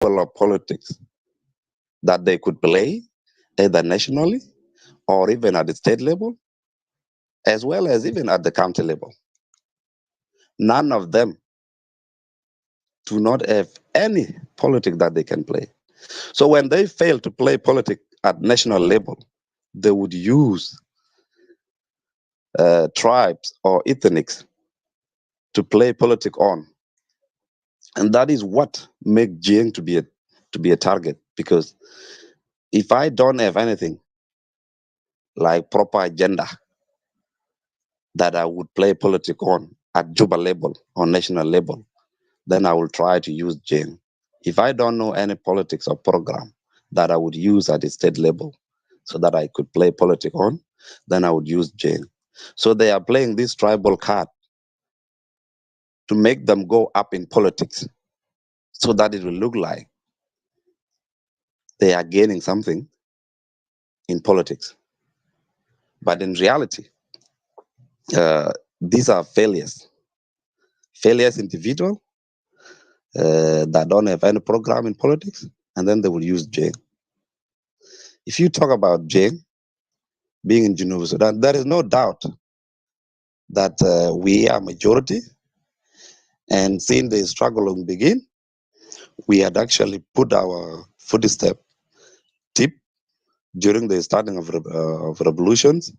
level of politics that they could play either nationally or even at the state level, as well as even at the county level. None of them do not have any politics that they can play. So when they fail to play politics at national level, they would use tribes or ethnics to play politics on, and that is what makes Jiang to be a target. Because if I don't have anything like proper agenda that I would play politics on at Juba level or national level, then I will try to use Jiang. If I don't know any politics or program that I would use at the state level so that I could play politics on, then I would use Jiang. So they are playing this tribal card to make them go up in politics so that it will look like they are gaining something in politics. But in reality, these are failures individual that don't have any program in politics, and then they will use Jane. If you talk about Jane being in Geneva, Sudan, there is no doubt that we are majority, and since the struggle will begin, we had actually put our footstep deep during the starting of revolutions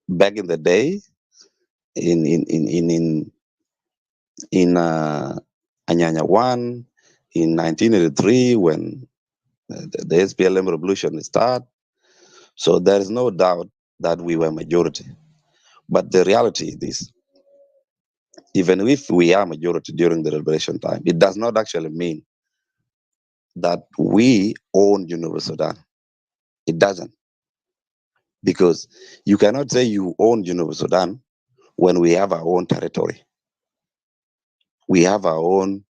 back in the day in Anyanya 1 in 1983 when the SPLM revolution started. So there is no doubt that we were majority. But the reality is this: even if we are majority during the liberation time, it does not actually mean that we own University Sudan. It doesn't. Because you cannot say you own University Sudan when we have our own territory. We have our own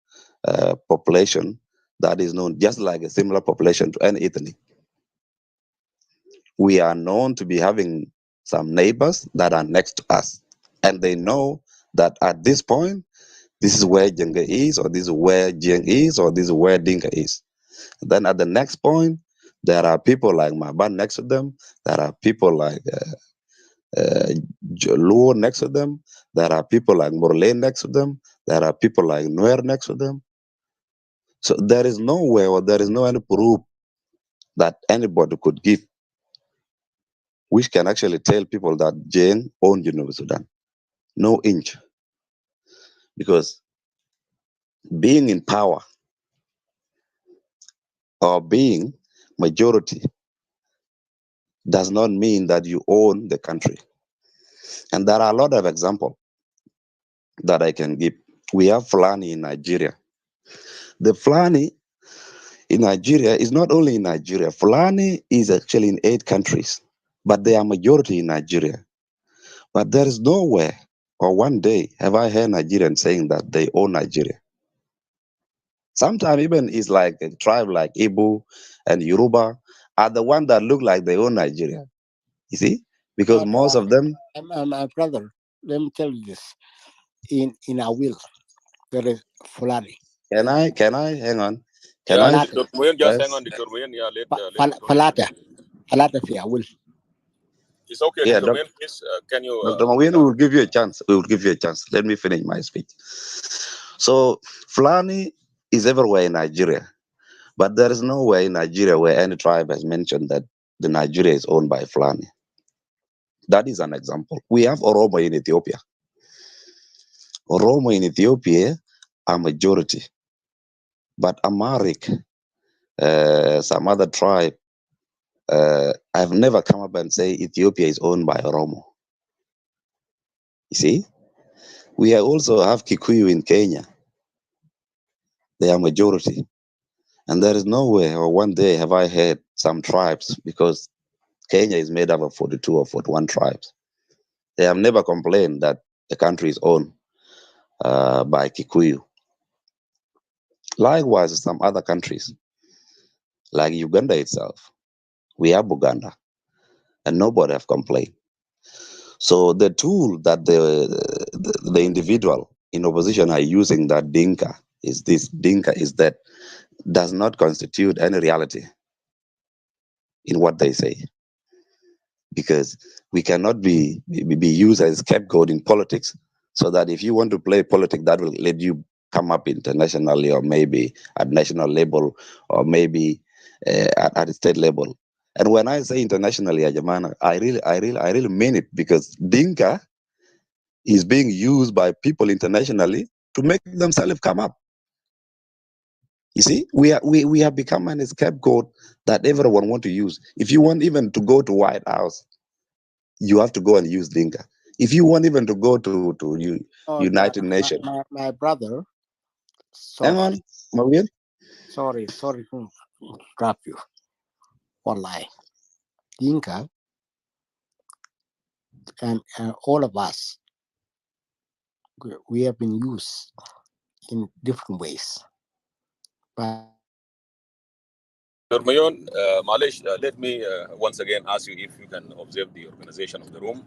population that is known just like a similar population to any ethnic. We are known to be having some neighbors that are next to us, and they know that at this point, this is where Jenga is, or this is where Jiang is, or this is where Dinka is. Then at the next point, there are people like Maban next to them. There are people like Luo next to them. There are people like Murle next to them. There are people like Nuer next to them. So there is nowhere or there is no any proof that anybody could give which can actually tell people that Jane owned University Sudan. No inch. Because being in power or being majority does not mean that you own the country. And there are a lot of examples that I can give. We have Fulani in Nigeria. The Fulani in Nigeria is not only in Nigeria. Fulani is actually in 8 countries, but they are majority in Nigeria. But there is nowhere or one day have I heard Nigerians saying that they own Nigeria. Sometimes even it's like a tribe like Igbo and Yoruba are the ones that look like they own Nigeria. You see? Because But most of them. my brother, let me tell you this: in our will, there is Fulani. Can I hang on? Can Yeah, I Falata, Dr. Nguyen, just hang on, first? Dr. Nguyen. Yeah, let Fal- Dr. Nguyen Falata, finish. Falata fi our will. It's okay, Yeah, Dr. Nguyen, please. Can you? Dr. Mawien, we will give you a chance. We will give you a chance. Let me finish my speech. So Fulani is everywhere in Nigeria, but there is nowhere in Nigeria where any tribe has mentioned that the Nigeria is owned by Fulani. That is an example. We have Oromo in Ethiopia. Oromo in Ethiopia are majority, but Amharic, some other tribe, I've never come up and say Ethiopia is owned by Oromo. You see, we also have Kikuyu in Kenya. They are majority, and there is nowhere or one day have I heard some tribes, because Kenya is made up of 42 or 41 tribes. They have never complained that the country is owned by Kikuyu. Likewise, some other countries, like Uganda itself, we have Buganda, and nobody have complained. So the tool that the individual in opposition are using, that Dinka is this Dinka is that does not constitute any reality in what they say, because we cannot be used as scapegoat in politics, so that if you want to play politics, that will let you come up internationally, or maybe at national level, or maybe at state level. And when I say internationally, Ajamana, I really mean it, because Dinka is being used by people internationally to make themselves come up. You see, we have become an scapegoat that everyone want to use. If you want even to go to White House, you have to go and use Dinka. If you want even to go to Oh, United Nations, my brother. hang Sorry, on, Maria. sorry to interrupt you. Wallahi, Dinka and all of us, we have been used in different ways. But Dr. Mayon, Malish, let me once again ask you if you can observe the organization of the room.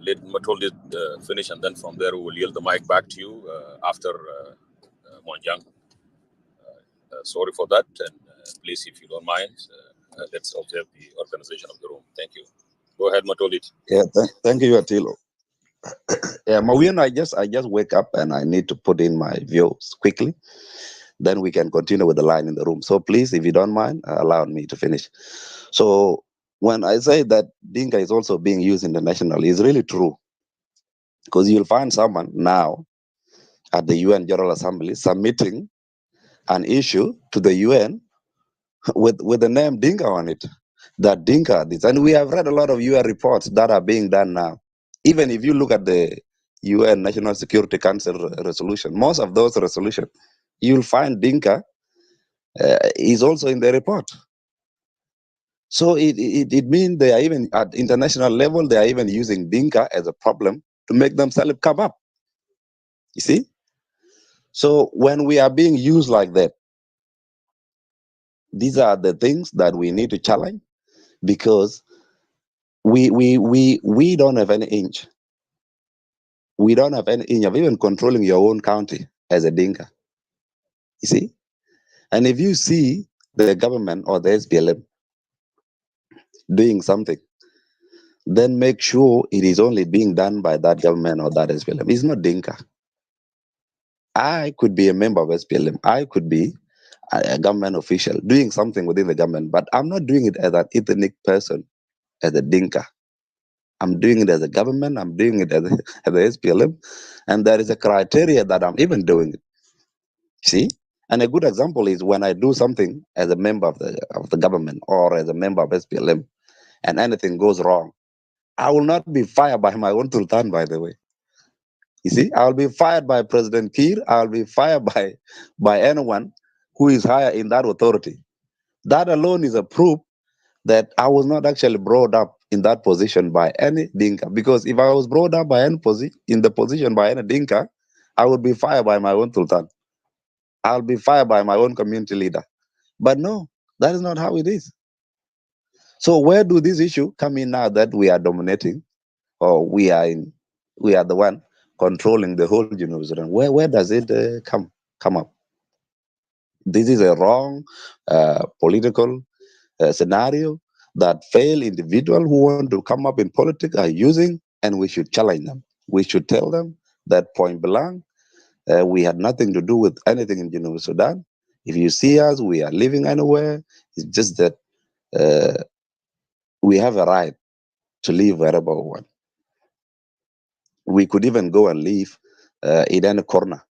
Let Matolid finish, and then from there we will yield the mic back to you after Monjang. Sorry for that, and please, if you don't mind, let's observe the organization of the room. Thank you. Go ahead, Matolid. Yeah, thank you, Attilo. Yeah, Mawien, I just wake up and I need to put in my views quickly. Then we can continue with the line in the room. So please, if you don't mind, allow me to finish. So when I say that Dinka is also being used internationally, it's really true, because you'll find someone now at the UN General Assembly submitting an issue to the UN with the name Dinka on it. That Dinka this, and we have read a lot of UN reports that are being done now. Even if you look at the UN National Security Council resolution, most of those resolutions, you'll find Dinka is also in the report. So it means they are even at international level, they are even using Dinka as a problem to make themselves come up. You see? So when we are being used like that, these are the things that we need to challenge, because we don't have any inch. We don't have any inch of even controlling your own county as a Dinka. You see? And if you see the government or the SPLM doing something, then make sure it is only being done by that government or that SPLM. It's not Dinka. I could be a member of SPLM. I could be a government official doing something within the government, but I'm not doing it as an ethnic person, as a Dinka. I'm doing it as a government. I'm doing it as a SPLM, and there is a criteria that I'm even doing it. See, and a good example is when I do something as a member of the government or as a member of SPLM, and anything goes wrong, I will not be fired by my own Sultan. By the way, you see, I'll be fired by President Kiir. I'll be fired by anyone who is higher in that authority. That alone is a proof that I was not actually brought up in that position by any Dinka. Because if I was brought up by in the position by any Dinka, I would be fired by my own Sultan. I'll be fired by my own community leader. But no, that is not how it is. So where do this issue come in now that we are dominating, or we are the one controlling the whole Genova Sudan? Where does it come up? This is a wrong political scenario that failed individuals who want to come up in politics are using, and we should challenge them. We should tell them that point blank, we had nothing to do with anything in Geneva Sudan. If you see us, we are living anywhere. It's just that we have a right to live wherever we want. We could even go and live in any corner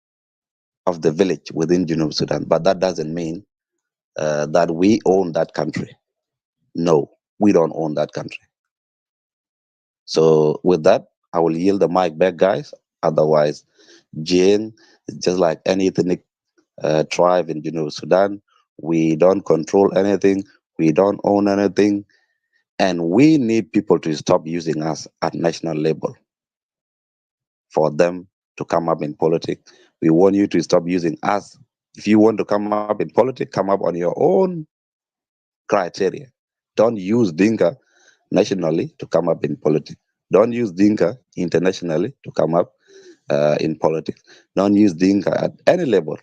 of the village within Geneva Sudan, but that doesn't mean that we own that country. No, we don't own that country. So with that, I will yield the mic back, guys. Otherwise, Jane is just like any ethnic tribe in Geneva Sudan. We don't control anything. We don't own anything. And we need people to stop using us at national level for them to come up in politics. We want you to stop using us. If you want to come up in politics, come up on your own criteria. Don't use Dinka nationally to come up in politics. Don't use Dinka internationally to come up. in politics. Don't use Dinka at any level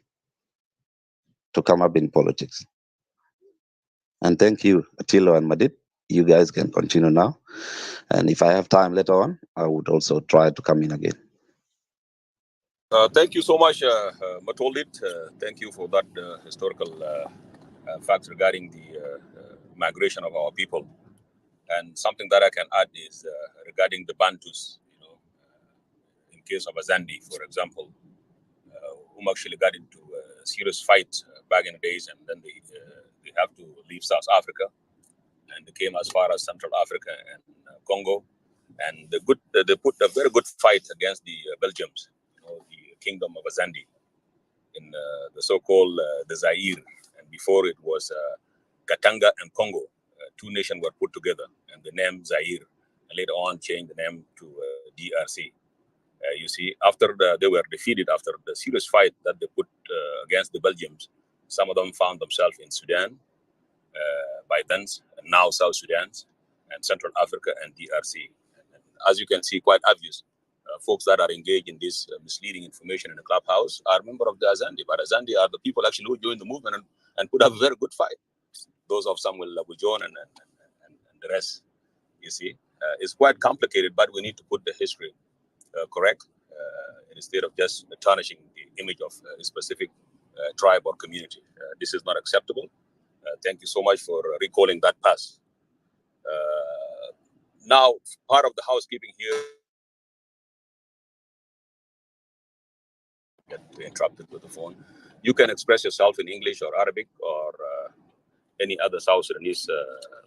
to come up in politics. And thank you, Attilo and Madid. You guys can continue now. And if I have time later on, I would also try to come in again. Thank you so much, Matoldit. Thank you for that historical fact regarding the migration of our people. And something that I can add is regarding the Bantus. In case of Azandi, for example, whom actually got into a serious fight back in the days, and then they have to leave South Africa, and they came as far as Central Africa and Congo, and they put a very good fight against the Belgians, the Kingdom of Azandi, in the so-called the Zaire, and before it was Katanga and Congo. Two nations were put together, and the name Zaire, and later on changed the name to DRC. You see, after they were defeated after the serious fight that they put against the Belgians, some of them found themselves in Sudan by then, and now South Sudan, and Central Africa and DRC. And as you can see, quite obvious, folks that are engaged in this misleading information in the clubhouse are members of the Azandi, but Azandi are the people actually who joined the movement and put up a very good fight. Those of Samuel Labujon and the rest, you see. It's quite complicated, but we need to put the history correct instead of just tarnishing the image of a specific tribe or community. This is not acceptable. Thank you so much for recalling that past. Now, part of the housekeeping here, get interrupted with the phone. You can express yourself in English or Arabic or any other South Sudanese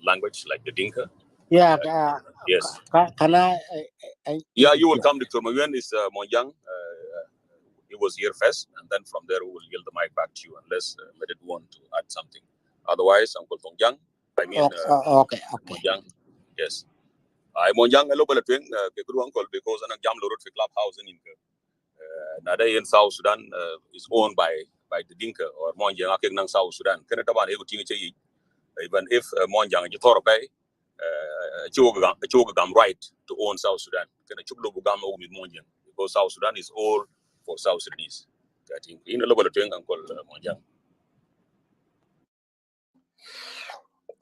language like the Dinka. Yeah, Yes. can I Yeah, you will come. Dr. Nguyen is Monjang. He was here first, and then from there we will yield the mic back to you unless Medit want to add something. Otherwise, Uncle Tongjang, I mean, okay. Monjang. Yes. I Monjang a little bit uncle because I'm jam road for clubhouse in Inca. Nada in South Sudan is owned by the Dinka or Monjang Akeng South Sudan. Can it about even if Monjang is Toropay, Chogam right to own South Sudan. Can a Chugam with Monjang because South Sudan is all for South Sudanese. I think in a little bit Uncle Monjang.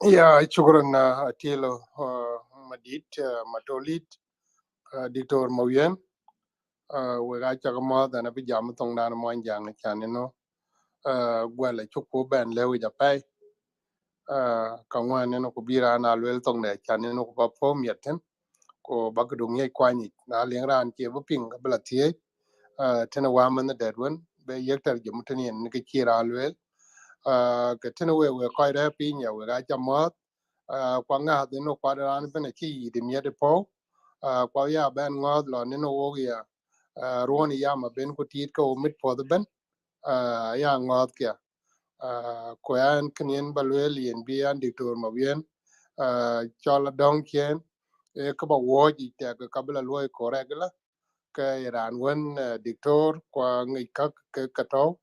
Yeah, shukran Attilo Madid Matolit Dictor Moyen we ga cha mo da na bi jam tong dan mo jang chan no gwala chuku ben lewi ja pai ka ngwan no ko bira na lwel tong ne chan no ko po mieten ko ba ku dung ye kwani na leng ran che bu ping ka bla tie tena wa man da dedwen be yektar jum teni ne ke kira lwel ka tena we ko ra pi nya we ga cha mo kwa nga de no kwa ran ben chi de mi de po kwa ya ben ngod lo ne no wo ya ruoni ya ma ben ko tit ko mit po de ben ya ngod kya ko yan knien balwel yen bi an diktor ma bien chola dong chen e ko ba wo ji te ka bla loy ko regla ka iran wen diktor kwa ngi ka ka to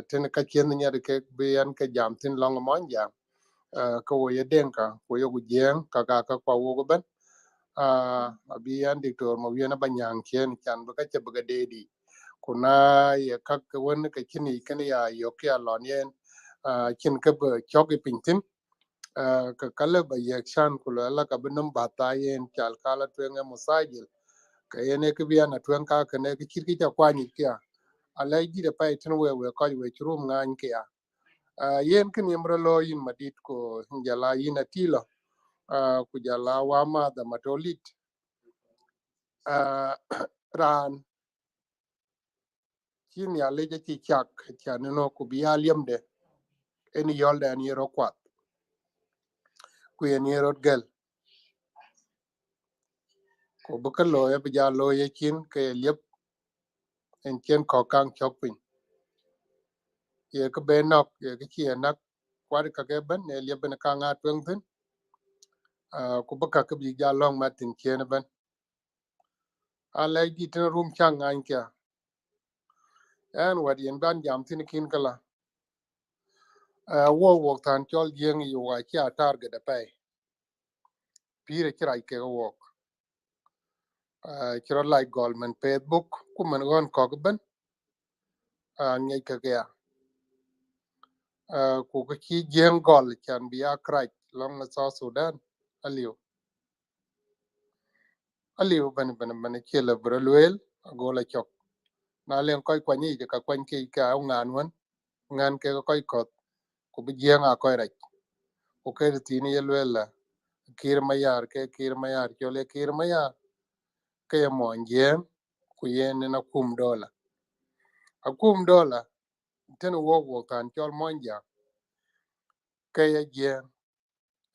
ten ka chen nya de ke bi an ka jam tin long mon jam ko wo ye denka ko yo gu jeng ka kwa wo go ben bi an diktor ma bien ba nyang chen chan ba ka che ba de di kuna ye kak wen ka chini kan ya yo kya lon yen chin ka ba chok pintin ka kala ba ye chan kula la ka binum bata yen chal kala twen musajil ka yene ka biya na twen ka ne ka chirki ta kwani kya alai di da pai tin we ko we chrum ngan kya yen kan yimro lo yin madit ko njala yin atilo ku jala wa ma da matolit ran chin ya leje chi chak chan no ku biya liamde en yolde an yero kwat ku en yero gel ko buka lo ya bija lo ye kin ke liep en chen ko kang chok pin ye ke be nok ye ke chi nak kwat ka ke ben ne liep ben ka nga twen tin ku buka ke bija long ma tin chen ben a le di tin rum chang an kya en wat yen ban jam tin kin kala wo tan chol yeng yu wa cha target da pai pire kirai ke wo chiro like Goldman Facebook kuman gon kogben ngai ka ya ku ka chi jeng gol chan bi akrai long na South Sudan aliu ban chele broluel gola chok na len koy kwani je ka kwan ki ka ngan wan ngan ke koy ko ku bi jeng a koy raj ku ke ti ni yelwela kir mayar chole kir mayar ke mo jeng ku yen na $10 ten wo tan chol monja ke ye jeng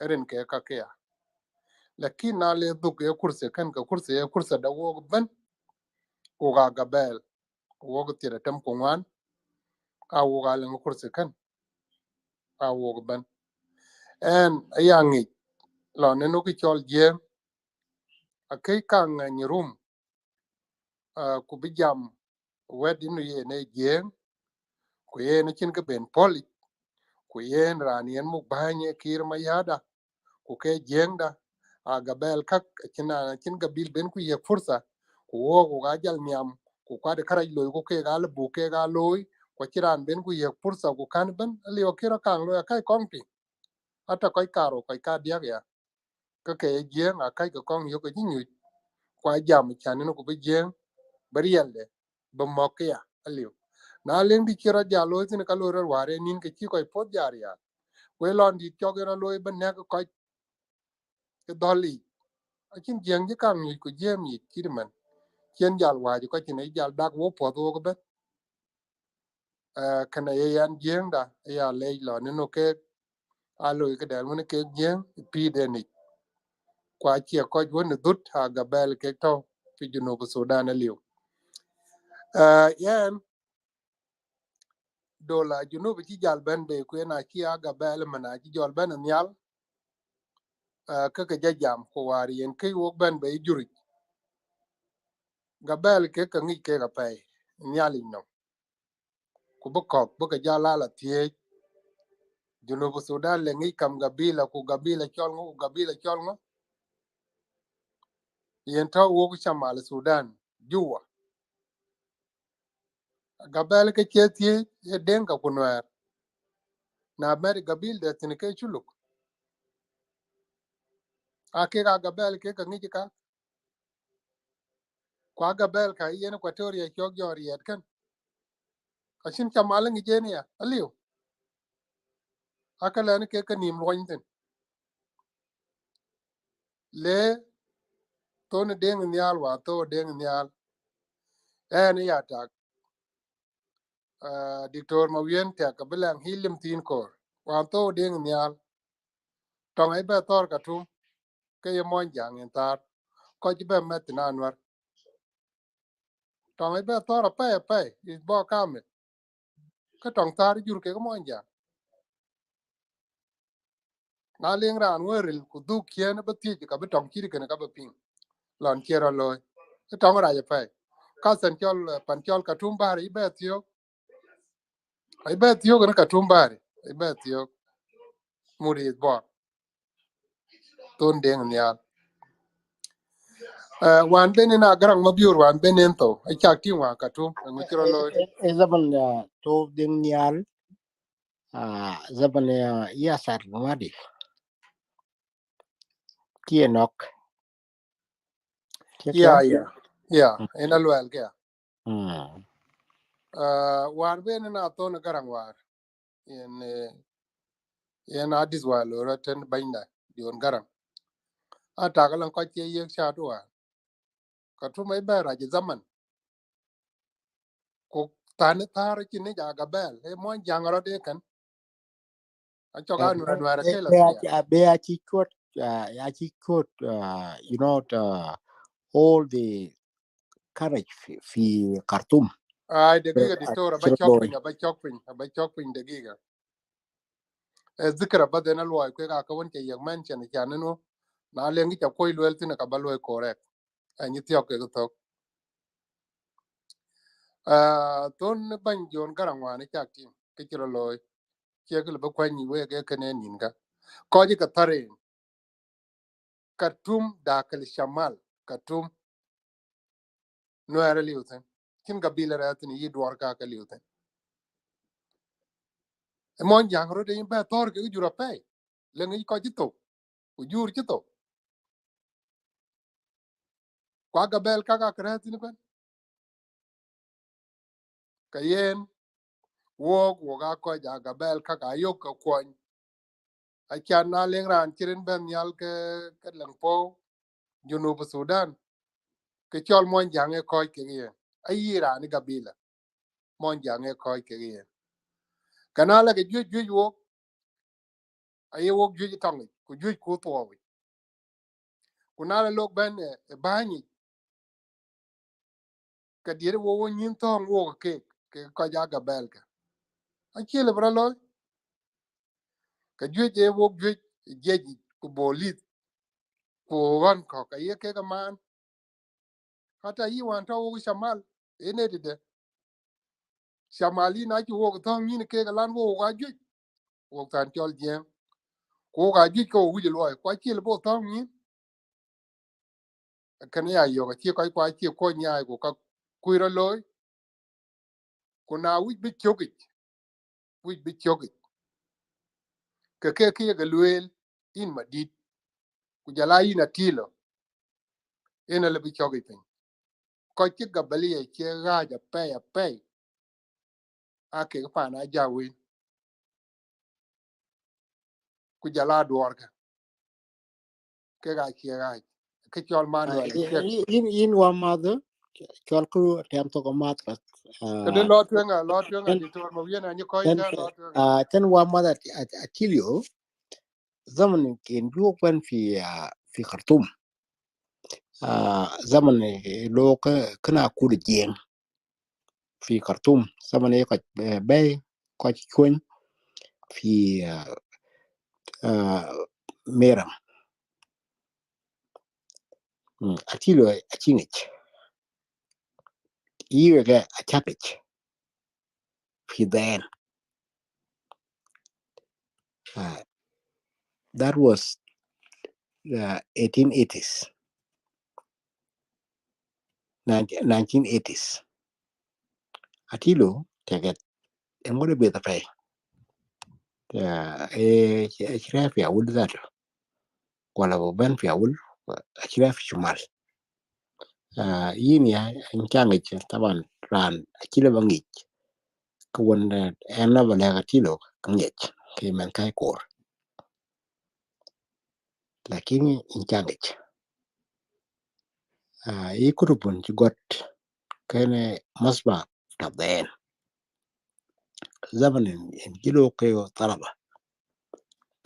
ren ke ka ke lakin na le du ke kurse kan ka kurse da wo ban ku ga gabel wo ga tira tam ko wan a wo ga len kurse kan a wo ban en ayangi lo ne no ki chol jeng a ke kan ni rum ku bi jam wedi no ye ne jeng ku ye ne chin ka ben poli ku ye ran yen mu banye kir ma yada ku ke jeng da a gabel kak chin gabil ben ku ye fursa ku wo ku ga jal nyam ku ka de karaj loy ku ke ga le bu ke ga loy ko chiran ben ku ye fursa ku kan ben li o kira kan lo kai kong ata koy karo koy ka dia ya ka ke jeng a kai ko kong yo ko jinyu kwa jam chan no ko be jeng bariel de ba mok ya aliu na len di kira ja lo tin ka lo ro ware nin ke chi koy pot jar ya we lon di cho ge lo ben ne ko ke doli a chin jeng ji kan ni ko jem yi ti man chen jal wa ji ko tin ai jal dak wo po do ko be kana ye yan jeng da ya le lo ne no ke a lo ke da mun ke jeng pi de ni kwa chia ko won dut ha gabel ke to fi Junub Sudan liu yan dola Junub ci jal ben be ku na ci a gabel mana ci jol ben nyal ka ka jajam ko war yen ke wo ben be juri gabel ke ka ngi ke ga pay nyali no ku bu ko bu ka jala la tie Junub Sudan le ngi kam gabila ku gabila chol ngo yen to wo ku chamal Sudan juwa gabel ke che tie e denga ku nwer na mer gabil de tin ke chuluk a ke ga gabel ke ka ngi ka kwa gabel ka yen Equatoria chok jor yet kan achin chamal ngi je ne ya aliu aka lan ke ka nim loin ten le to ne deng nyal wa to deng nyal en ya ta diktor ma wien ta ka belang hilim tin ko wa to deng nyal tong ai ba tor ka tum ke ye mon jang en tar ko ji ba met na anwar tong ai ba tor pa is bo kam ka tong tar jur ke mon jang na leng ran weril ku du kien ba ti ka ba tong kiri ke ka ba ping lon kero loy tong ra je pa ka sen chol pan chol ka tum bar i ba tiyo ai ba tiyo ka tum bar ai ba tiyo muri bo ton deng nyal wan bene na garang mabiur wan bene to ai chak ti wa ka tum ngi chro loy e zaman to ding nial zaman ya sar ngadi tie nok ya keke ya ya en alwel ke mm wan bene na to na garang war en en adis wa lo raten banda dion garang ata galan ko che yek cha to wa ka tum ai ba ra je zaman ko tane tar ki ne ja ga bel e mon jangaro de kan a cho ga nwer ke la tria be a chi kot ya chi kot you know all the courage fi Khartoum ai de giga diktora chirloy ba chok pin de giga zikra ba de na loy ko ga ka won ke yek man chen cha no na le ngi cha koy lwel tin ka ba loy correct ani tiok ke to ton ban jon garangwa ne cha tim ke chiro loy che ke ba kwa ni we ke kene nin ga ko ji ka tare katum dakal shamal katum nuer liuten kin gabila ratin yi dwar ka ka liuten e mon jang ro de ba tor ke jura pe le ngi ko jito ku jur jito kwa gabel ka ka ratin ban ka yen wo ga ko ja gabel ka ka yok ka kwon a chan na leng ran chiren ben yal ke lang po junub Sudan ke chol mon jang e ko ke yen ayi ra ni gabila mon jang e ko ke yen kana la ke ju wo ayi wo ju tong ku ju ku to ku na la lok ben e bani ka dire wo nyin tong wo ke ko ja gabel ka a chile bra lo ka je wo jeji ku bolit ku wan ko ka ye ke ka man hata yi wan to wo shamal ene de shamali na ci wo to nyin ke ga lan wo ga ju wo tan chol je ko ga ju ko wu lo ko chile bo to nyin kan ya yo ka ci ko kwa ci ko nya ko ka kuiro loy ku na wi bi chogi wi bi chogi ke ga luel in madit ku jala ina tilo ena le bi chogi pin ko ci ga bali e che ga ja pe a ke pa na ja wi ku jala dor ka ke ga che ga ke chol man wa le che in wa mother chol ku tem to ko mat ka ke de lo twenga di tor mo yena ni ko ita lo twenga ten wa mother atilio zaman ken ju kwan fi Khartoum zaman lo ka kana ku de jeng fi Khartoum zaman e ko bay ko chun fi Meram atilio achingich yiwe ga achapich fi then that was 1880s 1980s atilo taget ngode be the pay achira fi awul that wala bo ban fi awul achira fi shumal yin ya nchangich taban ran achile bangich ko wonda ena bala atilo ngech ke man kai kor lakini nchangich ikurubun ci got kene masba taben zaman en kilo ko talaba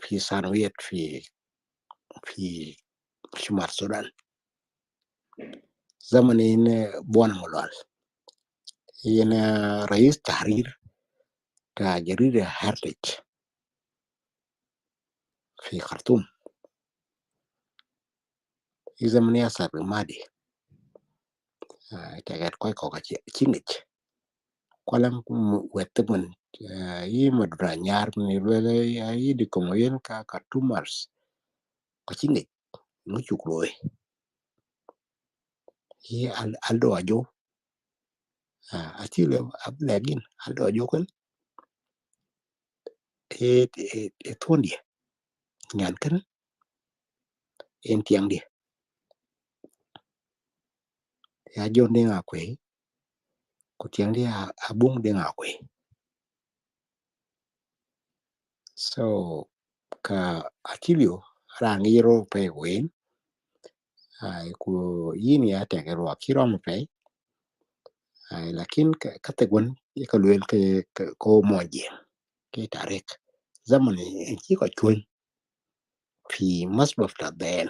في ثانوية في شمال السودان زمن إن بوانا مولال هنا رئيس تحرير تا جريدة هارتج في خرطوم في زمن ياسر المادي تاجر كوي كوكا تشينج كولم ويتمن yi madura nyar ni lwele yi di komo yen ka 2 mars ko chingi no chukroe yi aldo ajo atile ablagin aldo ajo kan tondi nyan kan en tiang dia ya jon de nga kwe ko tiang dia abung de nga kwe so ka atilio rangi ro pe wen ai ku yini ya te ro kirom pe ai lakin ka te gon ye ka lwel ke ko moje ke tarek zaman en ki ko chun fi masbaf ta ben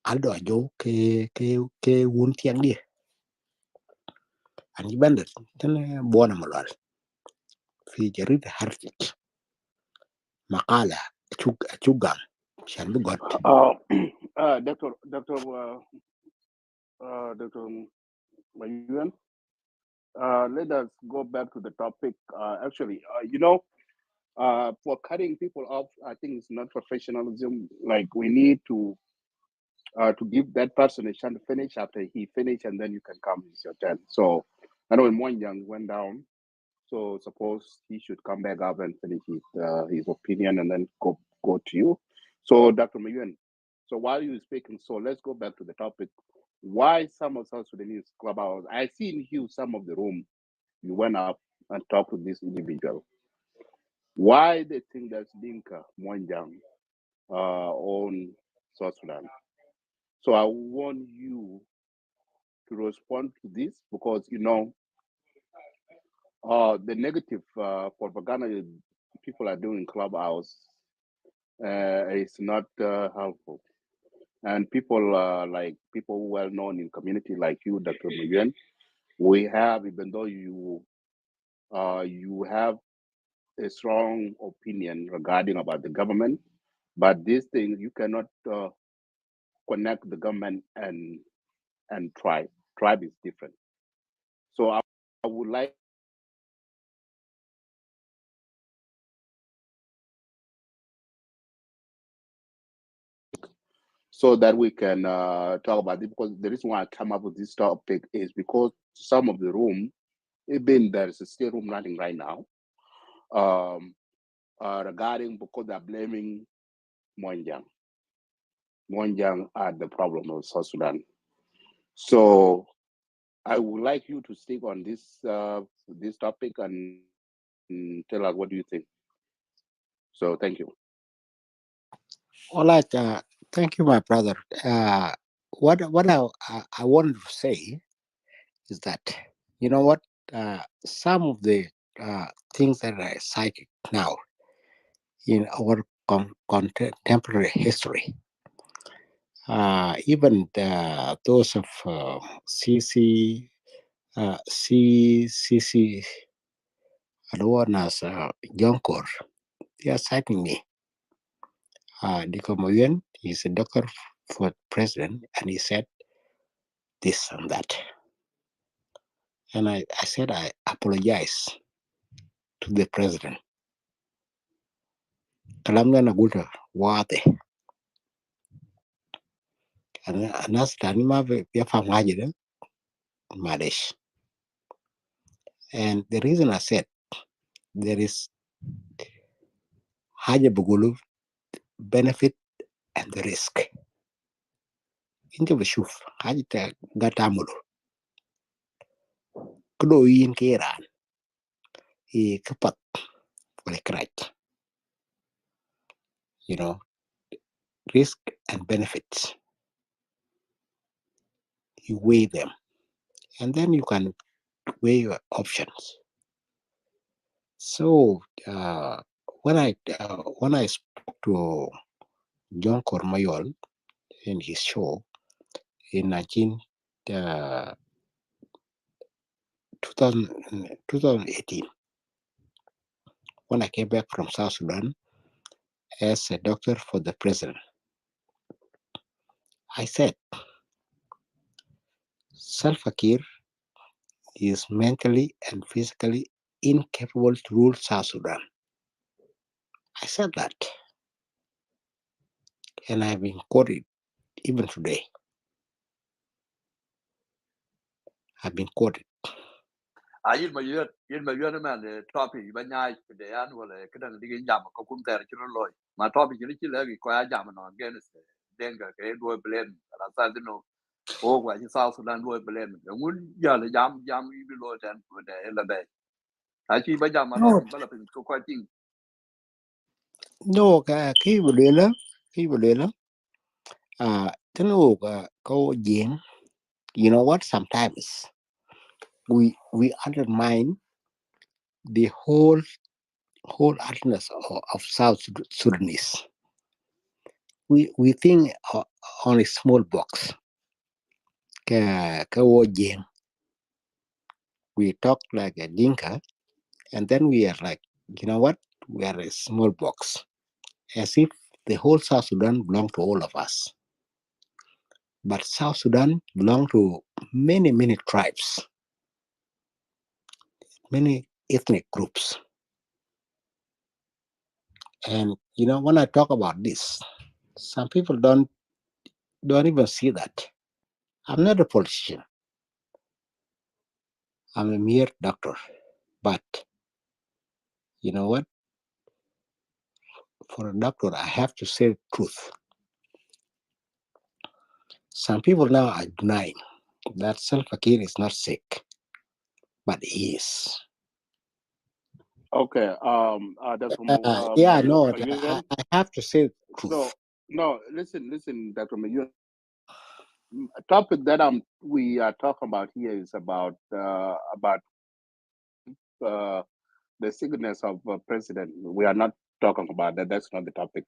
aldo ajo ke wun tiang dia ani bandet tan bona malwal fi jarid hartik maqala chugam shan bi got Dr. Mayuan, let us go back to the topic. Actually, for cutting people off, I think it's not professionalism. Like we need to to give that person a chance to finish. After he finish, and then you can come. It's your turn. So I know Moanyang went down. So suppose he should come back up and finish his opinion, and then go to you. So Dr. Mayuen, so while you speaking, so let's go back to the topic. Why some of South Sudanese clubhouse? I see in you some of the room. You went up and talked to this individual. Why they think that's Dinka Moanjang on South Sudan? So I want you to respond to this because the negative propaganda people are doing in clubhouse is not helpful. And people like people well known in community like you, Dr. Nguyen, we have, even though you have a strong opinion regarding about the government, but these things you cannot connect the government and tribe. Tribe is different. So I would like so that we can talk about it, because the reason why I come up with this topic is because some of the room, even there's a still room running right now, regarding because they're blaming Monjang. Monjang are the problem of South Sudan. So I would like you to stick on this topic and tell us what do you think. So thank you. All right. Thank you, my brother. What I wanted to say is that, you know what, some of the things that are psychic now in our contemporary history, even those of CCC, and one as Jonkor, they are citing me. Diko Moyen is a doctor for president, and he said this and that. And I said I apologize to the president. Kalamna na gulta wate. Anas tani ma ya famaje de malish. And the reason I said there is haja bugulu benefit and the risk. Inta bashuf haja ta gatamulu. Kudo yin ke Iran. Kapat wale krach. You know, risk and benefits. You weigh them. And then you can weigh your options. So when I spoke to John Cormayol in his show in 2018, when I came back from South Sudan as a doctor for the president, I said, Salva Kiir is mentally and physically incapable to rule South Sudan. I said that. And I've been quoted even today. I've been quoted. Yin ma yun man topic ba nyai de an wala kedan digin jam ko kum ter chiro loy ma topic ni chile gi ko ya jam no against denga ke do blame la sa dino o wa ji South Sudan do blame ngun ya le jam yi bi lo tan ko de la be a chi ba jam ma lo No, pin bala pin ko ting no, Kibulela, go Jing. You know what? Sometimes we undermine the whole harshness of South Sudanese. We think on a small box. Jing. We talk like a Dinka, and then we are like, you know what? We are a small box, as if the whole South Sudan belong to all of us. But South Sudan belong to many tribes, many ethnic groups. And you know, when I talk about this, some people don't don't even see that. I'm not a politician. I'm a mere doctor. But you know what? For a doctor, I have to say the truth. Some people now are denying that Salva Kiir is not sick, but he is. Okay. Dr. Yeah, no, Mayuen. I have to say the So truth. no, listen, Dr. Mayuen. A topic that we are talking about here is about uh, the sickness of president. We are not talking about that. That's not the topic.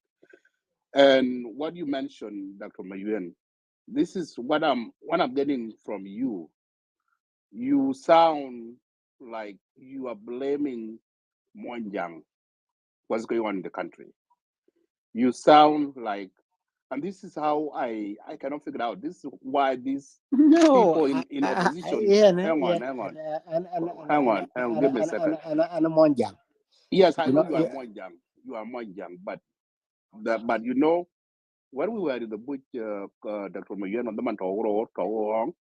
And what you mentioned, Dr. Mayuen, this is what I'm getting from you. You sound like you are blaming Monjang, what's going on in the country. You sound like, and this is how I cannot figure out. This is why these No, people in opposition. yeah, Hang on, give me a second. and Monjang. Yes, I You know know, you are Monjang. You are Monjang, but you know when we were in the bush, Dr. Mayen on the man to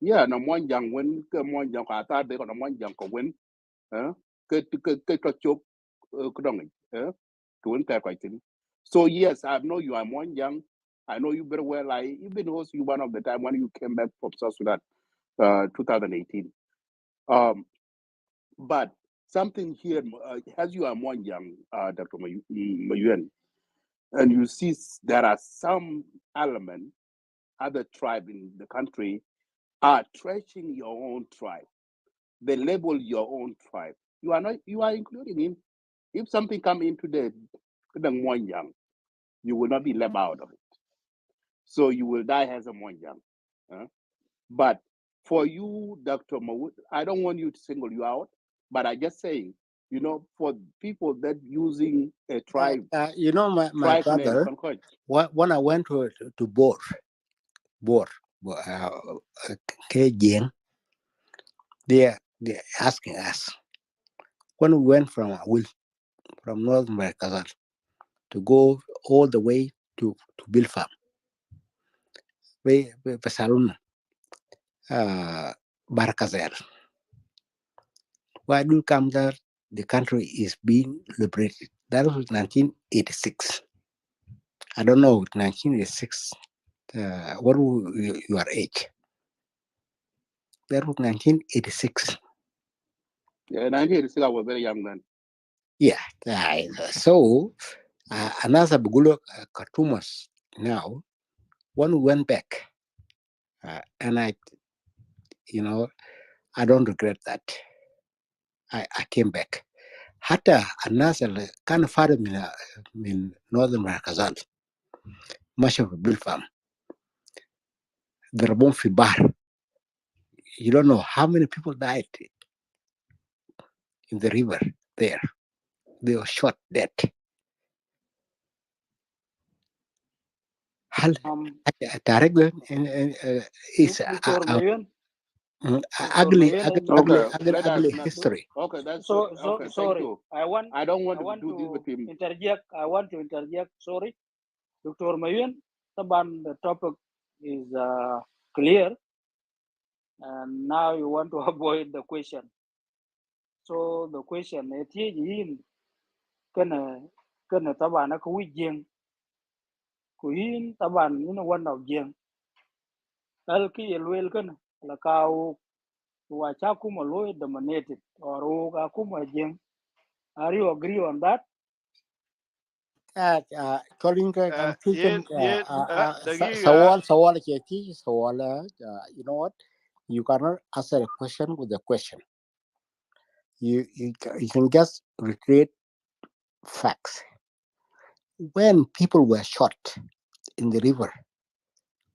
yeah, no Monjang when Monjang ka ta de ko no Monjang ko when ke to chok kudong to win ka tin. So yes, I know you are Monjang. I know you very well. I even host you one of the time when you came back from South Sudan, 2018. But something here, as you are Monjang, Dr. Mayuen, and you see there are some element, other tribe in the country are trashing your own tribe. They label your own tribe. You are not. You are including him. If something come into the Monjang, you will not be left out of it. So you will die as a Monjang. But for you, Dr. Mawut, I don't want you to single you out, but I just saying, you know, for people that using a tribe you know, my tribe name, brother, when I went to Bor, Kejing, they're asking us when we went from North America to go all the way to Bilfam, we Saluna, Barakazel. Why do you come there? The country is being liberated. That was 1986. I don't know, 1986. What was your age? That was 1986. Yeah, 1986, I was very young then. Yeah. So, another Bugulo Khartoumas now, when we went back, and I don't regret that. I came back. Hatta another kind of father in Northern Markazal, much of a bill farm. The Rabon Fibar. You don't know how many people died in the river there. They were shot dead. Hal directly is Dr. Mayen, ugly Let us not, history. okay, that's so okay. sorry. Thank you. I don't want want to do this with him. interject. I want to interject. Sorry, Dr. Mayen. The topic is clear, and now you want to avoid the question. So the question is yin kana taban ko wijeng ko yin taban one of jeng al ki yelwel kana la kaw wa cha kuma lo dominated or ga kuma jeng. Are you agree on that? Calling confusion. دقيقة Sawal cheti sawal. You know what? You cannot answer a question with a question. You can just recreate facts. When people were shot in the river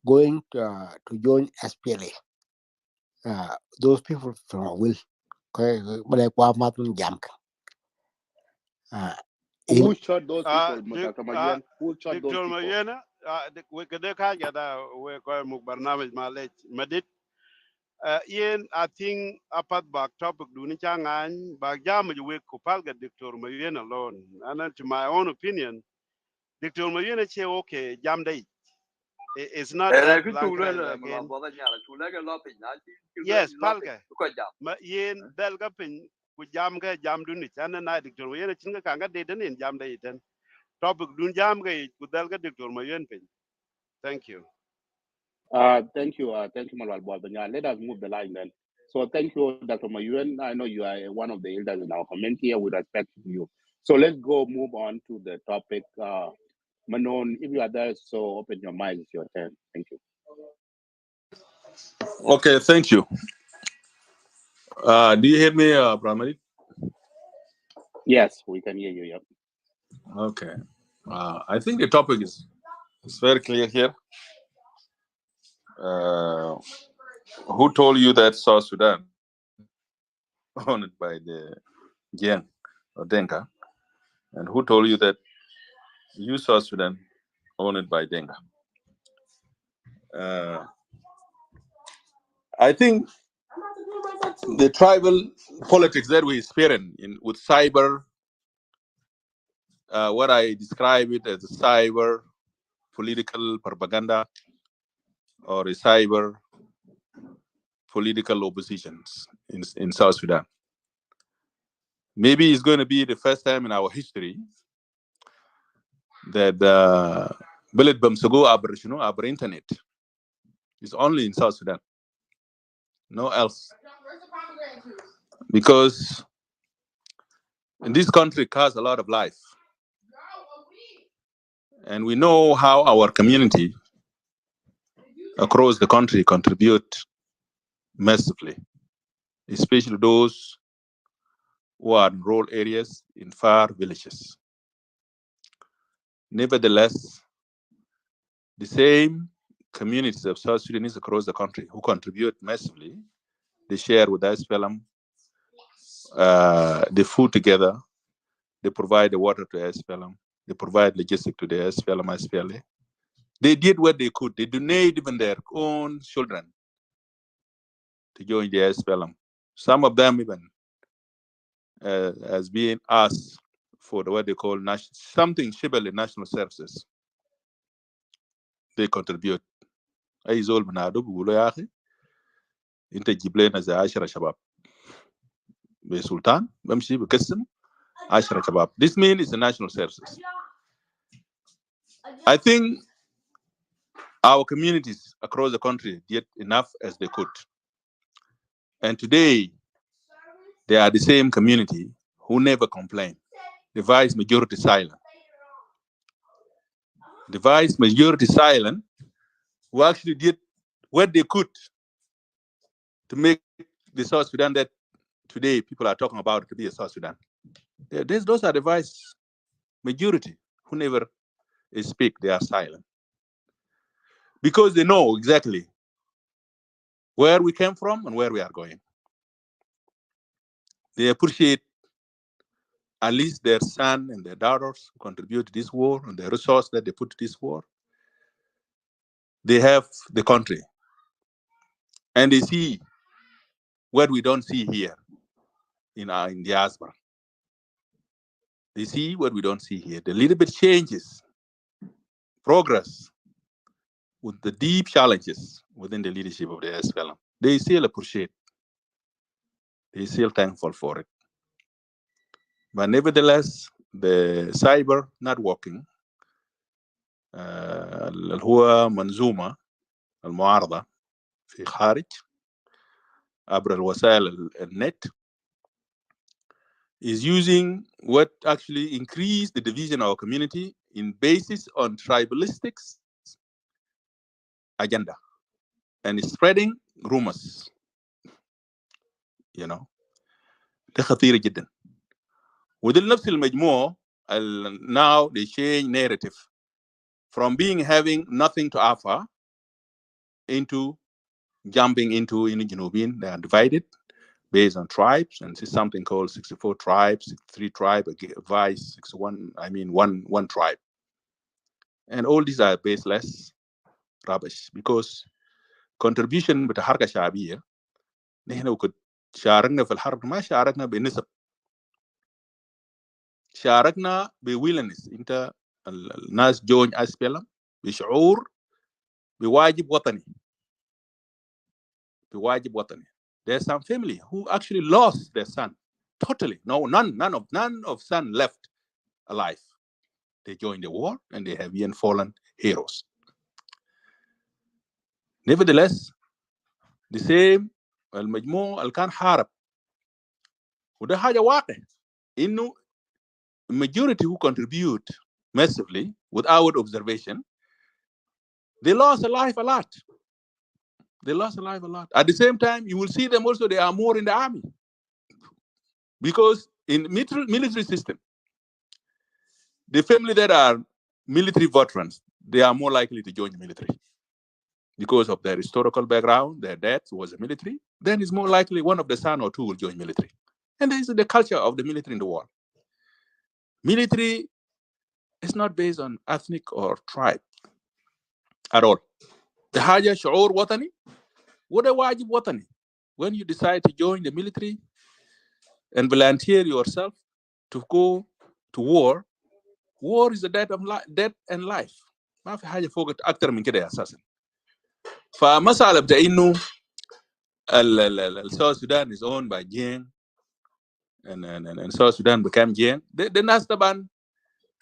going to join SPLA, those people from Will, Who shot those people, Dr. دكتور Mayen? Who shot those people? ميانا وكده حاجة ده وكوي برنامج معلش مدد yen I think apat bak topic duni changan bak jam ju we kupal ga Dr. Mayen alone and to my own opinion Dr. Mayen che okay jam dai It's not that cái chủ lên blanket là mà again. bỏ ra nhà là chủ lấy cái lo pin nhá chứ chứ lên Yes, lo pin palka. có giảm Ma yen dal ga pin ku jam ga jam dun ni chan na dictor yen chin ga kanga de den jam de iten. Topic dun jam ga ku dal ga dictor ma yen pin. Thank you. Thank you, Malwal Boabanya. Let us move the line then. So thank you, Dr. Mayuen. I know you are one of the elders in our community, and we respect you. So let's go move on to the topic. Manon, if you are there, so open your mic. It's your turn. Thank you. Okay, thank you. Do you hear me, Pramari? Yes, we can hear you. Yep. Okay. I think the topic is very clear here. Who told you that South Sudan owned by the Jiang or Denka? And who told you that you South Sudan owned by Denka? I think the tribal politics that we experience with cyber, what I describe it as a cyber political propaganda or a cyber political oppositions in South Sudan. Maybe it's going to be the first time in our history that Billet Bamsago aber internet is only in South Sudan, no else. Because in this country costs a lot of life. And we know how our community across the country contribute massively, especially those who are in rural areas in far villages. Nevertheless, the same communities of South Sudanese across the country who contribute massively, they share with SPLM the food together, they provide the water to SPLM, they provide logistics to the SPLM, SPLA. They did what they could. They donate even their own children to join the SPLM. Some of them even as being asked for what they call something shibali national services. They contribute. أي زول من هذول بيقولوا يا أخي أنت تجيب لنا زي 10 شباب بسلطان بمشي بقسم 10 شباب. This means it's the national services. I think our communities across the country did enough as they could. And today, they are the same community who never complain. The vast majority silent. The vast majority silent who actually did what they could to make the South Sudan that today people are talking about to be a South Sudan. Those are the vast majority who never speak. They are silent. Because they know exactly where we came from and where we are going. They appreciate at least their son and their daughters contribute to this war and the resource that they put to this war. They have the country. And they see what we don't see here in diaspora. They see what we don't see here. The little bit changes, progress with the deep challenges within the leadership of the SPLM. They still appreciate. They still thankful for it. But nevertheless, the cyber networking اللي هو منظومة المعارضة في خارج عبر الوسائل النت is using what actually increased the division of our community in basis on tribalistic agenda and spreading rumors. You know, ده خطير جدا. وده نفس المجموعة now they change narrative from having nothing to offer into jumping into Junubin. They are divided based on tribes, and it's something called 64 tribes, 63 tribe, vice 61. I mean, one tribe, and all these are baseless rubbish because contribution بتاع شعبية نحن وقد شاركنا في الحرب ما شاركنا بنسب شاركنا بويلنس. انت الناس جوين SPLM بشعور بواجب وطني بواجب وطني. There's some family who actually lost their son totally. No, none of son left alive. They joined the war and they have been fallen heroes. Nevertheless, the same المجموع اللي كان حارب وده حاجة واقع إنه majority who contribute massively without observation, they lost a life a lot. They lost a life a lot. At the same time, you will see them also, they are more in the army. Because in military system, the family that are military veterans, they are more likely to join the military. Because of their historical background, their dad was a military, then it's more likely one of the son or two will join military. And this is the culture of the military in the world. Military is not based on ethnic or tribe at all. The حاجة شعور وطني وده واجب وطني. When you decide to join the military and volunteer yourself to go to war, war is a death and life. ما في حاجة فوق أكتر من كده أساسا. فمسألة بتاع إنه South Sudan is owned by Jiang and South Sudan became Jiang. The ناس طبعا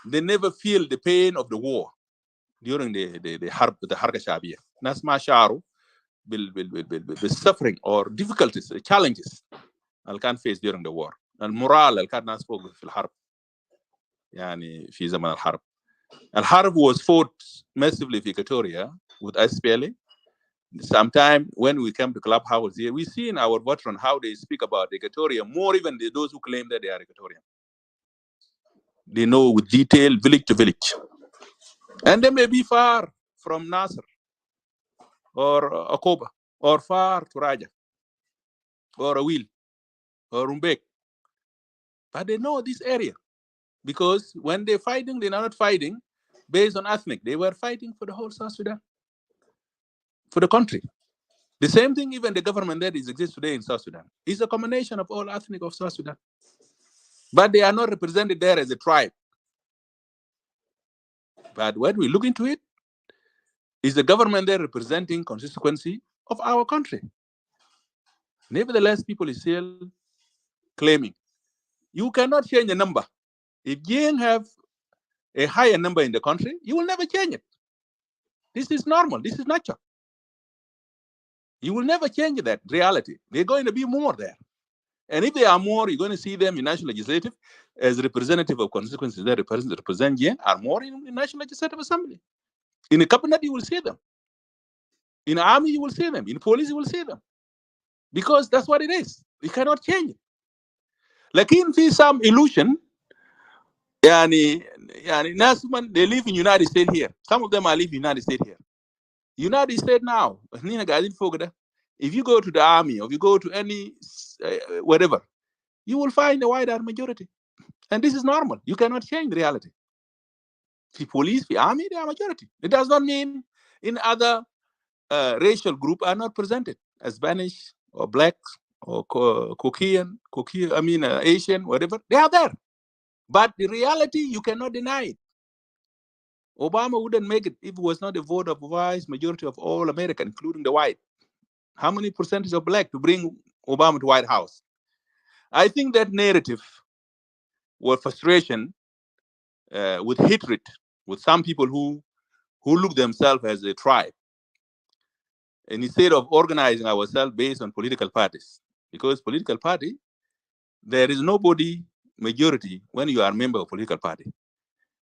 they never feel the pain of the war during the حركة الشعبية. ناس ما شعروا بال suffering or difficulties, challenges اللي كان face during the war. المورال اللي كان ناس فوق في الحرب يعني في زمن الحرب. الحرب was fought massively في Equatoria with SPLA. Sometime when we came to Clubhouse here, we see in our veteran how they speak about Equatoria more even those who claim that they are Equatorian. They know with detail, village to village. And they may be far from Nasser or Akoba or far to Raja or Awil or Rumbek. But they know this area because when they're fighting, they're not fighting based on ethnic. They were fighting for the whole South Sudan, for the country. The same thing, even the government that exists today in South Sudan is a combination of all ethnic of South Sudan. But they are not represented there as a tribe. But when we look into it, is the government there representing constituency of our country? Nevertheless, people is still claiming. You cannot change a number. If Yang have a higher number in the country, you will never change it. This is normal. This is natural. You will never change that reality. They're going to be more there. And if they are more, you're going to see them in national legislative as representative of constituencies that represent Yang are more in the National Legislative Assembly. In the cabinet, you will see them. In the army, you will see them. In police, you will see them. Because that's what it is. You cannot change it. Like in some illusion, they live in United States here. Some of them are live in United States here. United States now, if you go to the army or if you go to any whatever, you will find a white majority. And this is normal. You cannot change the reality. The police, the army, they are majority. It does not mean in other racial group are not presented as Spanish or black or Caucasian, Asian, whatever. They are there. But the reality, you cannot deny it. Obama wouldn't make it if it was not a vote of wise majority of all Americans, including the white. How many percentage of black to bring Obama to White House? I think that narrative was frustration with hatred with some people who look themselves as a tribe. And instead of organizing ourselves based on political parties, because political party, there is nobody majority when you are a member of political party.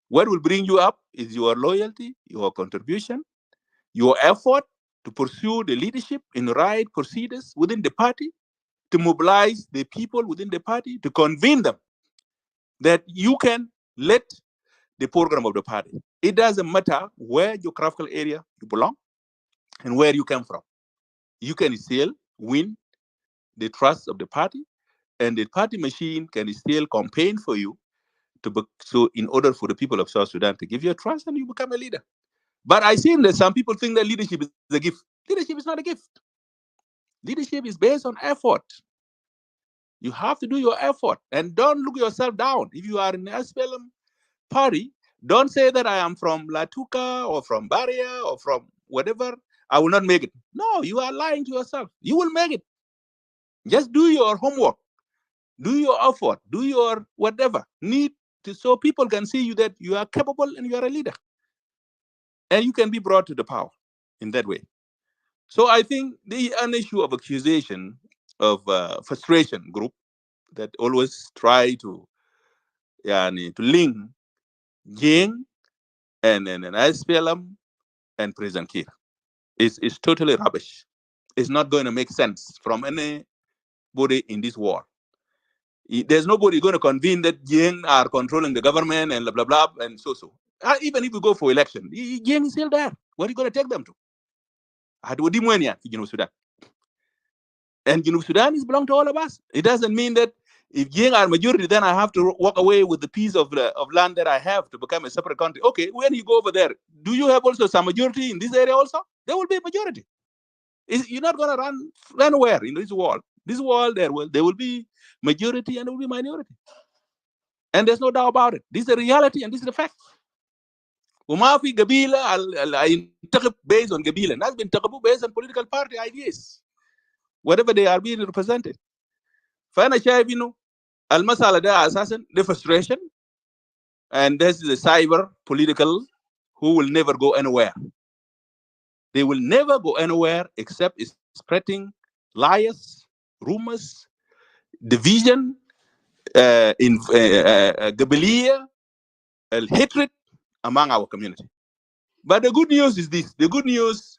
What will bring you up is your loyalty, your contribution, your effort to pursue the leadership in the right procedures within the party, to mobilize the people within the party, to convince them that you can lead the program of the party. It doesn't matter where geographical area you belong and where you come from. You can still win the trust of the party, and the party machine can still campaign for you so in order for the people of South Sudan to give you a trust and you become a leader. But I see that some people think that leadership is a gift. Leadership is not a gift. Leadership is based on effort. You have to do your effort and don't look yourself down. If you are in the SPLM party, don't say that I am from Latuka or from Baria or from whatever, I will not make it. No, you are lying to yourself. You will make it. Just do your homework, do your effort, do your whatever need to, so people can see you that you are capable and you are a leader, and you can be brought to the power in that way. So I think an issue of accusation of frustration group that always try to to link Jing and SPLM and President Kiir is totally rubbish. It's not going to make sense from anybody in this war. There's nobody going to convene that Jing are controlling the government and blah blah blah and so. Even if we go for election, Jing is still there. What are you going to take them to? Sudan. And Sudan is belong to all of us. It doesn't mean that if Jing are majority, then I have to walk away with the piece of land that I have to become a separate country. Okay, when you go over there, do you have also some majority in this area also? There will be a majority. You're not going to run anywhere in this world. This world, there will be majority and there will be minority. And there's no doubt about it. This is the reality and this is the fact. وما في قبيله ينتخب based on قبيله. الناس بينتخبوا based on political party ideas, whatever they are being represented. فأنا شايف إنه المسألة ده أساسا the frustration, and this is a cyber political who will never go anywhere. They will never go anywhere except spreading lies, rumors, division, in قبلية, hatred among our community. But the good news is this: the good news,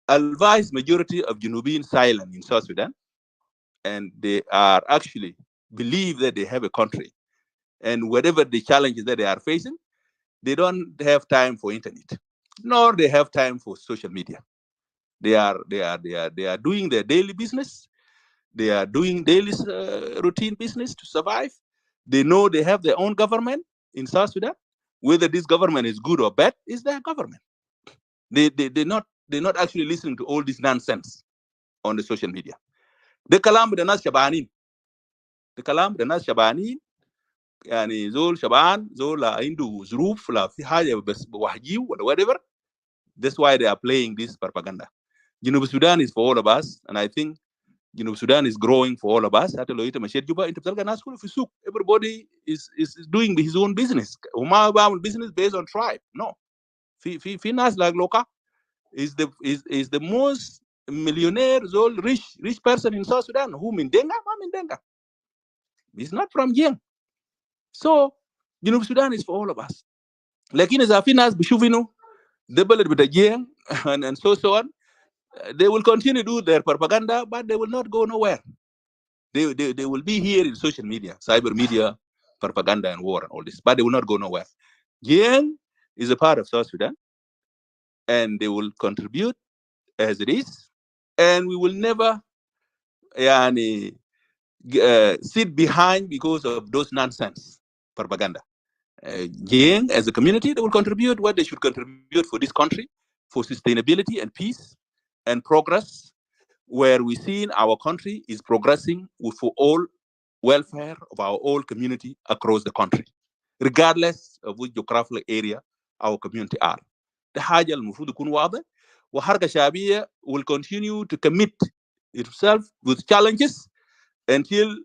a vast majority of Junubin silent in South Sudan, and they are actually believe that they have a country, and whatever the challenges that they are facing, they don't have time for internet, nor they have time for social media. They are doing their daily business. They are doing daily routine business to survive. They know they have their own government in South Sudan. Whether this government is good or bad is their government. They're not actually listening to all this nonsense on the social media. The kalam the nas shabanin. The kalam the nas shabanin. يعني زول شبعان زول عنده ظروف لا في حاجه بس بوحجيه ولا whatever. That's why they are playing this propaganda. Sudan is for all of us, and I think Sudan is growing for all of us. Everybody is doing his own business. Business based on tribe. No. في ناس like Loka is the most millionaire, rich person in South Sudan. Who in Denga? Denga. He's not from Jeng. So Sudan is for all of us. لكن إذا في ناس بيشوفوا the بلد بتاع Jeng and so on, they will continue to do their propaganda, but they will not go nowhere. They will be here in social media, cyber media, propaganda and war and all this, but they will not go nowhere. Jeng is a part of South Sudan, and they will contribute as it is, and we will never sit behind because of those nonsense propaganda. Jeng as a community, they will contribute what they should contribute for this country, for sustainability and peace and progress, where we see our country is progressing for all welfare of our whole community across the country, regardless of which geographical area our community are. ده حاجة المفروض يكون واضح. وحركة شعبية will continue to commit itself with challenges until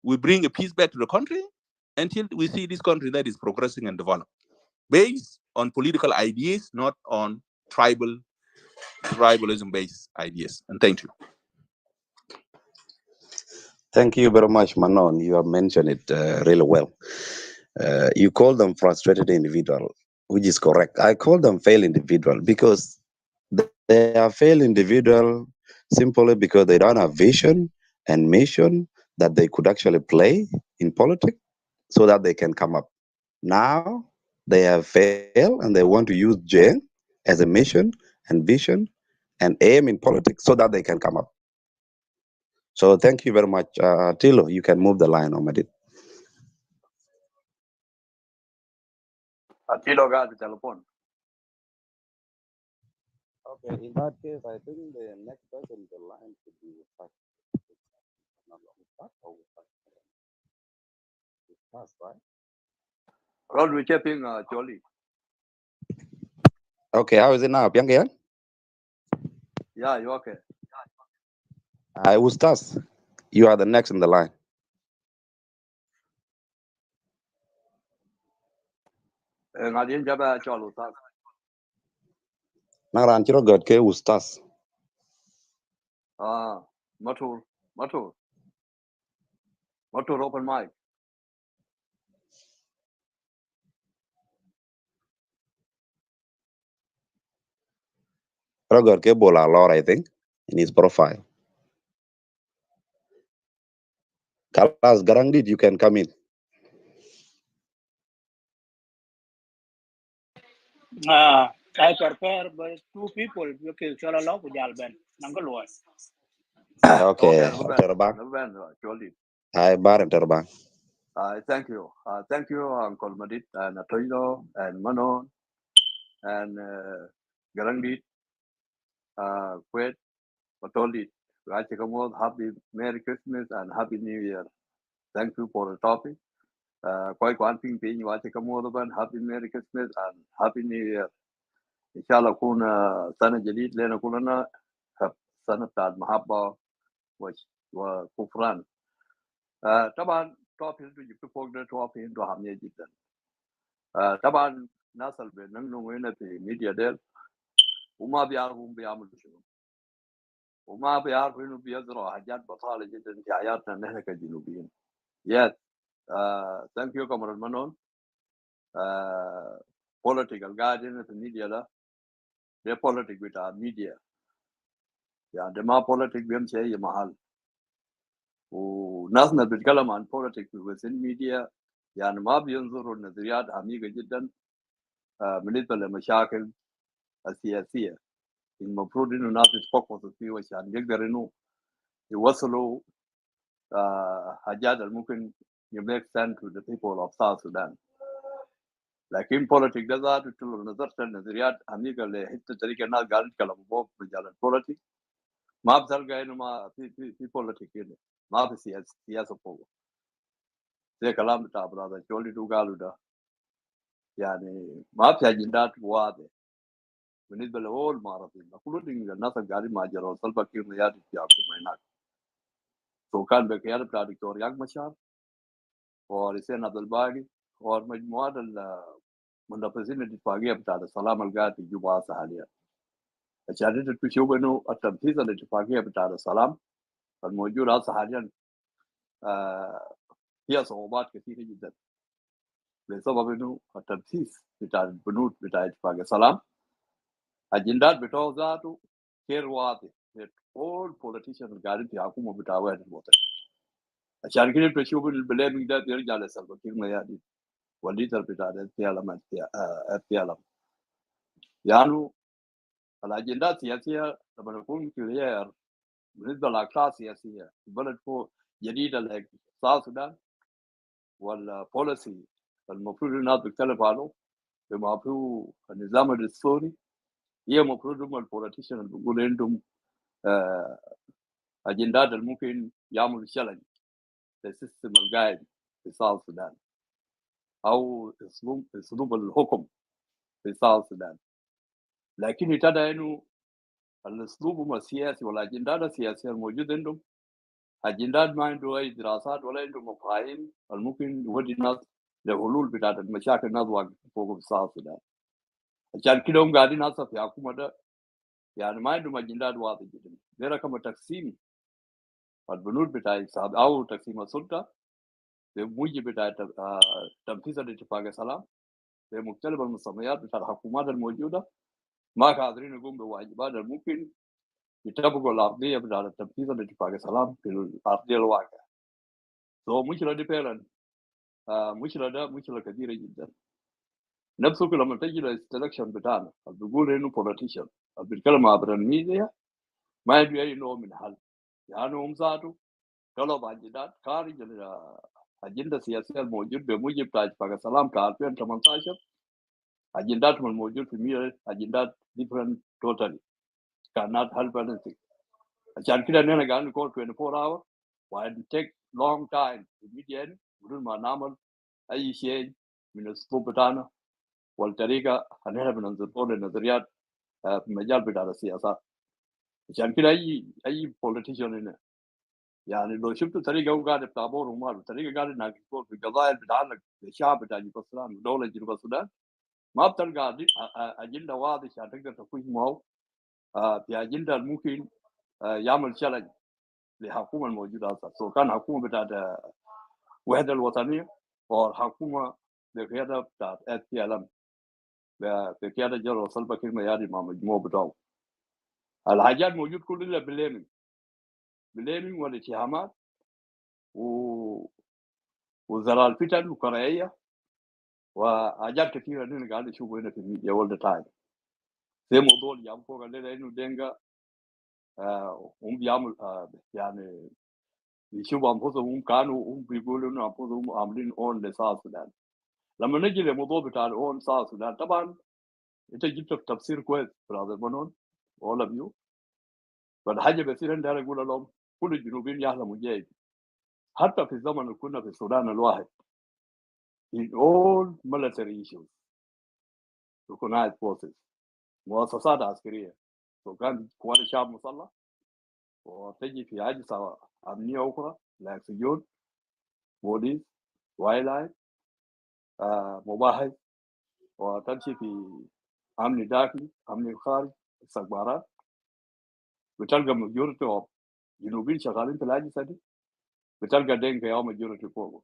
we bring a peace back to the country, until we see this country that is progressing and developing, based on political ideas, not on tribalism-based ideas. And thank you. Thank you very much, Manon. You have mentioned it really well. You call them frustrated individual, which is correct. I call them failed individual because they are failed individual simply because they don't have vision and mission that they could actually play in politics so that they can come up. Now they have failed and they want to use Jane as a mission and vision and aim in politics so that they can come up. So thank you very much. Tilo, you can move the line on it. Atilo got the telephone. Okay, in that case, I think the next person in the line should be right? Rod, we keeping Jolly. Okay, how is it now? Piang yan? Yeah, you okay? I will start. You are the next in the line. Ngadien jaba cholo ta. Naran chiro god ke ustas. Matur, matur, matur open mic. Chiro god ke bola lor, I think, in his profile. Kalas Garangdit, you can come in. I prepare by two people because chola lo ku jal ben nango lo. Okay, Okay, Terbang. no ben, choli. Hi, Bar and Terbang. Thank you. Thank you, Uncle Madit and Atoilo and Manon and Garangit, Kwet, Matoli. Happy Merry Christmas and Happy New Year. Thank you for the topic. Quite one thing being Happy Merry Christmas and Happy New Year. Inshallah kuna sana jadid lena kuna sana btاعت محبة وكفران. طبعا topic اللي جبت فوق ده topic عنده أهمية جدا. طبعا الناس اللي بينقلوا هنا في الميديا ديل وما بيعرفوا بيعملوا شنو وما بيعرفوا انه بيزرعوا حاجات بطاله جدا في حياتنا نحن كجنوبيين. Yes. Thank you كمرة منون. Political قاعد هنا في الميديا ده politics بتاع الميديا يعني ده ما politics بيمشي اي محل وناسنا بيتكلم عن politics في الميديا يعني ما بينظروا النظريات عميقة جدا بالنسبة للمشاكل السياسية المفروض انه الناس يتفقصوا فيه عشان يقدر انه يوصلوا حاجات اللي ممكن make sense to the people of South Sudan. لكن politics ده ذاته لو نظرت النظريات عميقة لحتة طريقة الناس قاعدين يتكلموا فوق في مجال البوليتيك ما بتلقى انه ما في politics هنا ما في سياسة فوق زي كلام بتاع برادر جولي دو قالوا ده يعني ما في اجندات واضحة بالنسبة لأول معرضين المفروض إن الناس اللي قاعدين مع جنرال سلفا كير نيادي في حكومة هناك سو كان بقيادة بتاع دكتور ياك مشار ورسين عبد الباقي ومجموعات المنافسين الاتفاقية بتاع السلام القاعد في جوبا حاليا عشان انت تشوف انه التنفيذ الاتفاقية بتاع السلام الموجود هسه حاليا فيها صعوبات كثيرة جدا بسبب انه التنفيذ بتاع البنود بتاع اتفاق السلام اجندات بتوع ذاته غير واضح all politicians قاعدين في حكومة بتاع واحد الوطن عشان كده تشوف البلامing ده بيرجع لسلفا كير ميادي والليدر بتاع FPLM يعني الاجندات السياسيه لما نكون كلير بالنسبه للاقطاع السياسيه البلد فوق جديده like South Sudan والبوليسي المفروض الناس بتتكلم عنه بما فيه النظام الدستوري هي المفروض هم البوليتيشن اللي بيقول عندهم اجندات اللي ممكن يعملوا شلل للسيستم القاعد في South Sudan او اسلوب الحكم في South Sudan لكن ابتدى انه الاسلوب السياسي والاجندات السياسيه الموجوده عندهم اجندات ما عنده اي دراسات ولا عنده مفاهيم الممكن يودي الناس لحلول بتاعت المشاكل الناس واقفين فوق في الساوث السودان عشان كده هم قاعدين هسه في حكومه ده يعني ما عندهم اجندات واضحه جدا غير كما تقسيم البنود بتاع او تقسيم السلطه بموجب بتاع تنفيذ الاتفاق السلام بمختلف المسميات بتاع الحكومات الموجوده ما قادرين يقوموا بواجبات الممكن يطبقوا الارضيه بتاع تنفيذ الاتفاق السلام في الارضيه الواقع. سو مشكله دي فعلا مشكله ده مشكله كبيره جدا. نفسه لما تجي للسلكشن بتاعنا بيقول انه بوليتيشن بيتكلم عبر الميديا ما يدري اي نوع من حل يعني هم ذاته طلب اجندات خارج الاجنده السياسيه الموجود بموجب بتاع اتفاق السلام ك 2018 اجنداتهم الموجود في الميديا اجندات different totally cannot help anything. عشان كده احنا قاعدين نقول 24 hours وهي take long time في الميديا بدون ما نعمل اي شيء من الاسلوب بتاعنا والطريقه اللي احنا بننظر النظريات في المجال بتاع السياسات. عشان كده اي بوليتيشن هنا يعني لو شفت طريقه هو قاعد بتعبور ومال طريقه قاعد يناقش في قضايا بتتعلق بالشعب بتاع جنوب السودان ودوله جنوب السودان، ما بتلقى اجنده واضحه عشان تقدر تفوز معه في اجنده ممكن يعمل شلل للحكومه الموجوده هسه، سواء كان حكومه بتاعت الوحده الوطنيه او حكومه بقياده بتاعت SPLM بقياده جنرال سلفا كير ميادي مع مجموعه بتاعه. الحاجات موجود كلها بليمنج والاتهامات وزرع الفتن وكراهيه وحاجات كثيره اللي قاعد نشوفه هنا في الميديا اول تايم. زي موضوع اللي جاب فوق الليله انه دينجا هم بيعمل يعني بيشوفوا انفسهم هم كانوا هم بيقولوا انه انفسهم عاملين اون لساوث السودان. لما نجي للموضوع بتاع الاون ساوث السودان طبعا انت جبت تفسير كويس براذر بنون all of you. فالحاجه بصير عندي انا اقول لهم كل الجنوبيين يحلموا جيد حتى في الزمن اللي كنا في السودان الواحد in all military issues recognized forces مؤسسات عسكريه وكان قوات الشعب مسلح وتجي في أجهزة أمنية أخرى like سجون بوليس وايلايت مباحث وتمشي في أمن داخلي أمن خارج استخبارات بتلقى مجورتي أو جنوبيين شغالين في الأجهزة دي بتلقى دينكا يوم مجورتي فوقه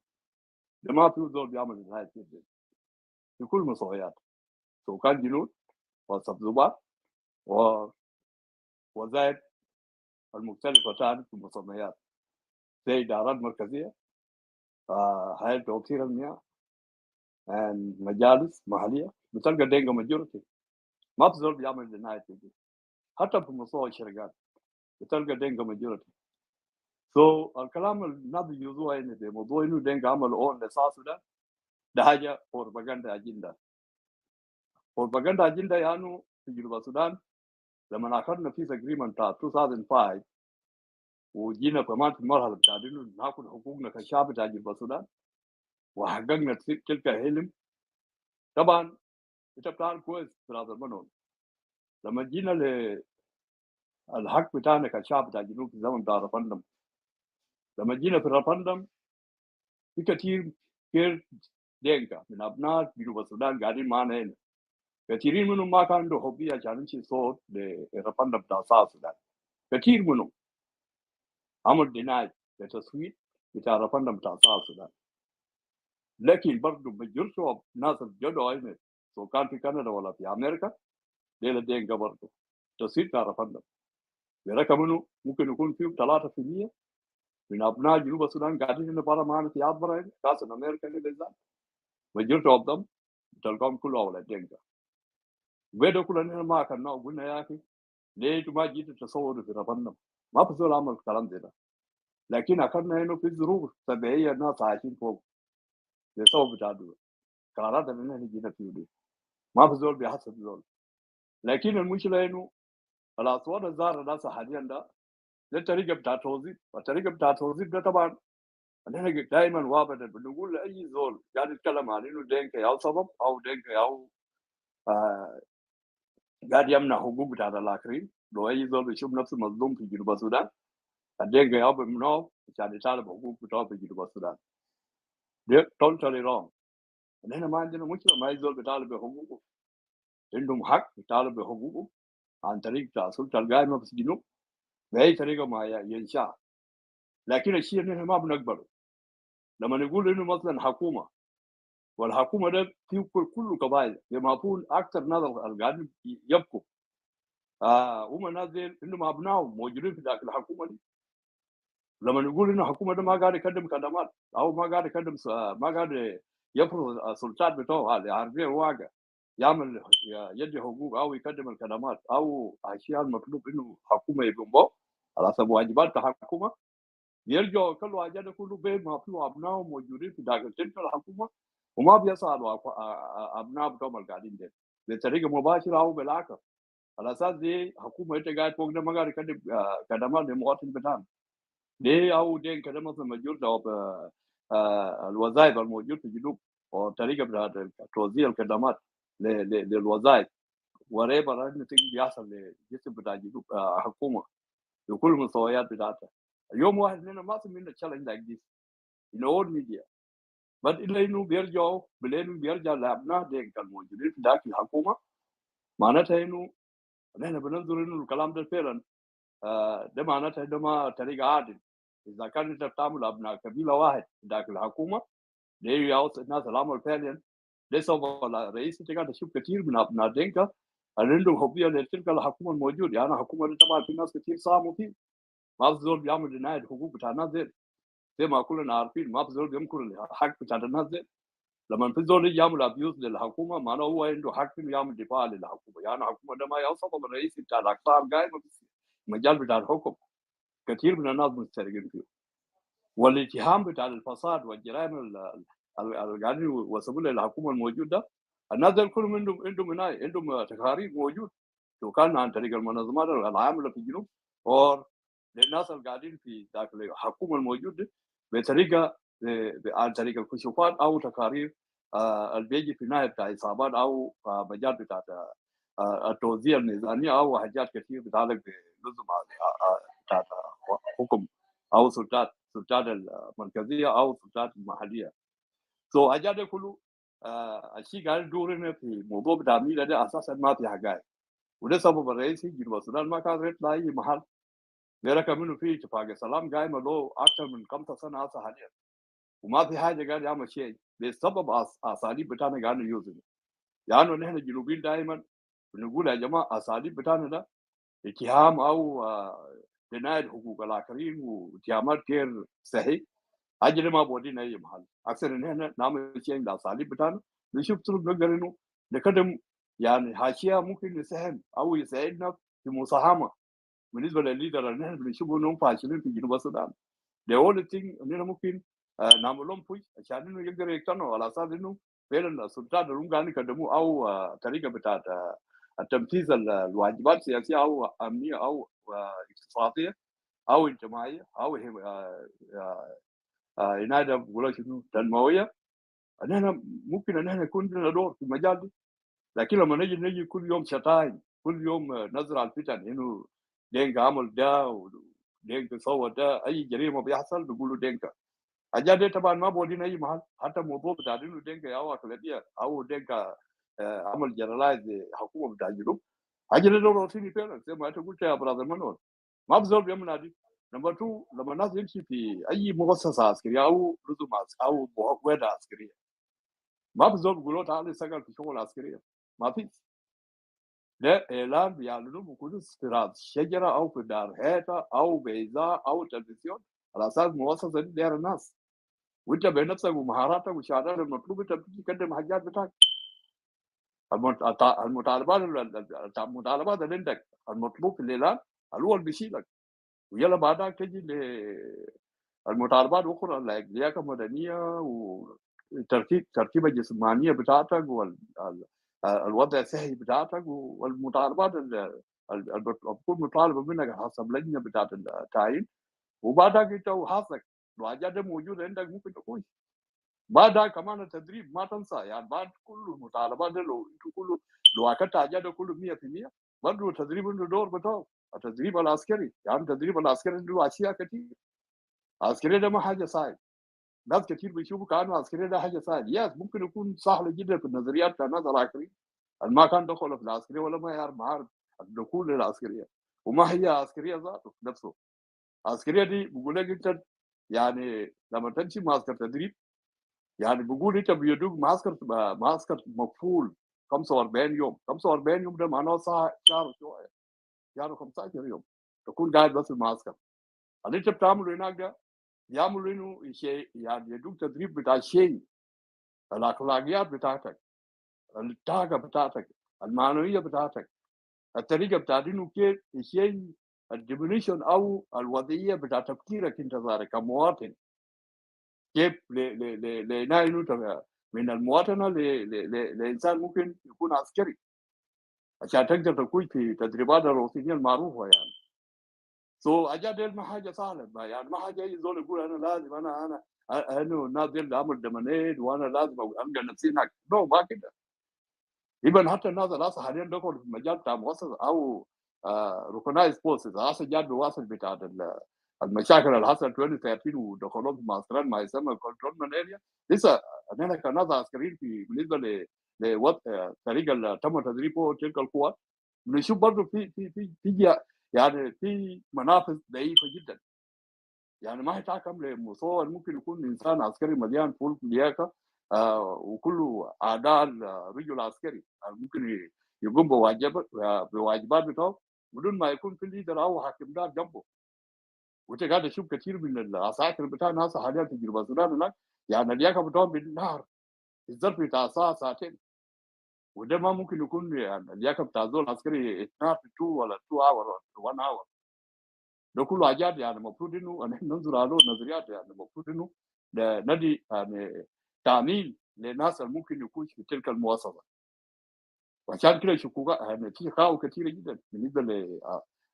ده ما في زول بيعمل نهاية كده في كل مستويات سواء كان جنود وسبزوبات ووظائف المختلفة تاني في المسميات زي إدارات مركزية هيئة توفير المياه مجالس محلية بتلقى دينكا مجورتي ما في زول بيعمل نهاية كده حتى في مستوى الشركات بتلقى دينكا مجورتي. الكلام اللي الناس بيجوزوها هنا في موضوع انه دينكا عمل اون لساوث السودان ده حاجه بروباغندا اجنده. بروباغندا اجنده يعني في جنوب السودان لما اخذنا في اجريمنت بتاع 2005 وجينا كمان في المرحله بتاع انه ناخذ حقوقنا كشعب بتاع جنوب السودان وحققنا تلك الحلم. طبعا انت بتعرف كويس في هذا المنون لما جينا للحق بتاعنا كشعب بتاع جنوب في الزمن بتاع رفندم، لما جينا في رفندم في كثير دينكا من ابناء جنوب السودان قاعدين معنا هنا، كثيرين منهم ما كان عنده حبيه عشان يمشي صوت لرفندم بتاع ساوث السودان. كثير منهم عمل ديناي لتصويت بتاع رفندم بتاع ساوث السودان، لكن برضه بجرسوا ناس الجدوا هنا سواء كان في كندا ولا في امريكا ديل دينكا برضه تصويت بتاع رفندم برقم منه ممكن يكون فيهم 3% من ابناء جنوب السودان قاعدين هنا برا معنا في عبر كاس امريكا هنا بالذات majority of them تلقاهم كله اولاد دينكا. وده كلنا ما كنا قلنا يا اخي ليه ما جيت تصور في رفندم؟ ما في زول عمل الكلام ده، لكن اخذنا هنا في ظروف طبيعيه الناس عايشين فوق بسبب بتاع دول قرارات اللي احنا جينا فيه دي ما في زول بيحسب زول. لكن المشكله انه الاصوات الظاهره ناس حاليا ده الطريقه بتاع توظيف، والطريقه بتاع التوظيف ده طبعا احنا دائما وابدا بنقول لاي زول قاعد يتكلم عن انه دينكا ياو سبب او دينكا ياو قاعد يمنع حقوق بتاع الاخرين. لو اي زول بيشوف نفسه مظلوم في جنوب السودان الدينكا ياو بيمنعه عشان يطالب حقوق بتاعه في جنوب السودان. ده totally wrong. احنا ما عندنا مشكله ما اي زول بيطالب بحقوقه، عندهم حق يطالب بحقوقه عن طريق بتاع السلطه القائمه في الجنوب باي طريقه ما ينشاء. لكن الشيء اللي احنا ما بنقبله لما نقول انه مثلا حكومه والحكومه ده فيه كل قبائل بما يكون اكثر ناس القاعدين يبكوا هم الناس دي انهم ابنائهم موجودين في داخل الحكومه دي. لما نقول انه الحكومه ده ما قاعد يقدم خدمات او ما قاعد يقدم ما قاعد يفرض السلطات بتاعه على عربيه واقع يعمل يدي حقوق او يقدم الخدمات او اشياء المطلوب انه الحكومه يقوم بها على حسب واجبات الحكومه، يرجعوا كل واحد كله بين ما فيه ابنائهم موجودين في داخل تلك الحكومه وما بيسالوا ابناء بتوعهم القاعدين دي بطريقه مباشره او بالعكس. على اساس دي حكومه انت قاعد فوق ده ما قاعد يقدم خدمات للمواطن بتاعنا دي او دي كده مثلا موجود او الوظائف الموجود في الجنوب وطريقه بتاعت توزيع الخدمات للوظائف whatever anything بيحصل لجسم بتاع حكومه بكل المستويات بتاعتها. يوم واحد لنا ما سمعنا challenge like this in all media. بس إلا إنه بيرجعوا بلين بيرجع لأبناء دينك الموجودين في داخل الحكومة، معناتها إنه نحن بننظر إنه الكلام ده فعلا ده معناتها ده ما طريقة عادل. إذا كان أنت بتعمل أبناء قبيلة واحد في داخل الحكومة، ده يعوز الناس العمل فعلا. ده سبب الرئيس أنت قاعد تشوف كثير من أبناء دينكا اللي عندهم حبية لتلك الحكومة الموجودة. يعني الحكومة دي طبعا في ناس كثير صاموا فيه، ما في زول بيعمل جناية الحقوق بتاع الناس دي زي ما كلنا عارفين، ما في زول بينكر الحق بتاع الناس دي. لما في زول يجي يعمل ابيوز للحكومه معناه هو عنده حق انه يعمل دفاع للحكومه. يعني الحكومه ده ما يوصف الرئيس بتاع الاقطار قايمه في المجال بتاع الحكم، كثير من الناس مشتركين فيه. والاتهام بتاع الفساد والجرائم اللي قاعدين يوصفوا للحكومه الموجود ده، الناس دول كلهم عندهم تقارير موجود، لو كان عن طريق المنظمات العامله في الجنوب او للناس اللي قاعدين في داخل الحكومه الموجوده بطريقه عن طريق الكشوفات او تقارير اللي بيجي في نهايه بتاع اصابات او مجال بتاع التوزيع الميزانيه او حاجات كثير بتتعلق بنظم بتاع حكم او سلطات المركزيه او السلطات المحليه. حاجات دي كله الشيء قاعد يدور هنا في موضوع بتاع ميلا ده اساسا ما في حقائق، وده سبب الرئيسي جنوب السودان ما كان يطلع اي محل غير كمان في اتفاق سلام قايمه له اكثر من 5 سنوات هسه حاليا، وما في حاجه قاعد يعمل شيء بسبب اساليب بتاعنا قاعد يوزن. يعني نحن الجنوبيين دائما بنقول يا جماعه اساليب بتاعنا ده اتهام او جنايه حقوق الاخرين واتهامات غير صحيح، حاجه ما بودينا اي محل. اكثر ان احنا نعمل شيء بالاساليب بتاعنا، نشوف طرق نقدر انه نقدم يعني حاشيه ممكن يساهم او يساعدنا في مساهمه بالنسبه للليدر اللي نحن بنشوفه انهم فاشلين في جنوب السودان. the only thing اننا ممكن نعمل لهم بوش عشان انه يقدروا يقتنعوا على اساس انه فعلا السلطات اللي هم قاعدين يقدموه او طريقه بتاعت التنفيذ الواجبات السياسيه او امنيه او اقتصاديه او اجتماعيه او عنايه بقولوا شنو تنمويه، ان احنا ممكن ان احنا يكون لنا دور في المجال ده. لكن لما نجي كل يوم شتايم، كل يوم نزرع الفتن انه دينكا عمل ده ودينكا سوى ده، اي جريمه بيحصل بيقولوا دينكا. حاجات دي طبعا ما بودينا اي محل. حتى موضوع بتاع انه دينكا او اقليتيه او دينكا عمل جنرالايز حكومه بتاع الجنوب، حاجه دي روتيني فعلا زي ما انت قلت يا برادر منور، ما في زول بيعمل هذه. نمبر 2 لما الناس يمشي في اي مؤسسه عسكريه او نظم او قوات عسكريه، ما في زول بيقولوا تعالى اشتغل في شغل عسكريه، ما في. ده اعلان بيعلنوه بكل استيراد شجره او في دار هيئه او بيزاء او تلفزيون على اساس مؤسسه دي دايره الناس، وانت بنفسك ومهاراتك وشهادات المطلوب انت بتيجي تقدم حاجات بتاعك. المطالبات اللي عندك المطلوب في الاعلان اللي هو اللي بيشيلك، ويلا بعدها تجي للمطالبات الاخرى اللياقه المدنيه وتركيبه الجسمانيه بتاعتك والوضع الصحي بتاعتك والمطالبات اللي بتكون مطالبه منك حسب لجنه بتاعت التعيين، وبعدها انت وحظك لو حاجات دي موجوده عندك ممكن تكون بعدها كمان التدريب ما تنسى. يعني بعد كل المطالبات دي لو انتوا كله لو اكدت حاجات دي كله 100% برضه التدريب عنده دور بتاعه. التدريب العسكري يعني التدريب العسكري عنده اشياء كثير. العسكري ده ما حاجه صعب، ناس كثير بيشوفوا كانه العسكري ده حاجه صعب. يس ممكن يكون سهل جدا في النظريات بتاع الناس العسكريين اللي ما كان دخل في العسكريه ولا ما يعرف معارف الدخول للعسكريه، وما هي عسكريه ذاته نفسه. العسكريه دي بقول لك انت يعني لما تمشي معسكر تدريب، يعني بيقول انت بيدوك معسكر مقفول 45 يوم. 45 يوم ده معناه شهر شويه، يعني 15 يوم تكون قاعد بس في المعسكر. اللي انت بتعمله هناك ده يعملوا انه شيء يعني يدوك تدريب بتاع شيء الاخلاقيات بتاعتك، الطاقه بتاعتك، المعنويه بتاعتك، الطريقه بتاعت انه كيف شيء الديفينيشن او الوضعيه بتاع تفكيرك انت ذاتك كمواطن، كيف انه من المواطنه لانسان ممكن يكون عسكري عشان تقدر تكون في تدريبات الروتينيه المعروفه. يعني حاجات دي ما حاجه سهله، يعني ما حاجه اي زول يقول انا لازم انا الناس دي اللي عمل دمنيد وانا لازم القى نفسي هناك، نو ما كده. Even حتى الناس اللي حاليا دخلوا في مجال بتاع مؤسسة أو recognized forces هسه جات بواسط بتاع المشاكل اللي حصلت 2013 ودخلوا في معسكرات ما يسمى كنترولمنت اريا. لسه احنا كناس عسكريين في بالنسبه الطريقه اللي تم تدريبه تلك القوات بنشوف برضه في يعني في منافذ ضعيفه جدا. يعني ما هيتحكم لمصور ممكن يكون انسان عسكري مليان فول لياقه وكله اعداء رجل عسكري ممكن يقوم بواجبات بتاعه بدون ما يكون في ليدر او حاكم دار جنبه. وانت قاعد تشوف كثير من العساكر بتاع الناس حاليا في جنوب السودان هناك يعني اللياقه بتاعهم بالنهار الظرف بتاع ساعه ساعتين. وده ما ممكن يكون يعني اللياقه بتاع زول عسكري 2 ولا 2 اور 1 اور. ده كله حاجات يعني المفروض انه نحن ننظر على نظريات. يعني المفروض انه ندي يعني تامين للناس اللي ممكن يكون في تلك المؤسسه. وعشان كده شكوك يعني في خاو كثيره جدا بالنسبه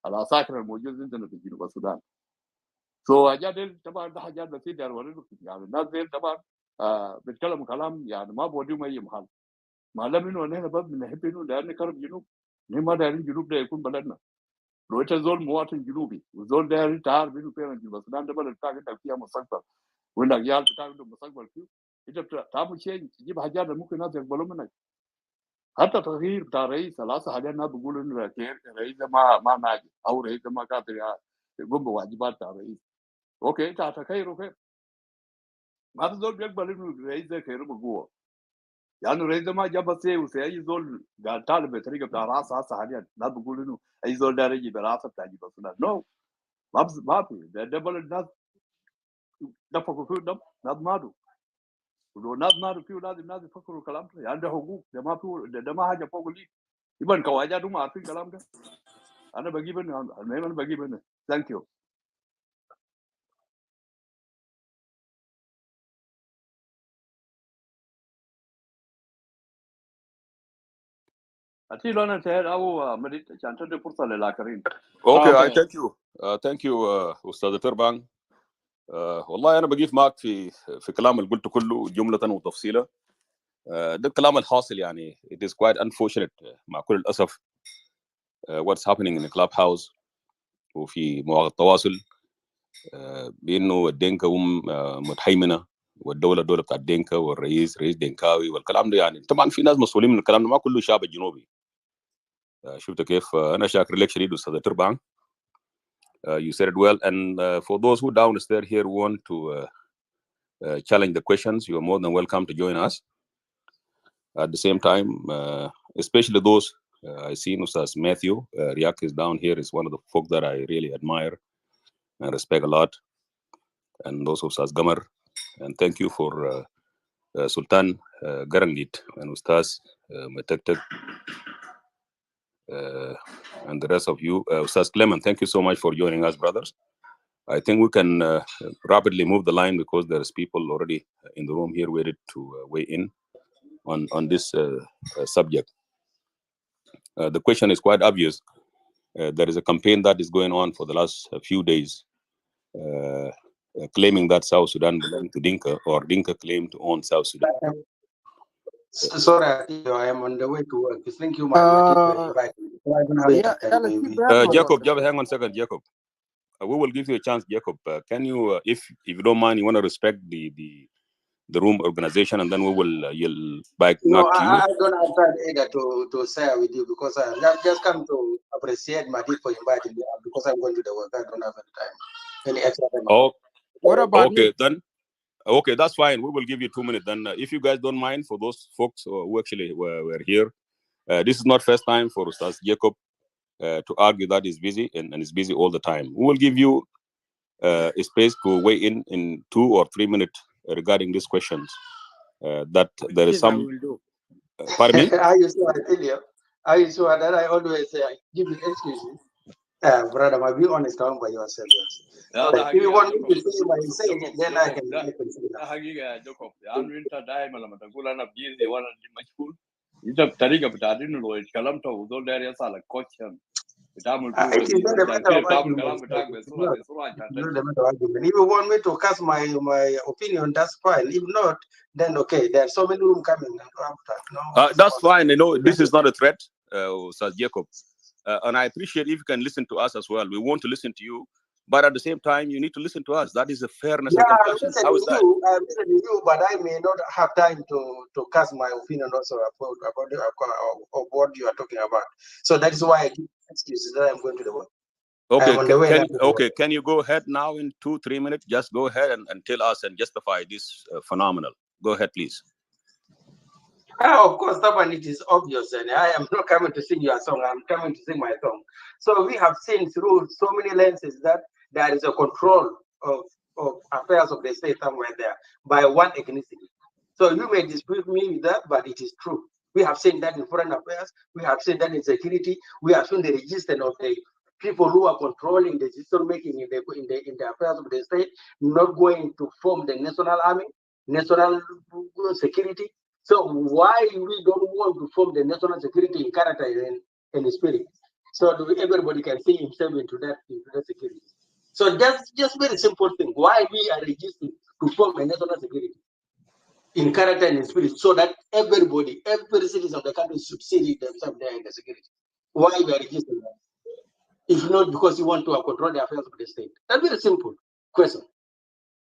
للعساكر الموجودين عندنا في جنوب السودان. سو حاجات دي طبعا ده حاجات بسيطه يعني الناس دي طبعا بيتكلموا كلام يعني ما بوديهم اي محل. ما لم انه نحن بس بنحب انه دايرين نكرم جنوب. نحن ما دايرين جنوب ده يكون بلدنا. لو انت زول مواطن جنوبي وزول داير تعرف انه فعلا جنوب السودان ده بلد بتاعك انت فيها مستقبل وانك عيال بتاعك عندهم مستقبل فيه. انت تعمل شيء تجيب حاجات ممكن الناس يقبلوا منك. حتى تغيير بتاع رئيس الاسا حاليا الناس بيقولوا انه الرئيس ده ما ناجح او الرئيس ده ما قادر يقوم بواجبات بتاع الرئيس. اوكي انت هتخيره كيف؟ ما في زول بيقبل انه الرئيس ده يخيره بقوه. يعني الرئيس ده ما جاب سي وسي اي زول قال طالب بطريقه بتاع راسه هسه حاليا لا بقول انه اي زول ده يجي براسه بتاع جنوب السودان. نو ما في ده بلد ناس دفقوا فيه دم ناس ماتوا. ولو ناس ماتوا فيه لازم الناس يفكروا الكلام ده. يعني ده حقوق ده ما فيه ده ما حاجه فوق لي. يبقى كواجات هم عارفين الكلام ده. انا بجيب المهم انا بجيب هنا. ثانك يو. أتيلو أنا تهيأ أو مديت عشان تدي فرصة للآخرين. اوكي I اوكي thank you استاذ تربان. والله انا بقيف معك في كلام اللي قلته كله جمله وتفصيله. ده الكلام الحاصل يعني it is quite unfortunate مع كل الاسف what's happening in the clubhouse وفي مواقع التواصل بانه الدينكا هم متحيمنه والدوله دوله بتاع الدينكا والرئيس رئيس دينكاوي والكلام ده. يعني طبعا في ناس مسؤولين من الكلام ده ما كله شعب الجنوبي. شفت كيف؟ انا شاكر لك شديد استاذ تربان. You said it well, and for those who downstairs here want to challenge the questions, you are more than welcome to join us. At the same time, especially those I see Ustaz Matthew Riak is down here, is one of the folk that I really admire and respect a lot, and also Ustaz Gamar, and thank you for Sultan Garangit and Ustaz Metektek and the rest of you. Ustaz Clement, thank you so much for joining us, brothers. I think we can rapidly move the line because there's people already in the room here waiting to weigh in on this subject. The question is quite obvious. There is a campaign that is going on for the last few days claiming that South Sudan belongs to Dinka, or Dinka claim to own South Sudan. Sorry, I am on the way to work. Thank you, my invite. Jacob, hang on a second, Jacob. We will give you a chance, Jacob. Can you, if you don't mind, you want to respect the room organization, and then we will yield back to you. I don't have time either to share with you because I just come to appreciate Madid for inviting me because I'm going to the work. I don't have any time. Any extra time. Oh, what about okay, me? then. Okay, that's fine. We will give you 2 minutes. Then, if you guys don't mind, for those folks who actually were here, this is not first time for Ustaz Jacob to argue that he's busy and is busy all the time. We will give you a space to weigh in 2 or 3 minutes regarding these questions. That there is some. Pardon me? Are you sure? I tell you. Are you sure that I always give you excuses? Brother, be honest by yourself. If you want me to say what you say, then I can say that. حقيقة يا جوكوب لأنه أنت دائما لما تقول أنا بيزي وأنا مشغول أنت بطريقة بتاعت إنه لو اتكلمت وزول داير يسألك كويشن It is not a matter of argument. It's not a matter of argument. If you want me to cast my opinion, that's fine. If not, then okay. There are so many room coming. That's fine. You know, this is not a threat, Sir Jacob. And I appreciate if you can listen to us as well. We want to listen to you, but at the same time, you need to listen to us. That is a fairness and compassion. How is that? I'm listening to you, but I may not have time to cast my opinion also about what you are talking about. So that is why I give excuses that I'm going to the work. Okay, can you go ahead now in 2-3 minutes? Just go ahead and tell us and justify this phenomenal. Go ahead, please. Of course, Taban, it is obvious, and I am not coming to sing your song. I'm coming to sing my song. So we have seen through so many lenses that there is a control of affairs of the state somewhere there by one ethnicity. So you may dispute me with that, but it is true. We have seen that in foreign affairs. We have seen that in security. We have seen the register of the people who are controlling the decision making in the affairs of the state, not going to form the national army, national security. So why we don't want to form the national security in character and in spirit? So everybody can see himself into that security. So that's just very simple thing. Why we are registered to form a national security in character and in spirit, so that everybody, every citizen of the country should see themselves there in the security. Why we are registered? If not because you want to control the affairs of the state. That's very simple question.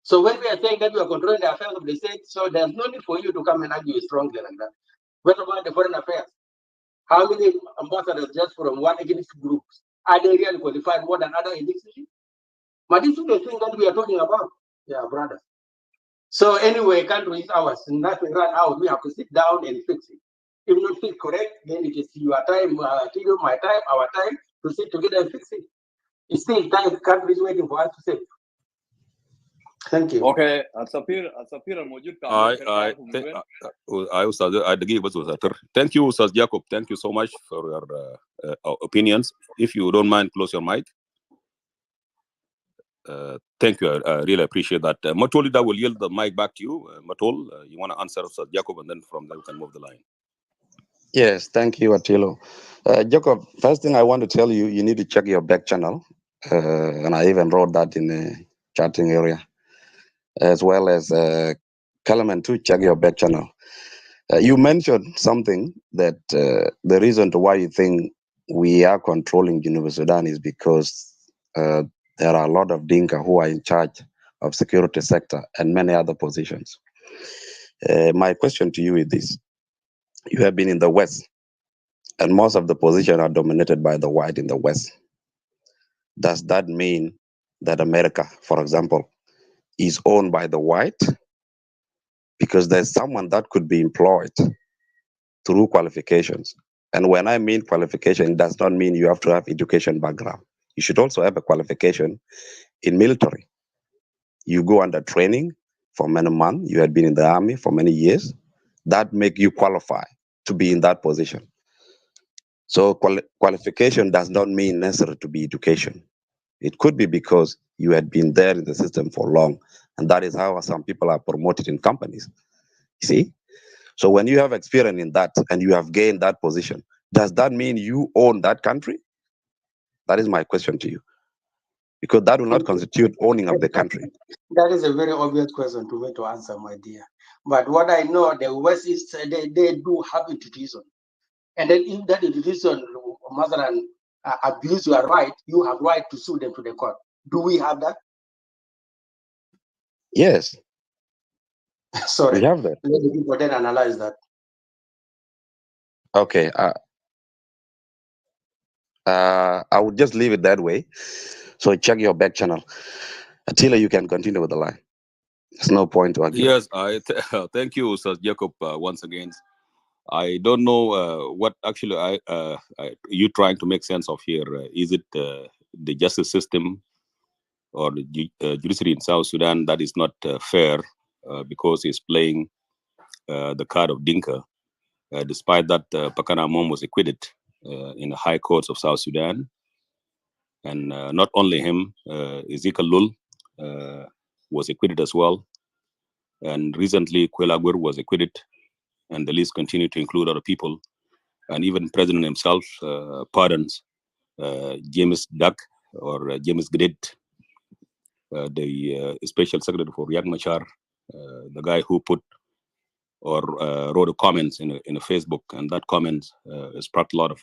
So when we are saying that we are controlling the affairs of the state, so there's no need for you to come and argue strongly like that. What about the foreign affairs? How many ambassadors just from one ethnic group are they really qualified more than other ethnicities? But this is the thing that we are talking about, yeah, brother. So anyway, country is ours, nothing run out. We have to sit down and fix it. If not fix correct, then it is your time, my time, our time to sit together and fix it. It's still time. Country is waiting for us to save. Thank you. Okay, thank you, Ustaz Jacob. Thank you so much for your opinions. If you don't mind, close your mic. Thank you. I really appreciate that. Matol, I will yield the mic back to you. Matol, you want to answer Ustaz Jacob, and then from there we can move the line. Yes, thank you, Attilo. Jacob, first thing I want to tell you, you need to check your back channel. And I even wrote that in the chatting area. As well as Kalaman to check your back channel. You mentioned something that the reason to why you think we are controlling University Sudan is because there are a lot of Dinka who are in charge of security sector and many other positions. My question to you is this. You have been in the West, and most of the positions are dominated by the white in the West. Does that mean that America, for example, is owned by the white? Because there's someone that could be employed through qualifications. And when I mean qualification, it does not mean you have to have education background. You should also have a qualification in military. You go under training for many months. You had been in the army for many years. That make you qualify to be in that position. So qualification does not mean necessary to be education. It could be because you had been there in the system for long. And that is how some people are promoted in companies. You see? So when you have experience in that and you have gained that position, does that mean you own that country? That is my question to you. Because that will not constitute owning of the country. That is a very obvious question to me to answer, my dear. But what I know, the West is they do have institution. And then if that institution, Masalan, abuse your right, you have right to sue them to the court. Do we have that? Yes. Sorry. We have that. Let the people then analyze that. Okay. I would just leave it that way. So check your back channel. Attila, you can continue with the line. There's no point to argue. Yes, thank you, Sir Jacob, once again. I don't know what actually you trying to make sense of here. Is it the justice system or the judiciary in South Sudan that is not fair because it's playing the card of Dinka, despite that Pakana Mom was acquitted in the high courts of South Sudan. And not only him, Ezekiel Lul was acquitted as well. And recently, Kwelagur was acquitted, and the list continued to include other people. And even President himself pardons James Duck or James Grid, the special secretary for Riek Machar, the guy who put or wrote a comments in a Facebook, and that comment sparked a lot of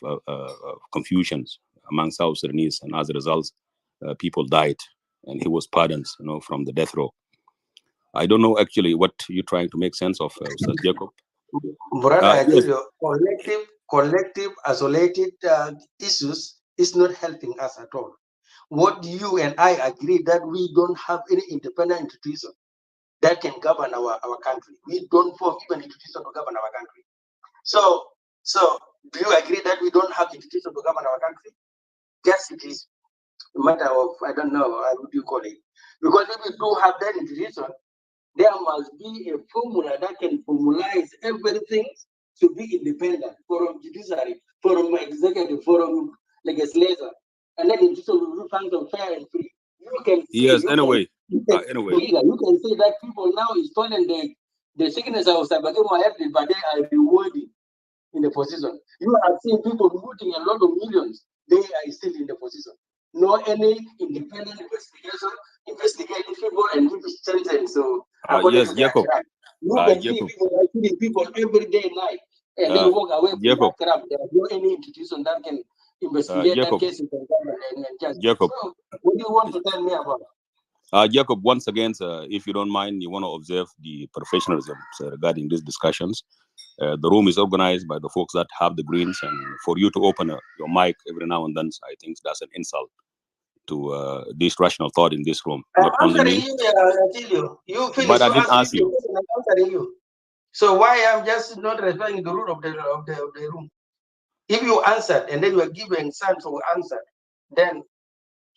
confusions among South Sudanese, and as a result, people died, and he was pardoned, from the death row. I don't know actually what you're trying to make sense of, Ustaz Jacob. Brother, I tell Yes. you, collective, isolated issues is not helping us at all. What you and I agree that we don't have any independent institution that can govern our country. We don't form even institution to govern our country. So do you agree that we don't have institution to govern our country? Yes, it is a matter of, I don't know, what do you call it? Because if we do have that institution, there must be a formula that can formalize everything to be independent from judiciary, from executive, from legislature, and then it will function fair and free. You can see, Yes. you Anyway. can see that people now is calling the signature of Sabbath, but they are rewarding in the position. You have seen people looting a lot of millions. They are still in the position. No any independent investigating people and give sentence. So according Yes, to their Jacob. crime, you can see Jacob. people are killing people every day and night, and they walk away from Jacob. that crime. There is no any institution that can investigate that Jacob. case and judge. Jacob. So what do you want to tell me about? Jacob, once again, if you don't mind, you want to observe the professionalism regarding these discussions. The room is organized by the folks that have the greens, and for you to open your mic every now and then, I think that's an insult to this rational thought in this room. I'm Not only answering me, you, I tell you. You finish, but I you didn't ask me ask you. question, I'm answering you. So why I'm just not respecting the rule of the room? If you answered and then you are giving some to answer, then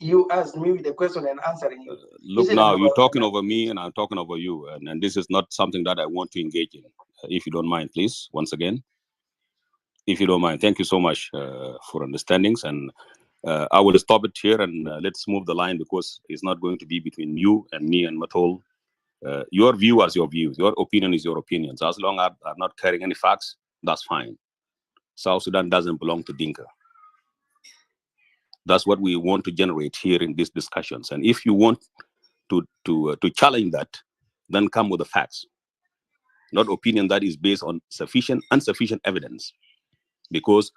you ask me the question and answering you. Look, now you're talking over me and I'm talking over you, and this is not something that I want to engage in. If you don't mind, please, once again, if you don't mind, thank you so much for understandings, and I will stop it here, and let's move the line, because it's not going to be between you and me and Matol. Your view is your view, your opinion is your opinion. So as long as I'm not carrying any facts, that's fine. South Sudan doesn't belong to Dinka. That's what we want to generate here in these discussions. And if you want to challenge that, then come with the facts, not opinion that is based on insufficient evidence. Because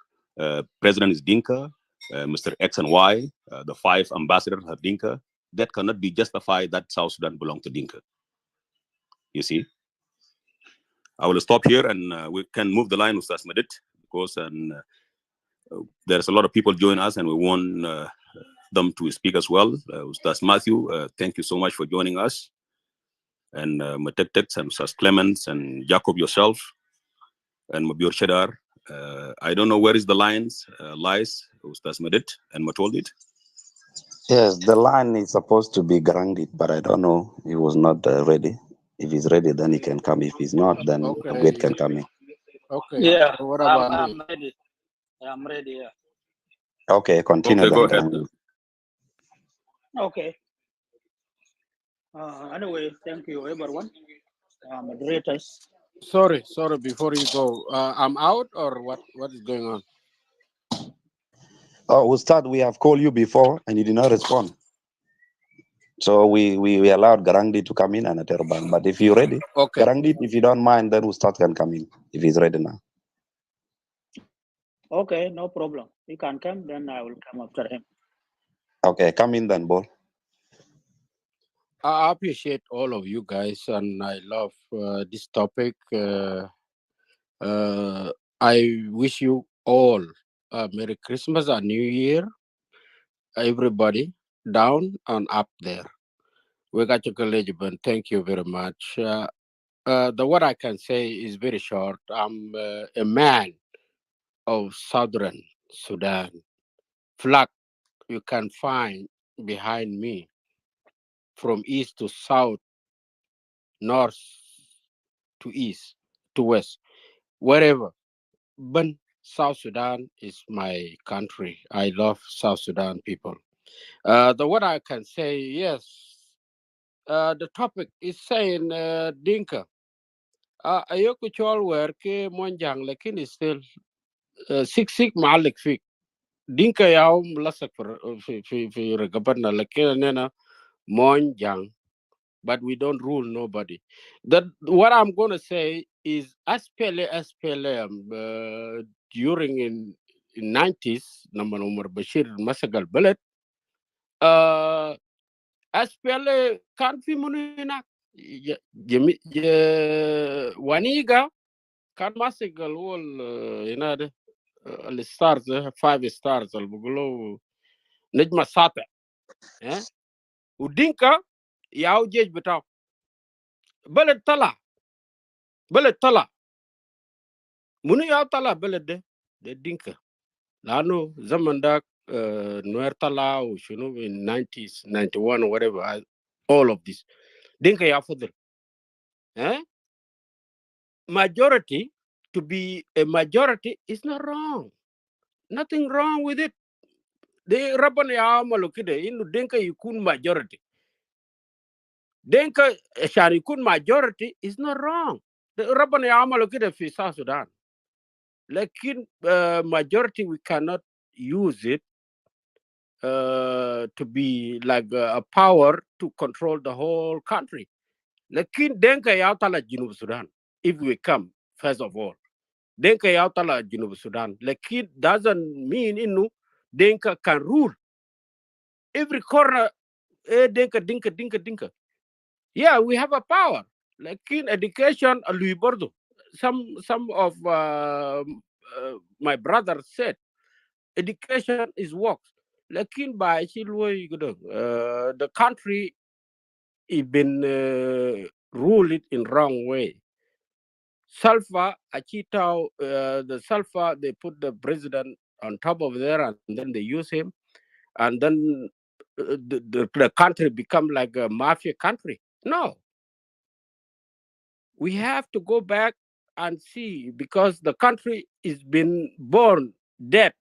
President is Dinka, Mr. X and Y, the 5 ambassadors are Dinka. That cannot be justified that South Sudan belongs to Dinka. You see, I will stop here, and we can move the line with Ustaz Medit, because there's a lot of people join us, and we want them to speak as well. Ustaz Matthew, thank you so much for joining us, and Matetex and Ustaz Clemens and Jacob yourself, and Mabur Shadar. I don't know where is the lines lies, Ustaz Medit and Matoldit. Yes, the line is supposed to be Garangit, but I don't know. He was not ready. If he's ready, then he can come. If he's not, then Wade can come in. Okay. Yeah, So what about me? I'm ready. I'm ready. Yeah. Okay, continue Okay, then. go ahead. Garangit. Okay. Anyway, thank you, everyone. Moderators. Sorry. Before you go, I'm out or what? What is going on? Oh, Ustad, we have called you before and you did not respond. So we allowed Garangdi to come in and Aterbang. But if you're ready, Okay. Garangdi, if you don't mind, then Ustad can come in if he's ready now. Okay, no problem. He can come, then I will come after him. Okay, come in then, Bol. I appreciate all of you guys, and I love this topic. I wish you all Merry Christmas and New Year, everybody, down and up there. We got your college, thank you very much. What I can say is very short. I'm a man of Southern Sudan. Flag you can find behind me from east to south, north to east to west, wherever. But South Sudan is my country. I love South Sudan people. What I can say, yes, the topic is saying Dinka. Ayoko chol wer ke monjang lakin is still sik malik fik. Dinka yaw lasak fi ragabatna lakini nena monjang, but we don't rule nobody. That what I'm gonna say is SPLA during in 90s naman Umar Bashir masagal balad SPLA kan fi munina waniga kan masagal wol inade الستارز 5 stars اللي بيقولوا نجمة ساطع ها ودينكا ياو جيج بتاعه بلد طلع منو ياو طلع بلد ده دينكا لانه زمن داك نوير طلع وشنو in 90s 91 or whatever all of this دينكا يا فضل ها majority to be a majority is not wrong, nothing wrong with it. they ربنا يعملوا كده انه دينكا يكون majority. Denka عشان يكون majority is not wrong. ربنا يعملوا كده في South Sudan. لكن majority we cannot use it to be like a power to control the whole country. لكن Denka يعطل جنوب Sudan if we come first of all. Denka يعطل جنوب Sudan. لكن doesn't mean إنه Denka can rule every corner. Dinka. Yeah, we have a power. Like in education, some of my brothers said education is works. Like in by the country is been ruled in wrong way. Sulfur, Achitao, the sulfur, they put the president on top of there and then they use him. And then the country become like a mafia country. No, we have to go back and see because the country is been born dead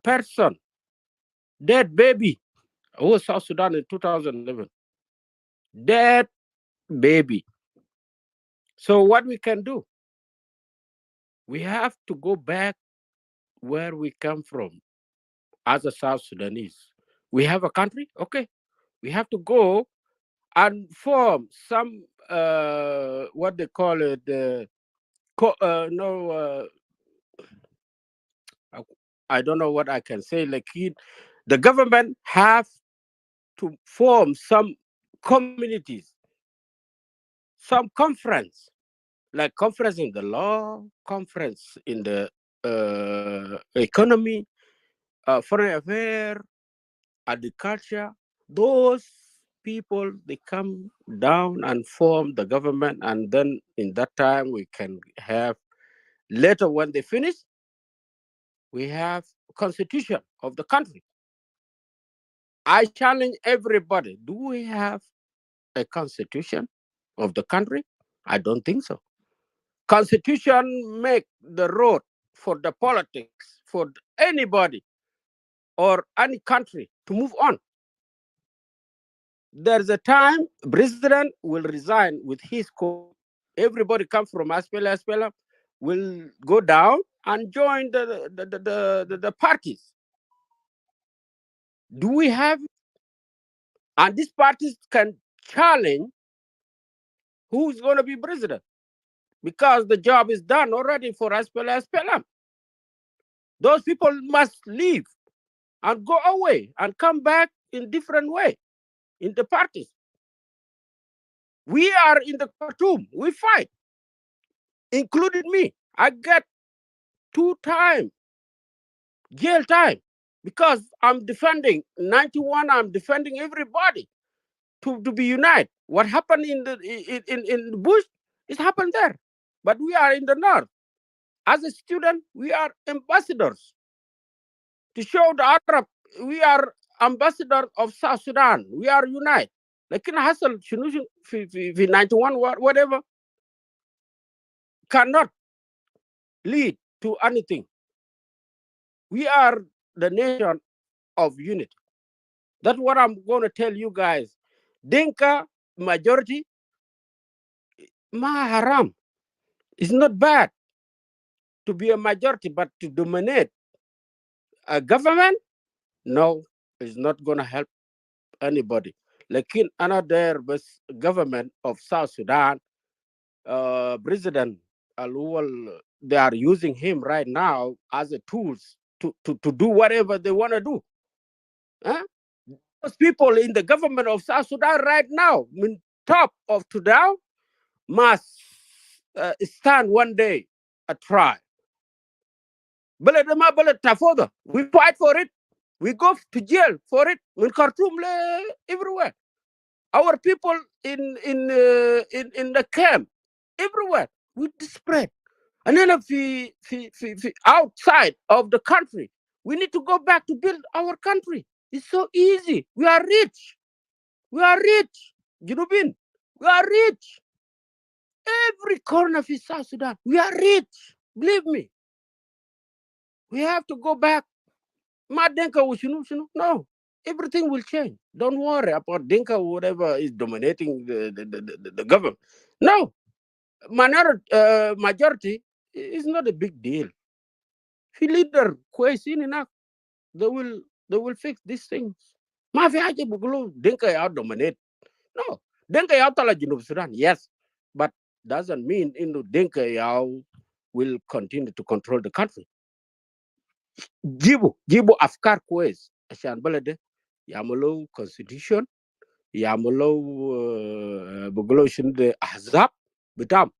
person, dead baby. Who was South Sudan in 2011? Dead baby. So what we can do? We have to go back where we come from as a South Sudanese. We have a country, okay. We have to go and form some what they call it. No, I don't know what I can say. Like the government have to form some communities, some conference, like conference in the law, conference in the economy, foreign affairs, agriculture. Those people they come down and form the government, and then in that time we can have later when they finish, we have constitution of the country. I challenge everybody. Do we have a constitution of the country? I don't think so. Constitution make the road for the politics for anybody or any country to move on. There's a time president will resign with his court. Everybody come from SPLA will go down and join the parties. Do we have? And these parties can challenge who's going to be president because the job is done already for SPLM. Those people must leave and go away and come back in different way in the parties. We are in the Khartoum. We fight, including me. I get 2 times jail time because I'm defending 91. I'm defending everybody to be united. What happened in the bush, it happened there. But we are in the north. As a student, we are ambassadors to show the Arab we are ambassador of South Sudan. We are united. لكن حصل شنو في 91 whatever cannot lead to anything. We are the nation of unity. That's what I'm going to tell you guys. Dinka majority, ma haram. It's not bad. to be a majority, but to dominate a government, no, it's not going to help anybody. Lakin another government of South Sudan, President Al-Uwal, they are using him right now as a tools to do whatever they want to do. Huh? Those people in the government of South Sudan right now, top of to down, must stand one day a trial. We fight for it. We go to jail for it. In Khartoum, everywhere. Our people in the camp, everywhere. We spread. And then outside of the country, we need to go back to build our country. It's so easy. We are rich. We are rich. Junubin, we are rich. Every corner of South Sudan, we are rich. Believe me. We have to go back. No, everything will change. Don't worry about Dinka, whatever is dominating the government. No, majority is not a big deal. If leader question enough, they will fix these things. Mafi haja bugulu Dinka ya dominate. No, Dinka ya tala Junub Sudan, yes, but doesn't mean Dinka ya will continue to control the country. Jibu afkar kwez ashan balade yamalo constitution yamalo bugolo shinde ahzab bitam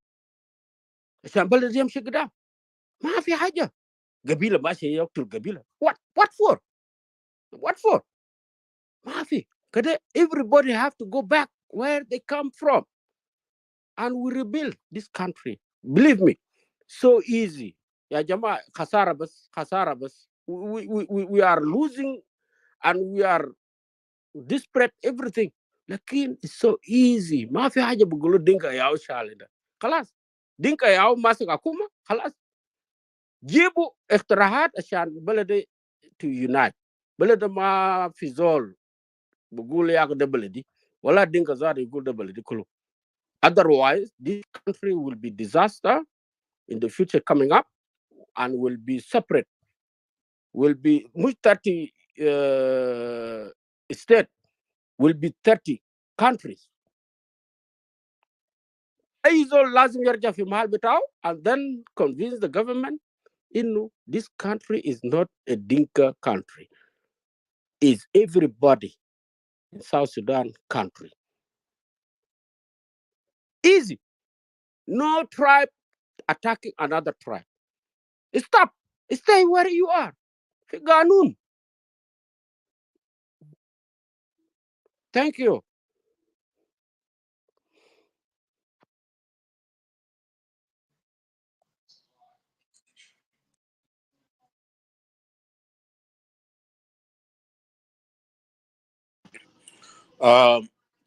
ashan balade yamshi qidam ma fi haja gabila mashi yaqtul gabila what for ma fi kada everybody have to go back where they come from and we rebuild this country. Believe me, so easy. Ya jama khasara bas we are losing and we are desperate everything. Lakin it's so easy. ما في حاجة بقولوا دينكا ياو شالي ده. خلاص. دينكا ياو ماسك حكومة. خلاص. جيبوا اقتراحات عشان بلدي to unite. بلدي ما في زول بقول ياك ده بلدي ولا دينكا زاد يقول ده بلدي كله. Otherwise, this country will be disaster in the future coming up and will be separate. Will be 30 state will be 30 countries. And then convince the government, this country is not a Dinka country. It's everybody in South Sudan country. Easy. No tribe attacking another tribe. Stop. Stay where you are. Thank you.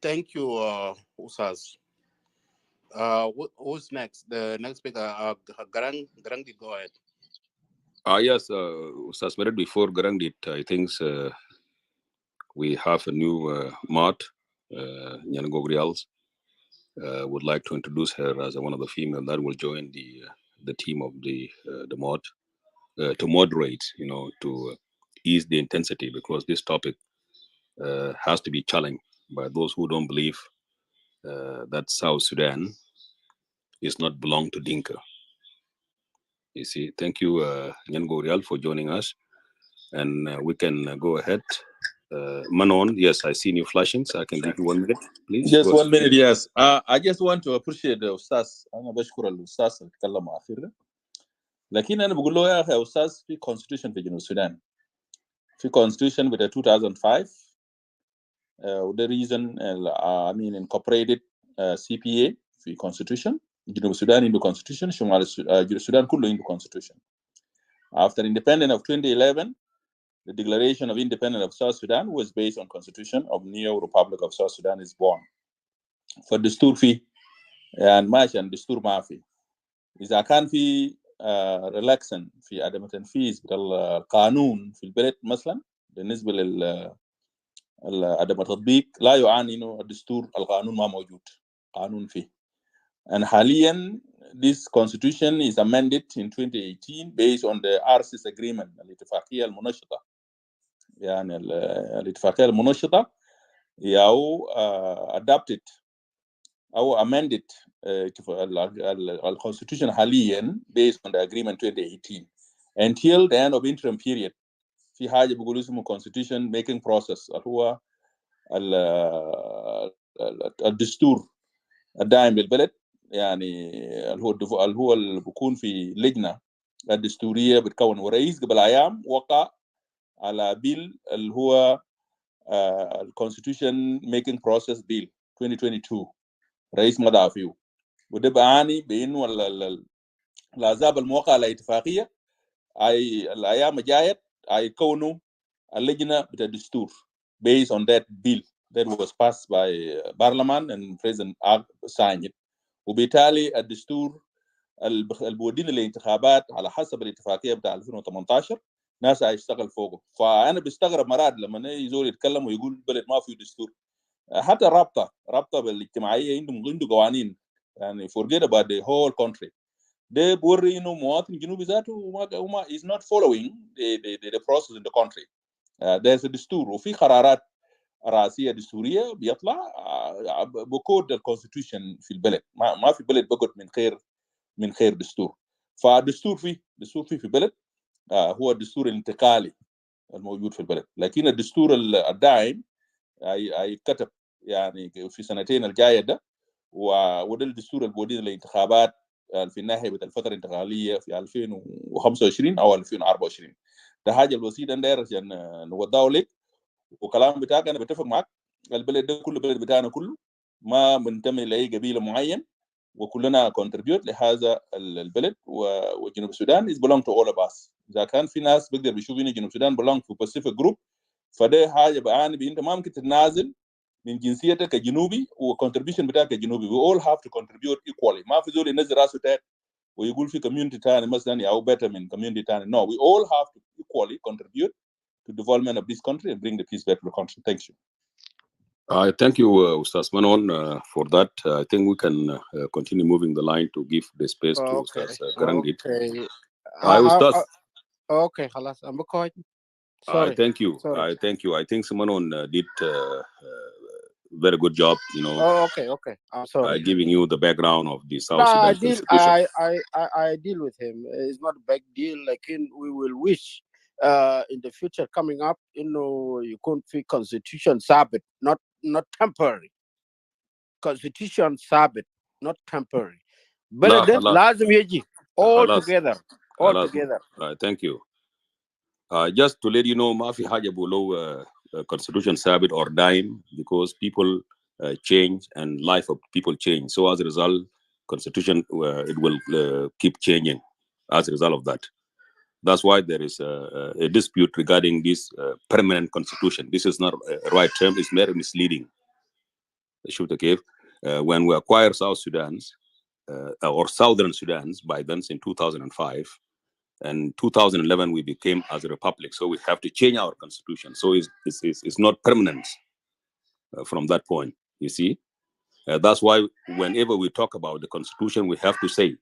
Thank you, Usas. Who's next? The next speaker, Garang, go ahead. Yes, Ustaz Mered, before Garang I think we have a new mod, Nyan Gogrials. Would like to introduce her as one of the female that will join the team of the mod to moderate, to ease the intensity, because this topic has to be challenged by those who don't believe that South Sudan is not belong to Dinka. You see, thank you, Nyan Gogrial, for joining us, and we can go ahead. Manon, yes, I see you flashing, so I can give you 1 minute, please. Just 1 minute, yes. I just want to appreciate the Ustaz. أنا بشكر الأستاذ اللي تكلم أخيرا. لكن أنا بقول له يا أخي أستاذ في constitution في جنوب السودان. في constitution with the 2005. The reason I mean incorporated CPA في constitution. جنوب السودان into constitution. شمال السودان كله into constitution. After independence of 2011. The Declaration of Independence of South Sudan was based on Constitution of New Republic of South Sudan is born. For Dastur fi and Machan Dastur Mafi. إذا كان في relaxation في عدم التنفيذ بالقانون في البلد مثلا بالنسبة عدم التطبيق لا يعني إنه الدستور القانون ما موجود قانون فيه. And حاليا this constitution is amended in 2018 based on the RCS agreement الاتفاقية المنشطة. يعني الاتفاقية المنشطة أو adopted أو amended الconstitution حاليا based on the agreement 2018 until the end of interim period. في حاجة بيقولوا اسمه constitution making process اللي هو الدستور الدائم للبلد، يعني اللي هو اللي بيكون في لجنة الدستورية بتكون ورئيس قبل أيام وقع على بيل اللي هو الconstitution making process bill 2022 رئيس مضى فيه، وده بيعني بانه الاحزاب الموقعه على اتفاقيه الايام الجايه هيكونوا اللجنه بتاع الدستور based on that bill that was passed by parliament and president signed it. وبالتالي الدستور اللي بيودينا للانتخابات على حسب الاتفاقيه بتاع 2018 ناس هيشتغل فوقه. فانا بستغرب مرات لما يزور يتكلم ويقول بلد ما فيه دستور. حتى رابطه بالاجتماعيه عنده قوانين، يعني forget about the whole country. ده بوري انه مواطن جنوبي ذاته وما is not following the process in the country. there's a دستور وفي قرارات رئاسيه دستوريه بيطلع بكود الكونستيتيوشن في البلد. ما في بلد بقعد من غير دستور. فالدستور في بلد هو الدستور الانتقالي الموجود في البلد، لكن الدستور الدائم هيتكتب يعني في سنتين الجايه ده، وده الدستور اللي بيودينا للانتخابات في الناحيه بتاع الفتره الانتقاليه في 2025 او 2024. ده حاجه الوسيله ندير عشان نوضحه لك. وكلام بتاعك انا بتفق معك، البلد ده كله بلد بتاعنا كله، ما منتمي لاي قبيله معين، وكلنا كونتريبيوت لهذا البلد. وجنوب السودان is belong to all of us. اذا كان في ناس بيقدر بيشوف ان جنوب السودان belong to Pacific Group، فده حاجه بعني بانت ما ممكن تتنازل من جنسيتك كجنوبي وكونتريبيوشن بتاعك كجنوبي. we all have to contribute equally. ما في زول ينزل راسه تحت ويقول في كوميونتي ثاني مثلا او better من كوميونتي ثاني. no, we all have to equally contribute to development of this country and bring the peace back to the country. Thank you. I thank you, Ustaz Manon, for that. I think we can continue moving the line to give the space to Okay. Ustaz Garangit. Okay. Ustaz, Okay, خلاص. I'm going. I Sorry. thank you. Sorry. I thank you. I think Manon did very good job, Oh, okay. I'm sorry. giving you the background of the South No, Sudan constitution. I deal with him. It's not a big deal. Like we will wish in the future coming up, you couldn't feel constitution sabit, not temporary. Constitution sabit, not temporary. لا Better خلاص lazim يجي all خلاص together. خلاص. Thank you. Just to let you know, ما في حاجة below constitution sabit or dime, because people change and life of people change. So as a result, constitution it will keep changing as a result of that. That's why there is a dispute regarding this permanent constitution. This is not a right term. It's very misleading. When we acquired South Sudan's or Southern Sudan's by then in 2005, and 2011 we became as a republic. So we have to change our constitution. So it's not permanent from that point. You see, that's why whenever we talk about the constitution, we have to say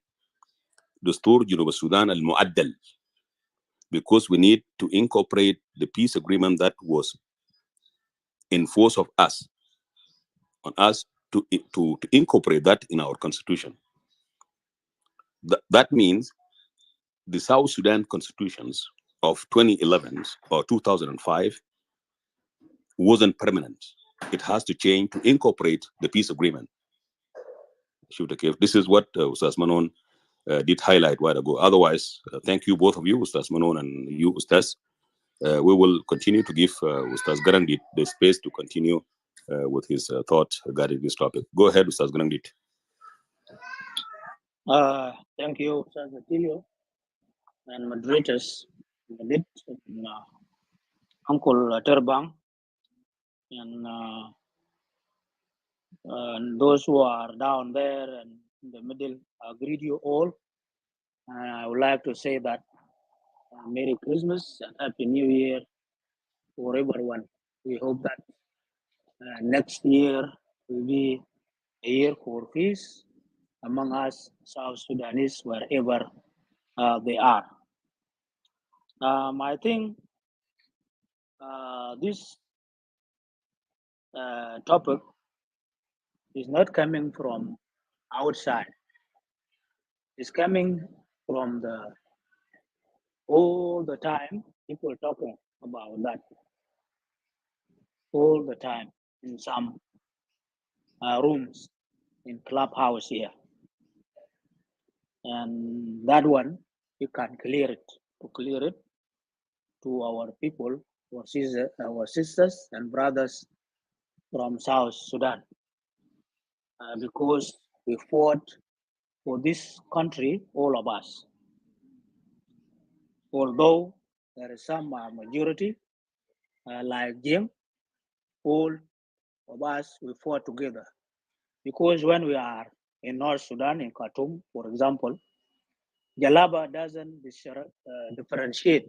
Dustur Junub Sudan al Muaddal, because we need to incorporate the peace agreement that was in force of us, on us to incorporate that in our constitution. That means the South Sudan constitutions of 2011 or 2005 wasn't permanent. It has to change to incorporate the peace agreement. This is what Ustaz Manon did highlight a while ago. Otherwise, thank you both of you, Ustaz Manon and you, Ustaz. We will continue to give Ustaz Garangit the space to continue with his thoughts regarding this topic. Go ahead, Ustaz Garangit. Thank you, Ustaz Atilio, and moderators, and, Uncle Terbang, and those who are down there and in the middle. I greet you all. I would like to say that Merry Christmas and Happy New Year for everyone. We hope that next year will be a year for peace among us South Sudanese wherever they are. I think this topic is not coming from outside. It's coming from all the time people talking about that all the time in some rooms in clubhouse here, and that one you can clear it to our people, our sisters and brothers from South Sudan, because we fought for this country, all of us. Although there is some majority like Jim, all of us we fought together. Because when we are in North Sudan, in Khartoum, for example, Jalaba doesn't differentiate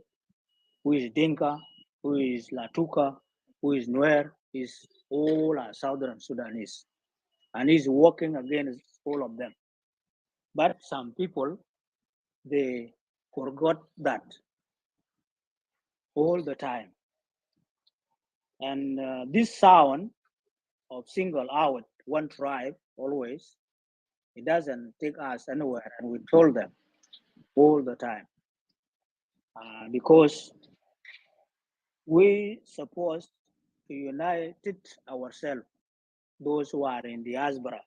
who is Dinka, who is Latuka, who is Nuer, is all are Southern Sudanese. And he's working against all of them. But some people, they forgot that all the time. And this sound of single out one tribe always, it doesn't take us anywhere. And we told them all the time. Because we supposed to unite ourselves, those who are in diaspora,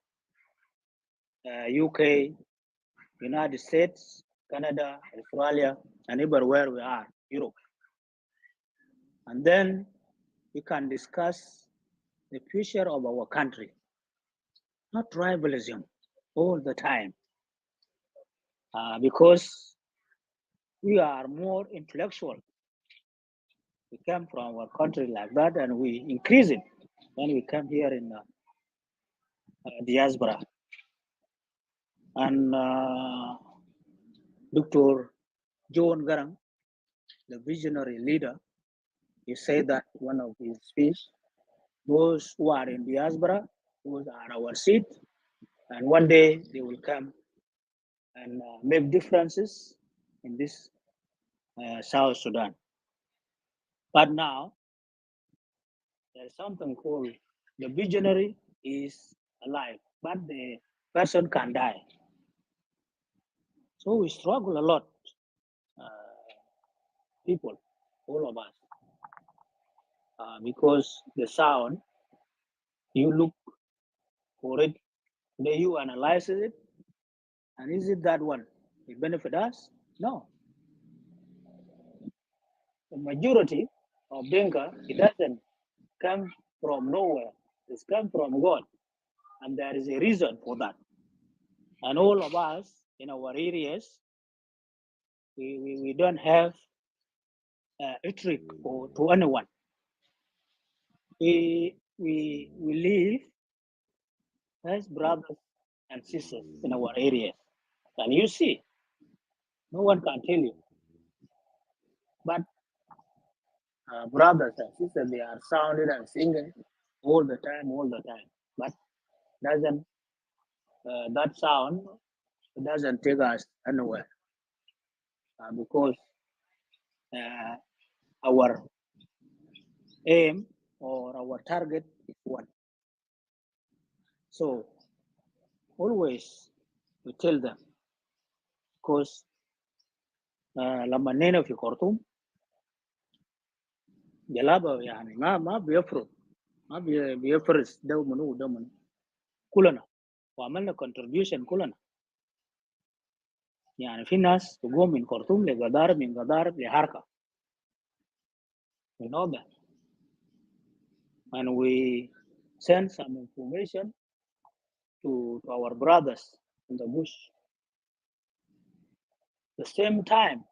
UK, United States, Canada, Australia, and everywhere we are, Europe. And then we can discuss the future of our country, not tribalism all the time, because we are more intellectual. We come from our country like that, and we increase it when we come here in diaspora. And Dr. John Garang, the visionary leader, he said that one of his speech, those who are in diaspora, those are our seed, and one day they will come and make differences in this South Sudan. But now, there's something called the visionary is alive, but the person can die. So we struggle a lot, people, all of us, because the sound, you look for it, then you analyze it, and is it that one? It benefit us? No. The majority of Dinka, it doesn't come from nowhere. It's come from God. And there is a reason for that. And all of us in our areas, we don't have a trick to anyone. We live as brothers and sisters in our areas. And you see, no one can tell you. But brothers and sisters, they are sounding and singing all the time. But doesn't that sound doesn't take us anywhere, because our aim or our target is one. So always we tell them, because لما نينا في خرطوم جلابه يعني ما بيفرض ما بيفرز ده منو وده منو كلنا وعملنا contribution كلنا. يعني في ناس تقوم من خرطوم لقدار من قدار لحركه. We know that. And we send some information to our brothers in the bush. The same time,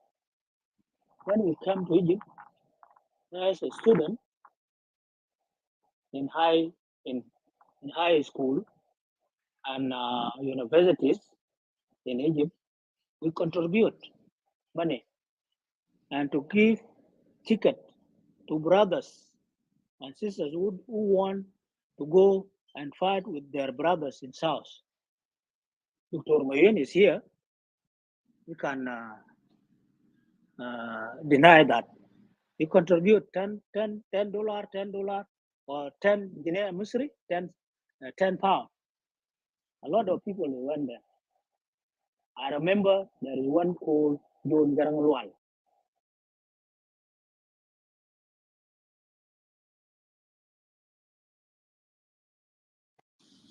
when we come to Egypt, as a student in high school and universities in Egypt, we contribute money and to give ticket to brothers and sisters who want to go and fight with their brothers in South. Dr. Mayen is here, we can deny that. He contribute $10, or 10 Guinea Misri, 10 pounds. A lot of people went there. I remember there is one called John Garangwal.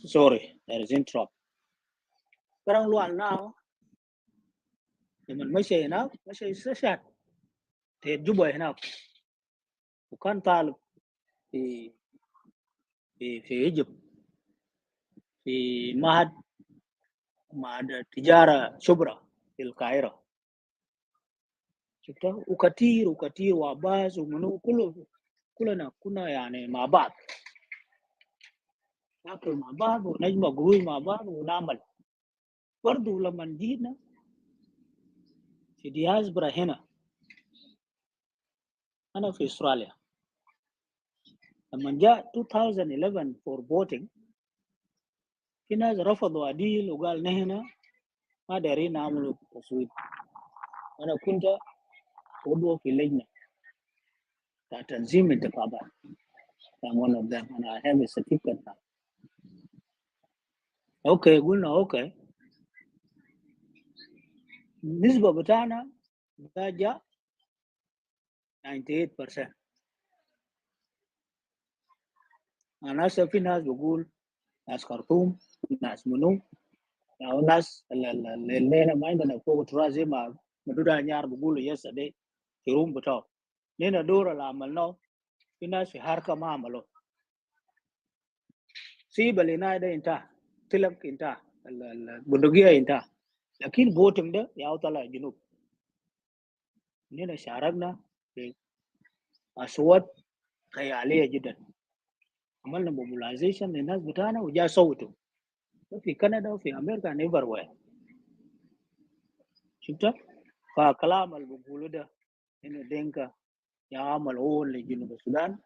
Sorry, there is interrupt. Garangwal now, when say enough, say shut. They Juba enough. You can't tell في Egypt في معهد تجارة شبرا في القاهرة. شفتها وكتير وعباس ومنو كلنا كنا يعني مع بعض، ناكل مع بعض ونجمع قروش مع بعض ونعمل. برضو لما جينا في دياسبرا هنا، أنا في أستراليا، لما جاء 2011 for voting، في ناس رفضوا عديل وقال نحن ما دارين نعملوا تصويت. أنا كنت عضو في لجنة تنظيم انتخابات. I'm one of them and I have a certificate now. Okay, قلنا okay. النسبة بتاعنا جاء 98%. الناس في ناس بقول ناس خرطوم، ناس منو، أو ناس اللي ما عندنا فوق تراس زي ما مدودا نيار بقولوا yesterday في روم بتاعه. لنا دور اللي عملناه في ناس في حركة ما عملوا. سيب اللي ده انتهى، تلك انتهى، البندقية انتهى، لكن فوتنج ده يا طلع جنوب. هنا شاركنا في أصوات خيالية جدا. عملنا موبيلايزيشن للناس بتاعنا وجا صوتوا في كندا وفي أمريكا نيفر وير. شفت؟ فكلام اللي بقوله ده إنه دينكا يعمل هو لجنوب السودان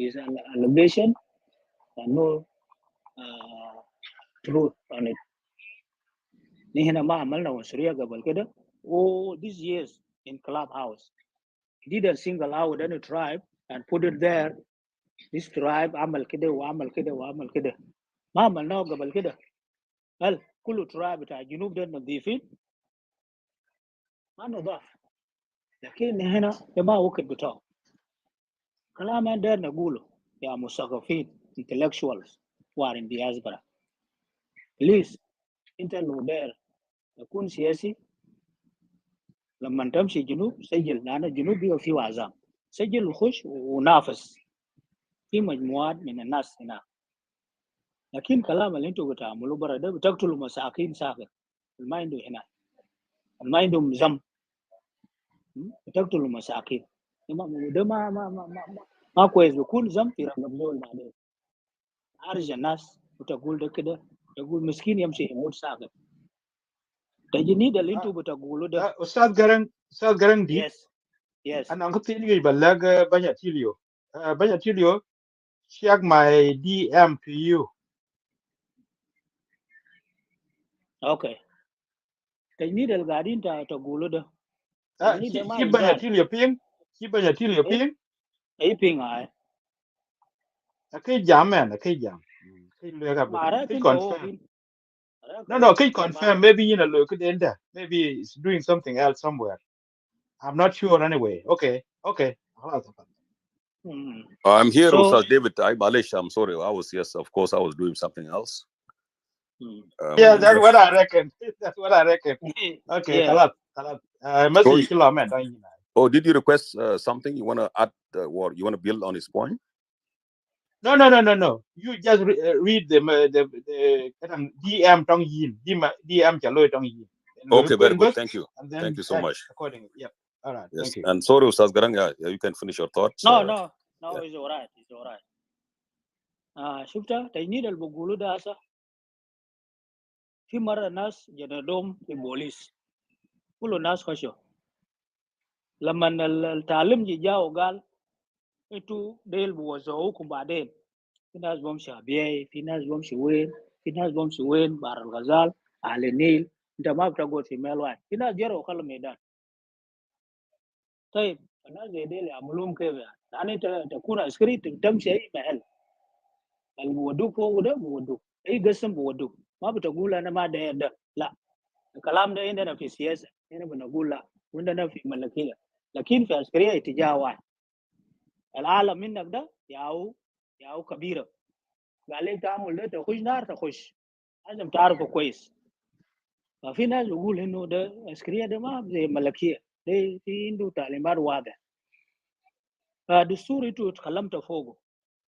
is an allegation and no truth on it. نحن ما عملنا عنصرية قبل كده. These years in clubhouse he didn't single out any tribe and put it there. This tribe عمل كده وعمل كده وعمل كده. ما عملناه قبل كده. هل كل tribe بتاع الجنوب ده نظيفين؟ ما نضاف. لكن هنا ما وقت بتاعه. كلام ده نقوله يا مثقفين intellectuals who are in diaspora. Please انت لو داير تكون سياسي لما تمشي جنوب سجل، لأن الجنوب بيبقى فيه عزام، سجل وخش ونافس في مجموعات من الناس هنا. لكن كلام اللي انتوا بتعملوا برا ده بتقتلوا مساكين ساكت ما عنده هنا، ما عندهم ذنب، بتقتلوا مساكين. ده ما كويس. بكون ذنب في رقم زول بعدين خارج الناس وتقول ده كده، تقول مسكين يمشي يموت ساكت. تجنيد اللي انتوا بتقولوا ده. Ustaz Garang di yes an ang tili balag banya tilio check my DM to you. okay. تجنيد اللي قاعدين تقولوا ده تجنيد ده ما Banya إجباري. tilio ping أي بين هاي akai jam man akai jam kai lo ga ما رأيك kai أنت confirm. أوكي رأيك No, أوكي kai confirm. Maybe you know, look at the end. Maybe it's doing something else somewhere. I'm not sure anyway. Okay. I'm here, so Ustaz David. I'm sorry. Yes, of course, I was doing something else. Yeah, that's what I reckon. Okay, yeah. kalat. Message So, man. did you request something you want to add or you want to build on his point? No. You just read the DM tong yin. DM chalo tong yin. Okay, very good. Thank you. And then Thank you so much. accordingly. Yep. All right. Yes. Thank you. And sorry, Ustaz Garang, you can finish your thoughts. No, yeah. it's all right. شفتها تجنيد اللي بقولوا ده هسه في مرة ناس جندوم في بوليس كل الناس خشوا لما التعليم جاء وقال انتوا ديل بوزعوكم بعدين. في ناس بمشي أبيعي، في ناس بمشي وين بار الغزال على النيل انت ما بتقعد في ميل واحد، في ناس جروا خلوا ميدان. طيب الناس زي ديل يعملوهم كيف يعني؟ يعني انت تكون عسكري تمشي اي محل اللي بودوك فوق ده بودوك، اي قسم بودوك، ما بتقول انا ما داير ده، لا. الكلام ده عندنا في السياسه هنا بنقول لا، وعندنا في ملكيه، لكن في عسكريه اتجاه واحد. العالم منك ده ياو كبيره، قال لك تعمل ده تخش نار تخش، لازم تعرفه كويس. ففي ناس بيقول انه ده عسكريه ده ما زي ملكيه، ده في عنده تعليمات واضحه. دستور انتوا تكلمت فوقه،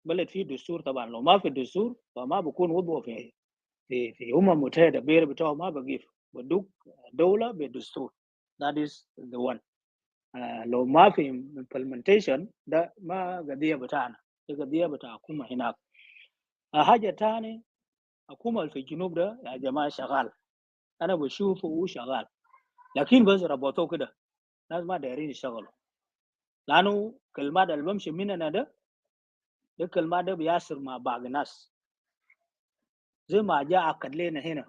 بلد فيه دستور طبعا، لو ما في دستور فما بكون عضو في متحده، بير بتاعه ما بقيف بدوك دوله بدستور. that is the one. لو ما في implementation ده ما قضيه بتاعنا، ده قضيه بتاع حكومه هناك. حاجه ثانيه، حكومه في الجنوب ده يا جماعه شغال، انا بشوفه هو شغال، لكن بس ربطوه كده، ناس ما دايرين يشتغلوا، لانه كلمات اللي بمشي مننا ده كلمات ده بيأثر مع بعض الناس. زي ما جاء عقد لنا هنا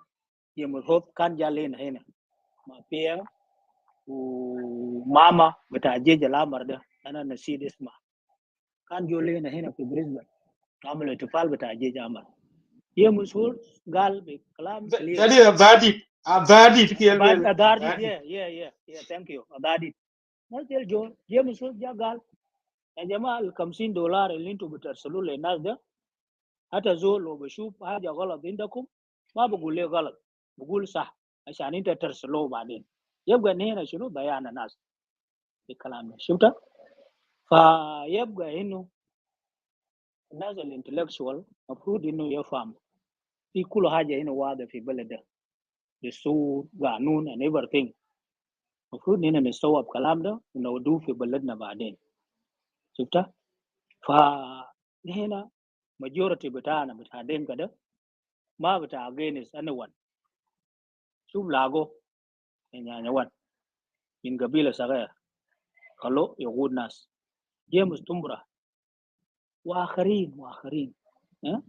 يوم الخوف، كان جاء لنا هنا مع بيان وماما بتاع جيج الأمر ده، أنا نسيت اسمه، كان جو لنا هنا في بريسبن، عملوا احتفال بتاع جيج أمر. يوم الخوف قال بكلام كلير. That is about it About كيلو Adadi, about it. yeah, thank you. Adadi. نزل جو جيمس جا قال يا جماعه ال $50 اللي انتم بترسلوا للناس ده، حتى زول لو بشوف حاجه غلط عندكم ما بقول ليه غلط، بقول صح عشان انت ترسلوه بعدين. يبقى هنا شنو ضيعنا الناس بالكلام ده، شفت؟ فيبقى انه الناس الانتلكشوال المفروض انه يفهم في كل حاجه هنا واضحه في بلد ده، دستور قانون and everything. المفروض هنا نستوعب الكلام ده ونودوه في بلدنا بعدين، شفت؟ فهنا majority بتاعنا بتاع دينكا ده ما بتاع against anyone. شوف لاغو يعني وان من قبيلة صغير خلوه يقود ناس، جيمس تمبرا واخرين ها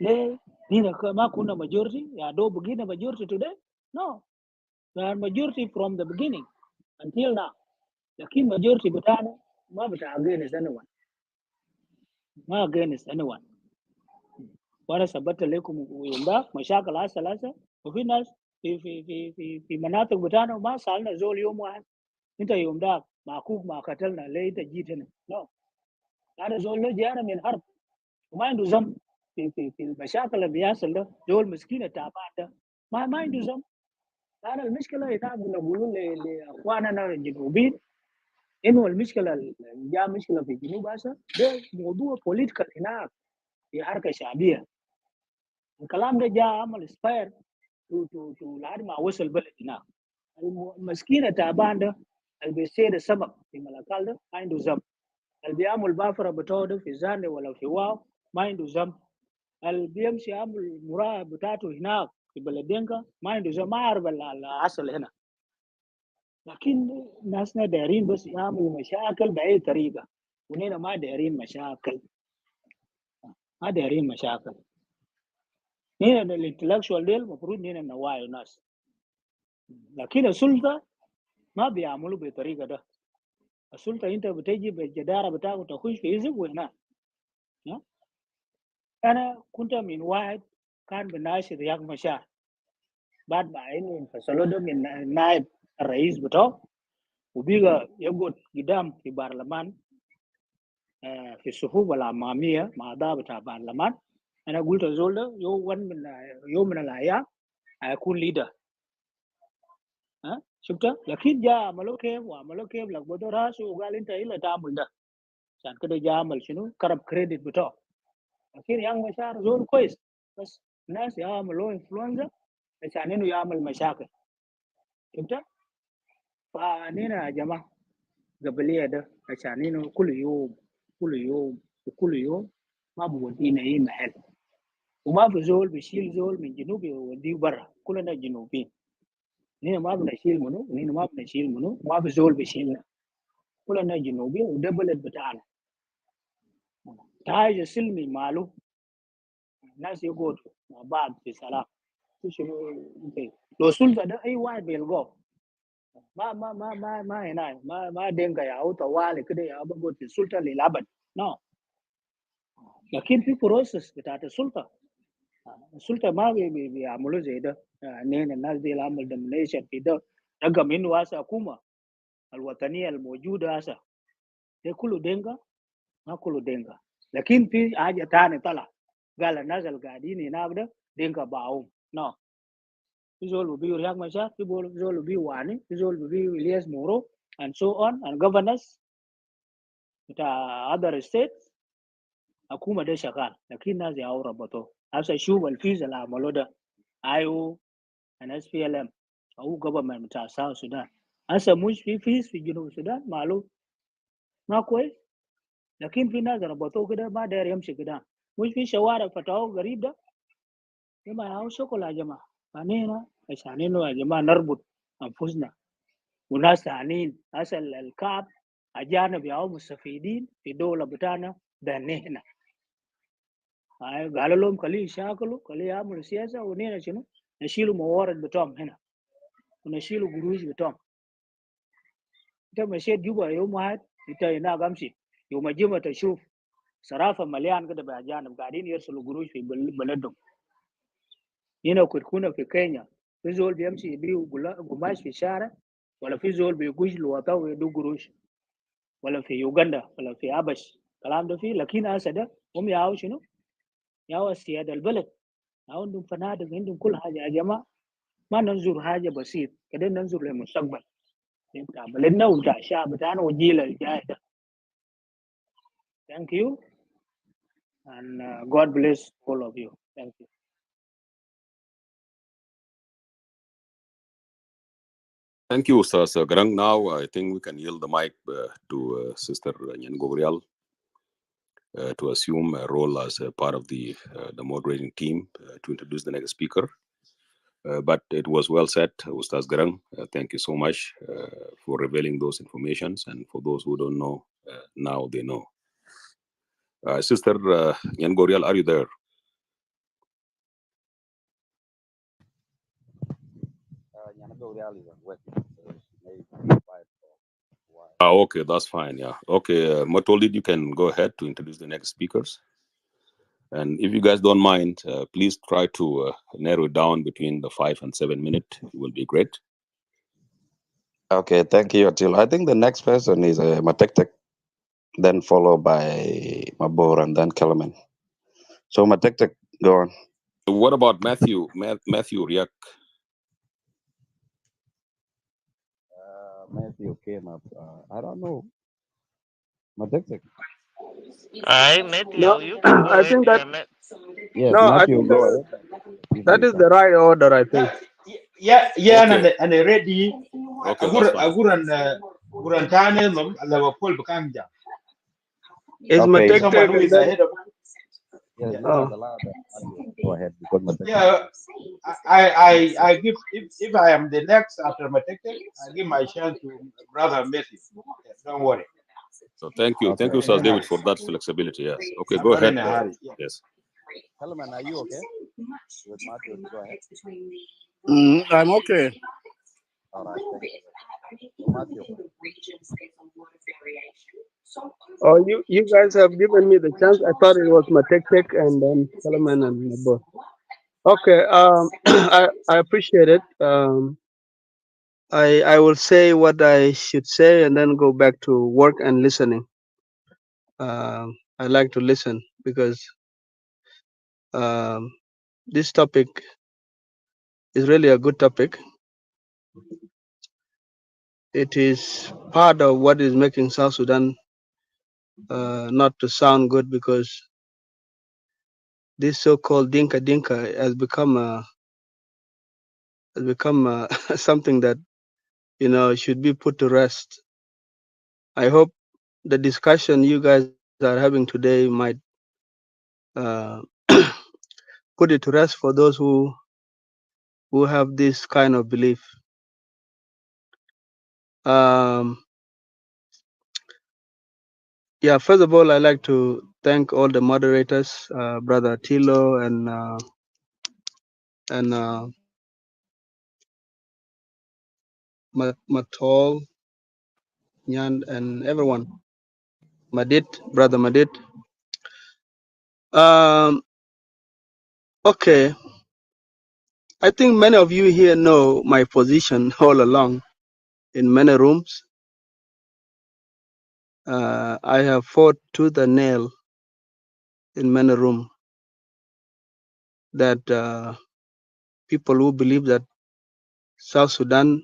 ليه هنا ما كنا majority يا دو بقينا majority today. No, we are majority from the beginning until now. لكن majority بتاعنا ما بتاع against anyone، ما against anyone. وانا ثبت لكم يوم ده مشاكل هسه وفي ناس في مناطق بتاعنا ما سالنا زول يوم واحد انت يوم ده معكوك ما قتلنا ليه انت جيت هنا؟ لا، هذا زول له جانا من حرب وما عنده ذنب في المشاكل اللي بيحصل ده. زول مسكين تعبان ده ما عنده ذنب. انا المشكله هنا بنقول لاخواننا الجنوبيين انه المشكله اللي جاء مشكله في الجنوب هسه ده موضوع بوليتيكال هناك في حركه شعبيه. الكلام ده جاء عمل سباير تو لحد ما وصل بلد هناك. المسكينه تعبان ده اللي بيصير السمك في ملكال ده ما عنده ذنب، اللي بيعمل بافره بتوع ده في زاني ولا في واو ما عنده ذنب، اللي بيمشي يعمل مراقب بتاعته هناك في بلد دينكا ما عنده ذنب، ما عارف العسل هنا. لكن ناسنا دايرين بس يعملوا مشاكل بأي طريقة، ونحن ما دايرين مشاكل، ما دايرين مشاكل. هنا الانتلكشوال ديل المفروض هنا نوعي الناس، لكن السلطة ما بيعملوا بالطريقة ده. السلطة انت بتجي بالجدارة بتاعك تخش في حزب وهناك. انا كنت من واحد كان بناشر رياض مشاعر، بعد ما انه انفصلوا ده من نائب الرئيس بتاعه وبيقى يقعد قدام في برلمان في الصفوف الأمامية مع أعضاء بتاع البرلمان. أنا قلت زول ده يوم من الأيام هيكون ليدر. شفت؟ لكن جاء عملوا كيف لقبضوا راسه وقال أنت إلا تعمل ده، عشان كده جاء عمل شنو؟ كرب كريدت بتاعه. لكن يان مشاعر زول كويس، بس الناس يعملوا انفلونزا عشان إنه يعمل مشاكل. شفت؟ فأنينا يا جماعة قبلية ده عشان إنه كل يوم ما بودينا أي محل، وما في زول بيشيل زول من جنوب يوديه برا، كلنا جنوبيين. هنا ما بنشيل منو وهنا ما بنشيل منو، ما في زول بيشيلنا، كلنا جنوبيين وده بلد بتاعنا. تاج سلمي ماله الناس يقعدوا مع بعض في سلام، lo sulta da ai wai bel go ma hina ma denga ya auta wale kede ya bago ti sulta le laban no lakin fi process بتاعت السلطه ما بيعملوا زي ده يعني الناس دي العمل domination في ده رقم انه هسه حكومه الوطنيه الموجوده هسه ده كله دينكا ما كله دينكا لكن في حاجه ثانيه طلع قال الناس اللي قاعدين هناك ده دينكا باعهم نو في زول بيو رياض مشا في زول بيو واني في زول بيو الياس مورو and so on and governors بتاع other states حكومه ده شغال لكن الناس ياو ربطوا هسه شوف الفيز اللي عملوه ده ايو and SPLM او government بتاع South Sudan هسه مش في فيز في جنوب السودان معلوم ما كويس لكن في ناس ربطوه كده ما داير يمشي كده مش في شوارع فتاوه غريب ده ما ياو شغل يا جماعه فانينا عشان انه يا جماعه نربط انفسنا وناس ثانيين هسه الكعب اجانب ياو مستفيدين في الدوله بتاعنا ده هنا قالوا لهم خليه يشاكلوا خليه يعملوا سياسه ونينا شنو نشيلوا موارد بتوعهم هنا ونشيلوا قروش بتوعهم انت مشيت جوبا يوم واحد انت هناك امشي يوم الجمعه تشوف صرافه مليان كده باجانب قاعدين يرسلوا قروش في بلدهم هنا كنا في كينيا في زول بيمشي يبيع قماش في الشارع ولا في زول بيقوش لوطا ويدو قروش ولا في يوغندا ولا في ابش كلام ده فيه لكن هسه ده هم ياو شنو ياو السياده البلد عندهم فنادق عندهم كل حاجه يا جماعه ما ننظر حاجه بسيط كده ننظر للمستقبل بتاع بلدنا وبتاع الشعب بتاعنا والجيل الجاي ده. Thank you and God bless all of you. Thank you. Thank you, Ustaz Garang. Now I think we can yield the mic to Sister Nyan Gogrial to assume a role as a part of the moderating team to introduce the next speaker. But it was well said, Ustaz Garang. Thank you so much for revealing those informations. And for those who don't know, now they know. Sister Nyan Gogrial, are you there? Okay, that's fine. Yeah. Okay, Matolid, you can go ahead to introduce the next speakers. And if you guys don't mind, please try to narrow it down between the 5 and 7 minutes. It will be great. Okay, thank you, Atil. I think the next person is Matektek, then followed by Mabor and then Kellerman. So Matektek, go on. What about Matthew? Matthew Riak? Matthew came up. I don't know. Matektek. I Matthew, No, you can go I ahead. think that Yeah, let. Yes, no, I Matthew, think go ahead. Give that you is time. the right order. I Yeah, think. yeah, Okay. and ready. Okay, that's fine. Aguran tane nom alawa pol bakanja. Is Okay, If let, someone Matektek who and is then ahead of, yes, yeah, let us oh allow them. Go ahead because Matektek. yeah, I give if I am the next after Matete, I give my chance to brother Matthew. Yeah, don't worry. So thank you. Okay. Thank Not you, in a Sir David, hurry. for that flexibility. Yes. Okay, I'm go not ahead. in a hurry. Yeah. Yes. Kellerman, are you okay? With Matthew, go ahead. I'm okay. All right, thank you. So Matthew. oh you guys have given me the chance. I thought it was Matektek and then Solomon and Mabo. Okay. I appreciate it. I will say what I should say and then go back to work and listening. I like to listen because um, this topic is really a good topic. It is part of what is making South Sudan not to sound good because this so-called Dinka has become something that should be put to rest. I hope the discussion you guys are having today might uh, put it to rest for those who have this kind of belief. Yeah, first of all, I'd like to thank all the moderators, Brother Tilo and Matol, Nyan, and everyone. Madit, brother Madit. Um, okay, I think many of you here know my position all along in many rooms. I have fought tooth and nail in many rooms that people who believe that South Sudan,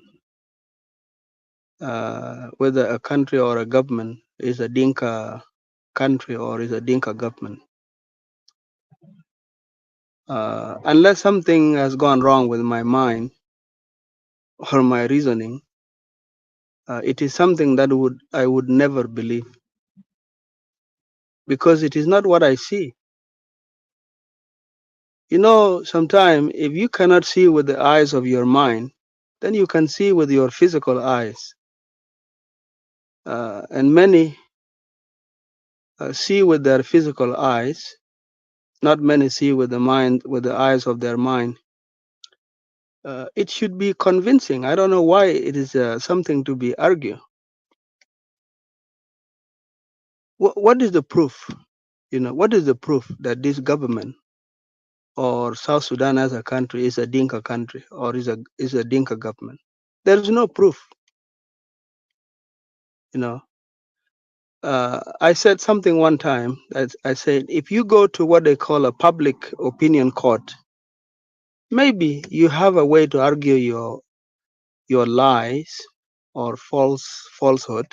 whether a country or a government, is a Dinka country or is a Dinka government. Unless something has gone wrong with my mind or my reasoning, it is something that I would never believe because it is not what I see. You know, sometimes if you cannot see with the eyes of your mind, then you can see with your physical eyes. And many see with their physical eyes, not many see with the mind, with the eyes of their mind. It should be convincing. I don't know why it is something to be argued. What is the proof? You know, what is the proof that this government or South Sudan as a country is a Dinka country or is a Dinka government? There is no proof. You know, I said something one time. That I said, if you go to what they call a public opinion court, maybe you have a way to argue your lies or falsehood.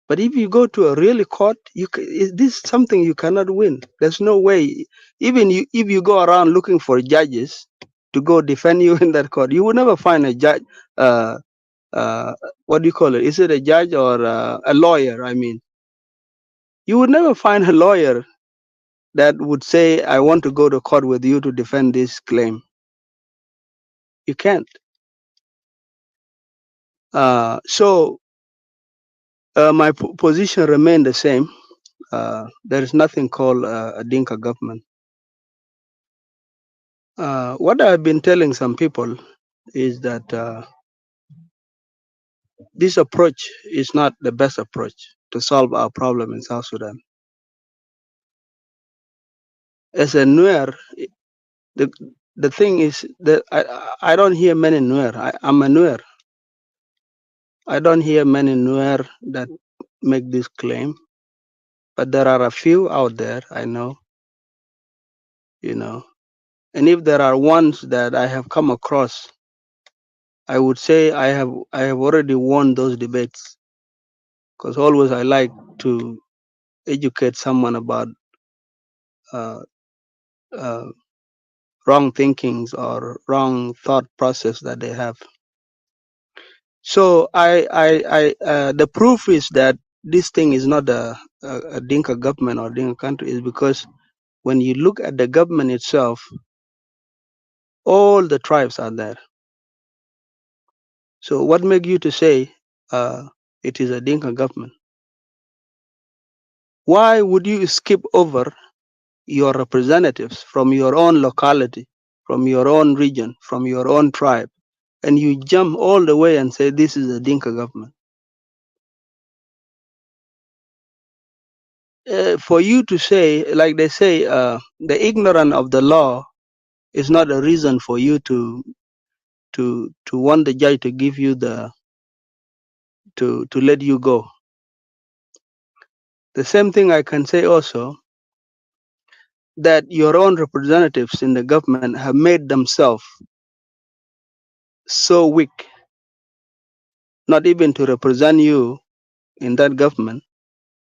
But if you go to a really court, this is something you cannot win. There's no way. Even if you go around looking for judges to go defend you in that court, you will never find a judge. Uh, what do you call it? Is it a judge or a lawyer? I mean, you would never find a lawyer that would say, "I want to go to court with you to defend this claim." You can't. So my position remained the same. There is nothing called a Dinka government. What I've been telling some people is that this approach is not the best approach to solve our problem in South Sudan. As a Nuer, the the thing is that I don't hear many Nuer. I'm a Nuer. I don't hear many Nuer that make this claim, but there are a few out there I know, you know. And if there are ones that I have come across, I would say I have already won those debates because always I like to educate someone about uh, uh, wrong thinkings or wrong thought process that they have. So the proof is that this thing is not a Dinka government or Dinka country is because when you look at the government itself, all the tribes are there. So what makes you to say it is a Dinka government? Why would you skip over your representatives from your own locality, from your own region, from your own tribe, and you jump all the way and say this is a Dinka government? For you to say, like they say, the ignorance of the law is not a reason for you to want the judge to give you to let you go. The same thing I can say also that your own representatives in the government have made themselves so weak, not even to represent you in that government,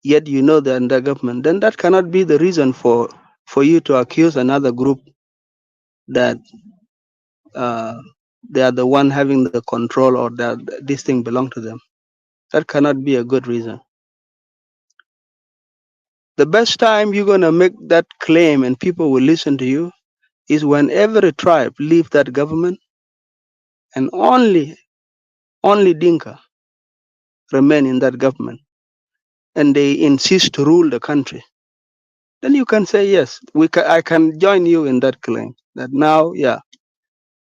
yet you know they're in that government, then that cannot be the reason for you to accuse another group that uh, they are the one having the control or that this thing belong to them. That cannot be a good reason. The best time you're going to make that claim and people will listen to you is when every tribe leave that government and only Dinka remain in that government and they insist to rule the country. then you can say yes. I can join you in that claim that now, yeah,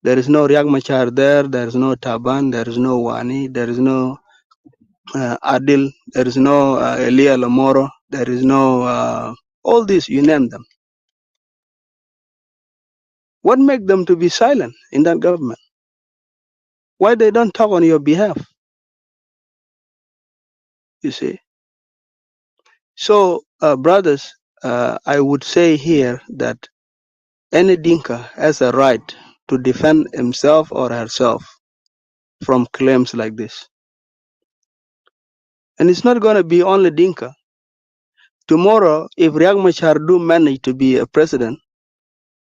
there is no Riek Machar there, there is no Taban, there is no Wani, there is no Adil, there is no Elia Lamoro, there is no all these, you name them. What make them to be silent in that government? Why they don't talk on your behalf? You see. So, brothers, I would say here that any Dinka has a right to defend himself or herself from claims like this. And it's not going to be only Dinka. Tomorrow, if Riek Machar do manage to be a president,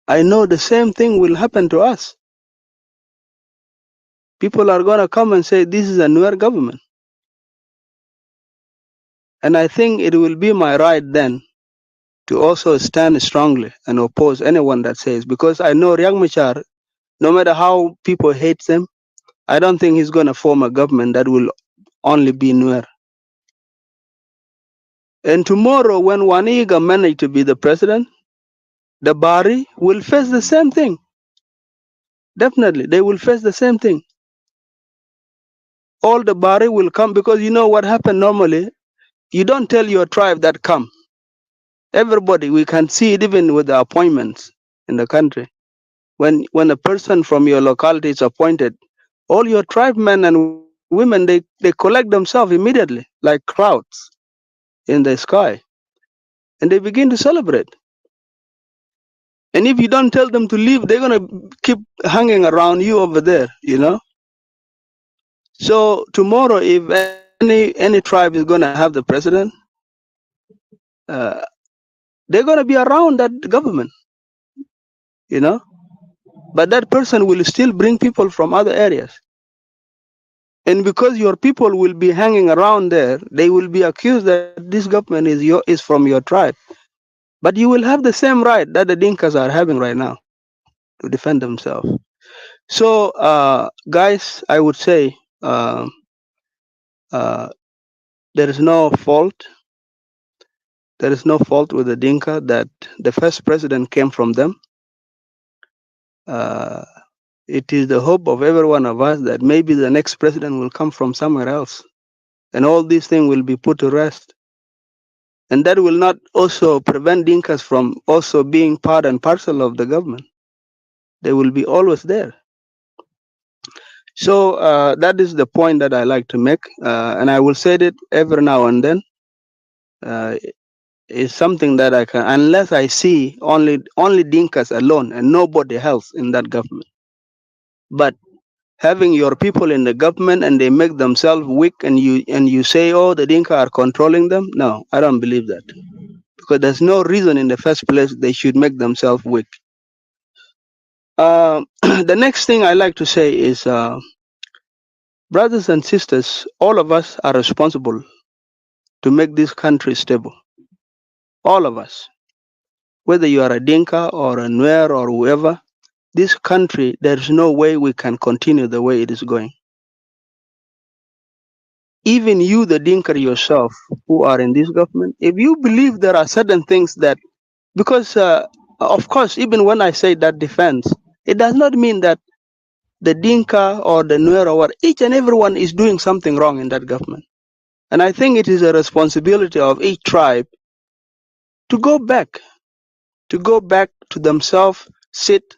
I know the same thing will happen to us. People are going to come and say, this is a newer government. And I think it will be my right then to also stand strongly and oppose anyone that says, because I know Riek Machar, no matter how people hate them, I don't think he's going to form a government that will only be Nuer. And tomorrow, when Waniga manage to be the president, the Bari will face the same thing. Definitely, they will face the same thing. All the Bari will come because you know what happened normally? You don't tell your tribe that come. Everybody, we can see it even with the appointments in the country. When a person from your locality is appointed, all your tribesmen and women, they collect themselves immediately, like clouds in the sky, and they begin to celebrate. And if you don't tell them to leave, they're gonna keep hanging around you over there, you know. So tomorrow, if any tribe is gonna have the president, uh, they're gonna be around that government, you know. But that person will still bring people from other areas. And because your people will be hanging around there, they will be accused that this government is from your tribe. But you will have the same right that the Dinkas are having right now to defend themselves. So, guys, I would say uh, there is no fault. There is no fault with the Dinka that the first president came from them. Uh, it is the hope of every one of us that maybe the next president will come from somewhere else, and all these things will be put to rest. And that will not also prevent Dinkas from also being part and parcel of the government. They will be always there. So that is the point that I like to make, and I will say it every now and then. Uh, it's something that I can, unless I see only Dinkas alone and nobody else in that government. But having your people in the government and they make themselves weak, and you say, oh, the Dinka are controlling them. No, I don't believe that, because there's no reason in the first place they should make themselves weak. The next thing I like to say is, brothers and sisters, all of us are responsible to make this country stable. All of us. Whether you are a Dinka or a Nuer or whoever, this country, there's no way we can continue the way it is going. Even you, the Dinka yourself, who are in this government, if you believe there are certain things that, because of course, even when I say that defense, it does not mean that the Dinka or the Nuer or what, each and everyone is doing something wrong in that government. And I think it is a responsibility of each tribe to go back to themselves, sit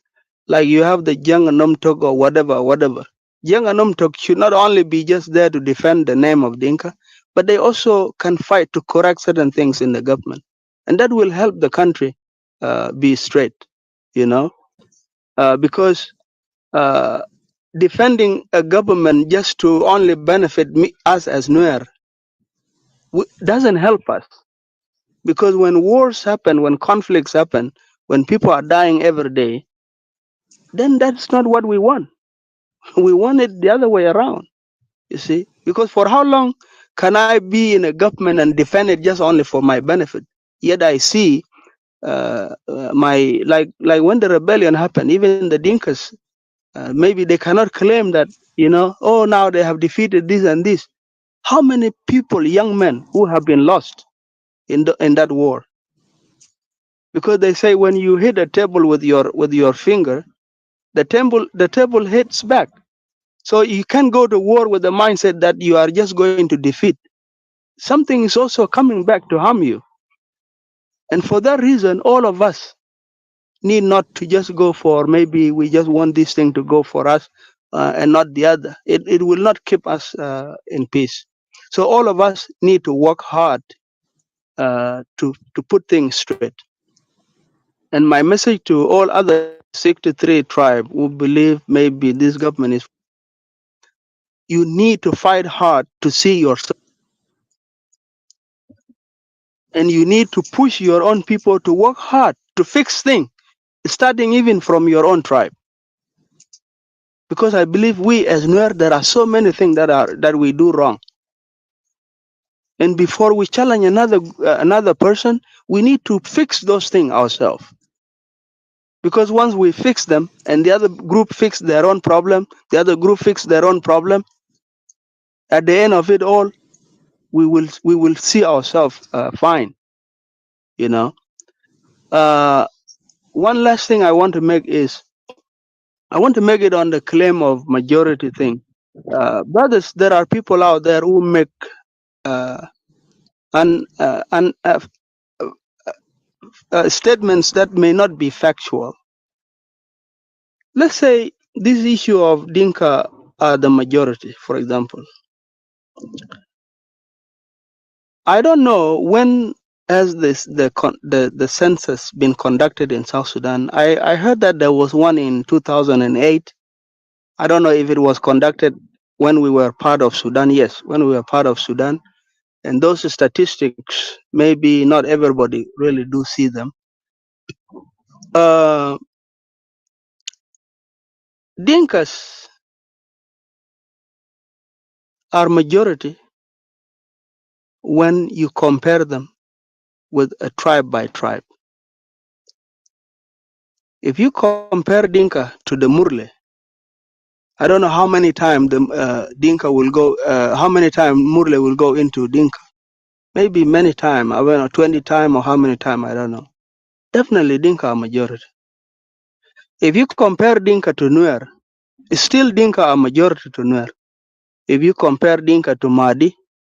like you have the Young and Numtok or whatever. Young and Numtok should not only be just there to defend the name of Dinka, but they also can fight to correct certain things in the government. And that will help the country be straight, you know, because uh, defending a government just to only benefit us as Nuer doesn't help us. Because when wars happen, when conflicts happen, when people are dying every day, then that's not what we want. We want it the other way around, you see. Because for how long can I be in a government and defend it just only for my benefit? Yet I see my like when the rebellion happened, even the Dinkas, maybe they cannot claim that, you know, oh, now they have defeated this and this. How many people, young men, who have been lost in that war? because they say when you hit a table with your finger, the table hits back. So you can't go to war with the mindset that you are just going to defeat. Something is also coming back to harm you. And for that reason, all of us need not to just go for maybe we just want this thing to go for us and not the other. It will not keep us in peace. So all of us need to work hard to put things straight. And my message to all other 63 tribes who believe maybe this government is, you need to fight hard to see yourself. And you need to push your own people to work hard to fix things, starting even from your own tribe. Because I believe we as Nuer, there are so many things that we do wrong. And before we challenge another person, we need to fix those things ourselves. Because once we fix them and the other group fix their own problem, the other group fix their own problem, at the end of it all, we will see ourselves fine. You know. One last thing I want to make is I want to make it on the claim of majority thing. Brothers, there are people out there who make uh, un, statements that may not be factual. Let's say this issue of Dinka are the majority, for example. I don't know when has the census been conducted in South Sudan. I heard that there was one in 2008. I don't know if it was conducted when we were part of Sudan. Yes, when we were part of Sudan. And those statistics, maybe not everybody really do see them. Uh, Dinkas are majority when you compare them with a tribe by tribe. If you compare Dinka to the Murle, I don't know how many times the Dinka will go, how many times Murle will go into Dinka. Maybe many times, I don't know, 20 times or how many times, I don't know. Definitely Dinka are majority. If you compare Dinka to Nuer, still Dinka are majority to Nuer. If you compare Dinka to Mahdi,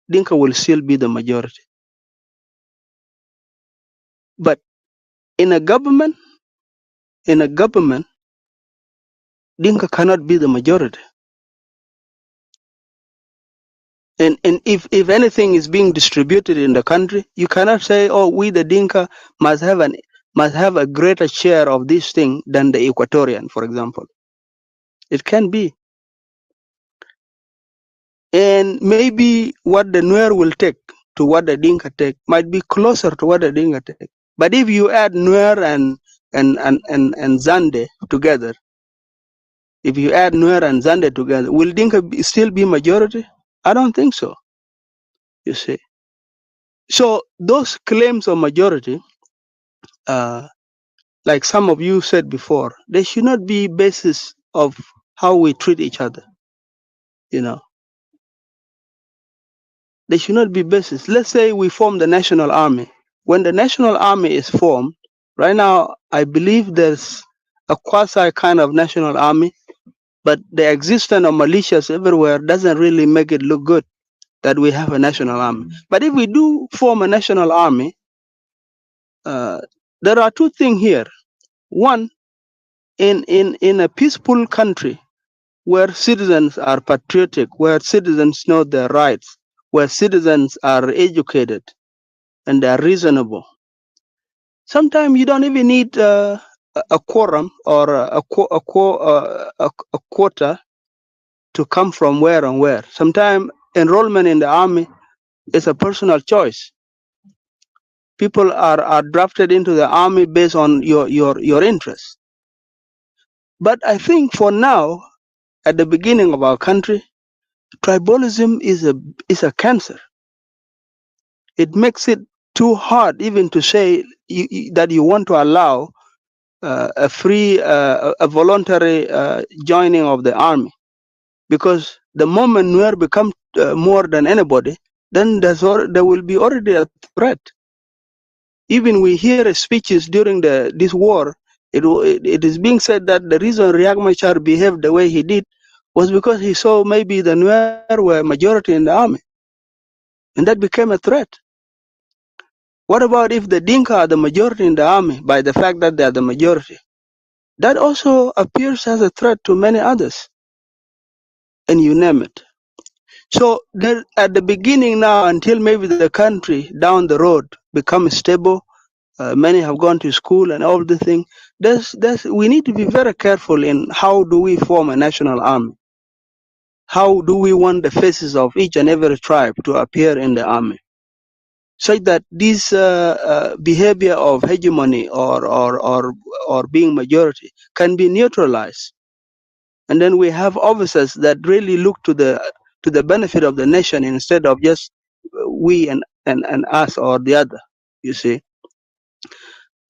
Dinka will still be the majority. But in a government, Dinka cannot be the majority. And if anything is being distributed in the country, you cannot say, oh, we the Dinka must have a greater share of this thing than the Equatorian, for example. It can be. And maybe what the Nuer will take to what the Dinka take might be closer to what the Dinka take. But if you add Nuer and Zande together, if you add Nuer and Zande together, will Dinka still be majority? I don't think so, you see. So those claims of majority, uh, like some of you said before, they should not be basis of how we treat each other. You know, they should not be basis. Let's say we form the national army. When the national army is formed, right now I believe there's a quasi kind of national army, but the existence of militias everywhere doesn't really make it look good that we have a national army. But if we do form a national army, uh, there are two things here. One, in a peaceful country where citizens are patriotic, where citizens know their rights, where citizens are educated and they are reasonable, sometimes you don't even need a quorum or a quota to come from where and where. Sometimes enrollment in the army is a personal choice. People are drafted into the army based on your interests. But I think for now, at the beginning of our country, tribalism is a cancer. It makes it too hard even to say that you want to allow a free, a voluntary joining of the army. Because the moment Nuer become more than anybody, then there will be already a threat. Even we hear speeches during this war. It is being said that the reason Riek Machar behaved the way he did was because he saw maybe the Nuer were majority in the army, and that became a threat. What about if the Dinka are the majority in the army by the fact that they are the majority? That also appears as a threat to many others, and you name it. So there, at the beginning now, until maybe the country down the road becomes stable, many have gone to school and all the thing. We need to be very careful in how do we form a national army. How do we want the faces of each and every tribe to appear in the army, such that this behavior of hegemony or being majority can be neutralized, and then we have officers that really look to the benefit of the nation instead of just we and us or the other. You see.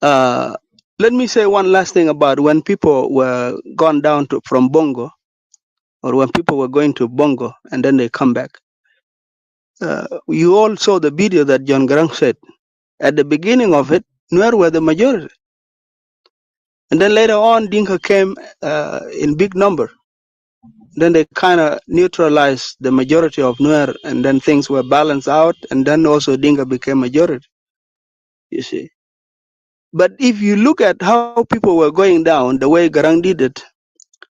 Uh, Let me say one last thing about when people were gone down to from Bongo, or when people were going to Bongo and then they come back. You all saw the video that John Grant said. At the beginning of it, Nuer were the majority. And then later on, Dinka came in big number. Then they kind of neutralized the majority of Nuer, and then things were balanced out, and then also Dinka became majority, you see. But if you look at how people were going down, the way Garang did it,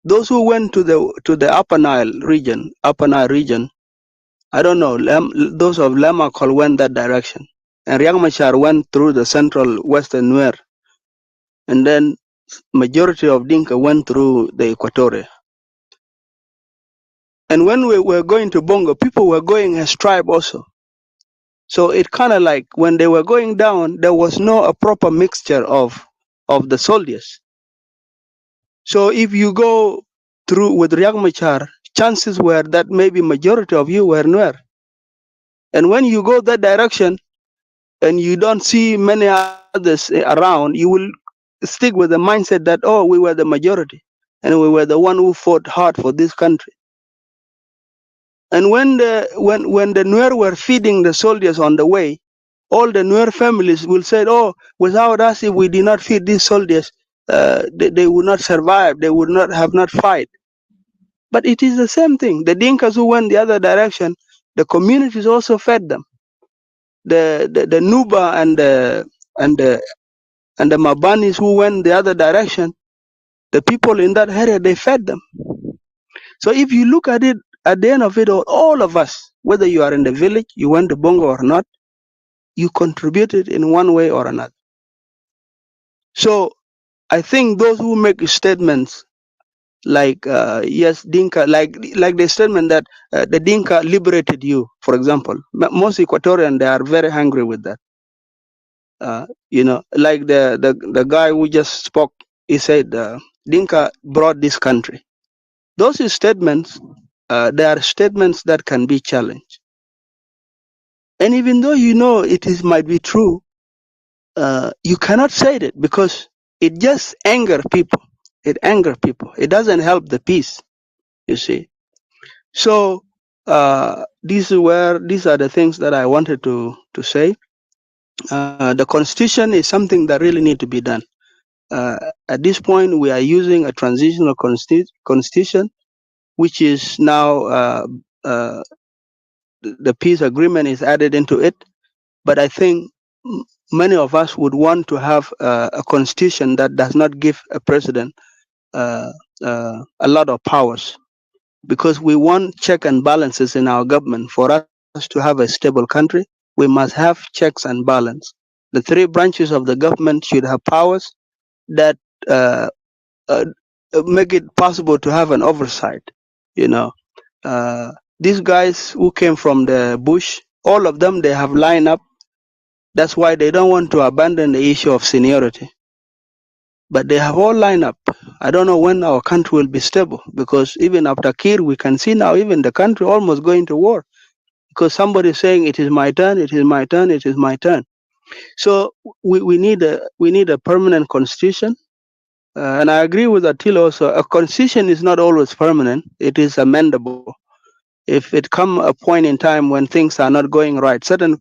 those who went to the Upper Nile region, I don't know, those of Lamakol went that direction. And Riek Machar went through the central western Nuer, and then majority of Dinka went through the Equatoria. And when we were going to Bongo, people were going as tribe also. So it kind of like when they were going down, there was no a proper mixture of the soldiers. So if you go through with Riek Machar, chances were that maybe majority of you were Nuer. And when you go that direction and you don't see many others around, you will stick with the mindset that, oh, we were the majority and we were the one who fought hard for this country. And when the Nuer were feeding the soldiers on the way, all the Nuer families will say, oh, without us, if we did not feed these soldiers, they would not survive. They would not have not fight. But it is the same thing. The Dinkas who went the other direction, the communities also fed them. The Nuba and the and the Mabanis who went the other direction, the people in that area, they fed them. So if you look at it, at the end of it all of us, whether you are in the village, you went to Bongo or not, you contributed in one way or another. So I think those who make statements like yes, Dinka, like the statement that the Dinka liberated you, for example, most Equatorians, they are very angry with that. Like the guy who just spoke, he said Dinka brought this country. Those statements, they are statements that can be challenged. And even though you know might be true, you cannot say it because it just anger people. It anger people. It doesn't help the peace. You see. So these are the things that I wanted to say. The constitution is something that really need to be done. At this point, we are using a transitional constitution, which is now the peace agreement is added into it. But I think many of us would want to have a constitution that does not give a president a lot of powers, because we want check and balances in our government. For us to have a stable country, we must have checks and balance. The three branches of the government should have powers that uh, uh, make it possible to have an oversight. You know, these guys who came from the bush, all of them, they have lined up. That's why they don't want to abandon the issue of seniority. But they have all lined up. I don't know when our country will be stable, because even after Kir, we can see now even the country almost going to war, because somebody is saying it is my turn, it is my turn, it is my turn. So we need a permanent constitution. And I agree with Attila also. A constitution is not always permanent. It is amendable. If it come a point in time when things are not going right, certain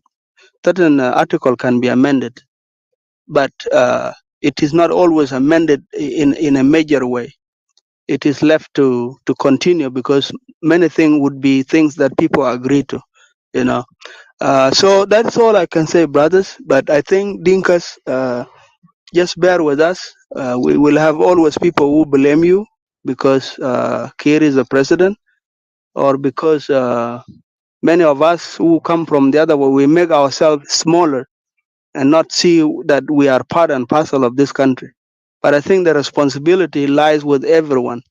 article can be amended. but it is not always amended in a major way. It is left to continue because many things would be things that people agree to, you know. So that's all I can say, brothers. But I think Dinkas, just bear with us. We will have always people who blame you because Kir is the president, or because many of us who come from the other way, we make ourselves smaller and not see that we are part and parcel of this country. But I think the responsibility lies with everyone.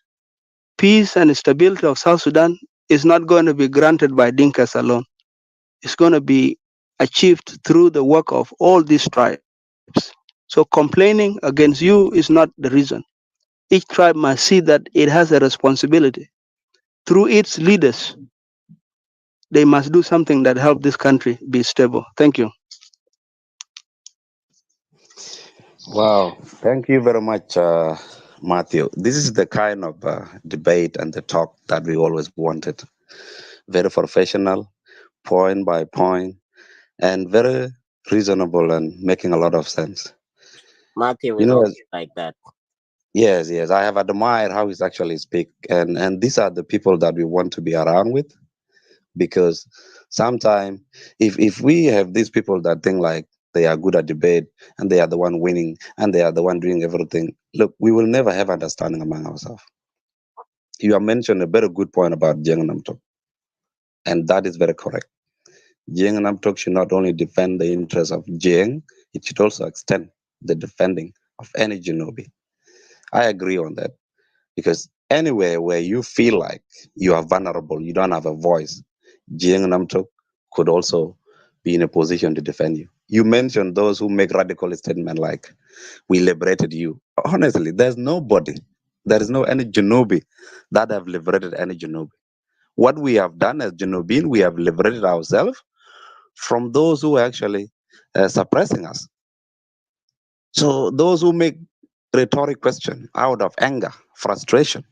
Peace and stability of South Sudan is not going to be granted by Dinkas alone. It's going to be achieved through the work of all these tribes. So complaining against you is not the reason. Each tribe must see that it has a responsibility. Through its leaders, they must do something that help this country be stable. Thank you. Wow, thank you very much, Matthew. This is the kind of debate and the talk that we always wanted. Very professional, point by point, and very reasonable and making a lot of sense. Matthew You is know, always like that. yes, I have admired how he's actually speak, and these are the people that we want to be around with, because sometimes if we have these people that think like they are good at debate and they are the one winning and they are the one doing everything, look, we will never have understanding among ourselves. You have mentioned a very good point about Jeng Namtok, and that is very correct. Jeng Namtok should not only defend the interests of Jeng, it should also extend the defending of any Genobi. I agree on that, because anywhere where you feel like you are vulnerable, you don't have a voice, Jeng Namtok could also be in a position to defend you. You mentioned those who make radical statements like, we liberated you. Honestly, there is no any Genobi that have liberated any Genobi. What we have done as Genobin, we have liberated ourselves from those who are actually suppressing us. So those who make rhetoric question out of anger, frustration,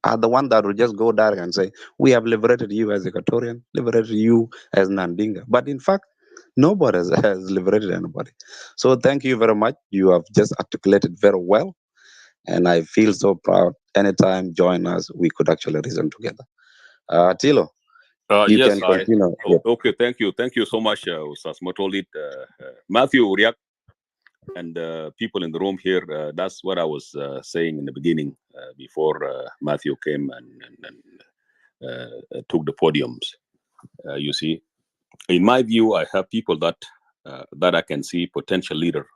are the one that will just go direct and say, we have liberated you as Equatorian, liberated you as Nandinga. But in fact, nobody has liberated anybody. So thank you very much. You have just articulated very well. And I feel so proud. Anytime join us, we could actually reason together. Tilo, you Yes, can continue. Yeah. okay, thank you so much, Ustaz Motolit, Matthew Uriak, and people in the room here. That's what I was saying in the beginning before Matthew came and took the podiums. You see, in my view, I have people that I can see potential leader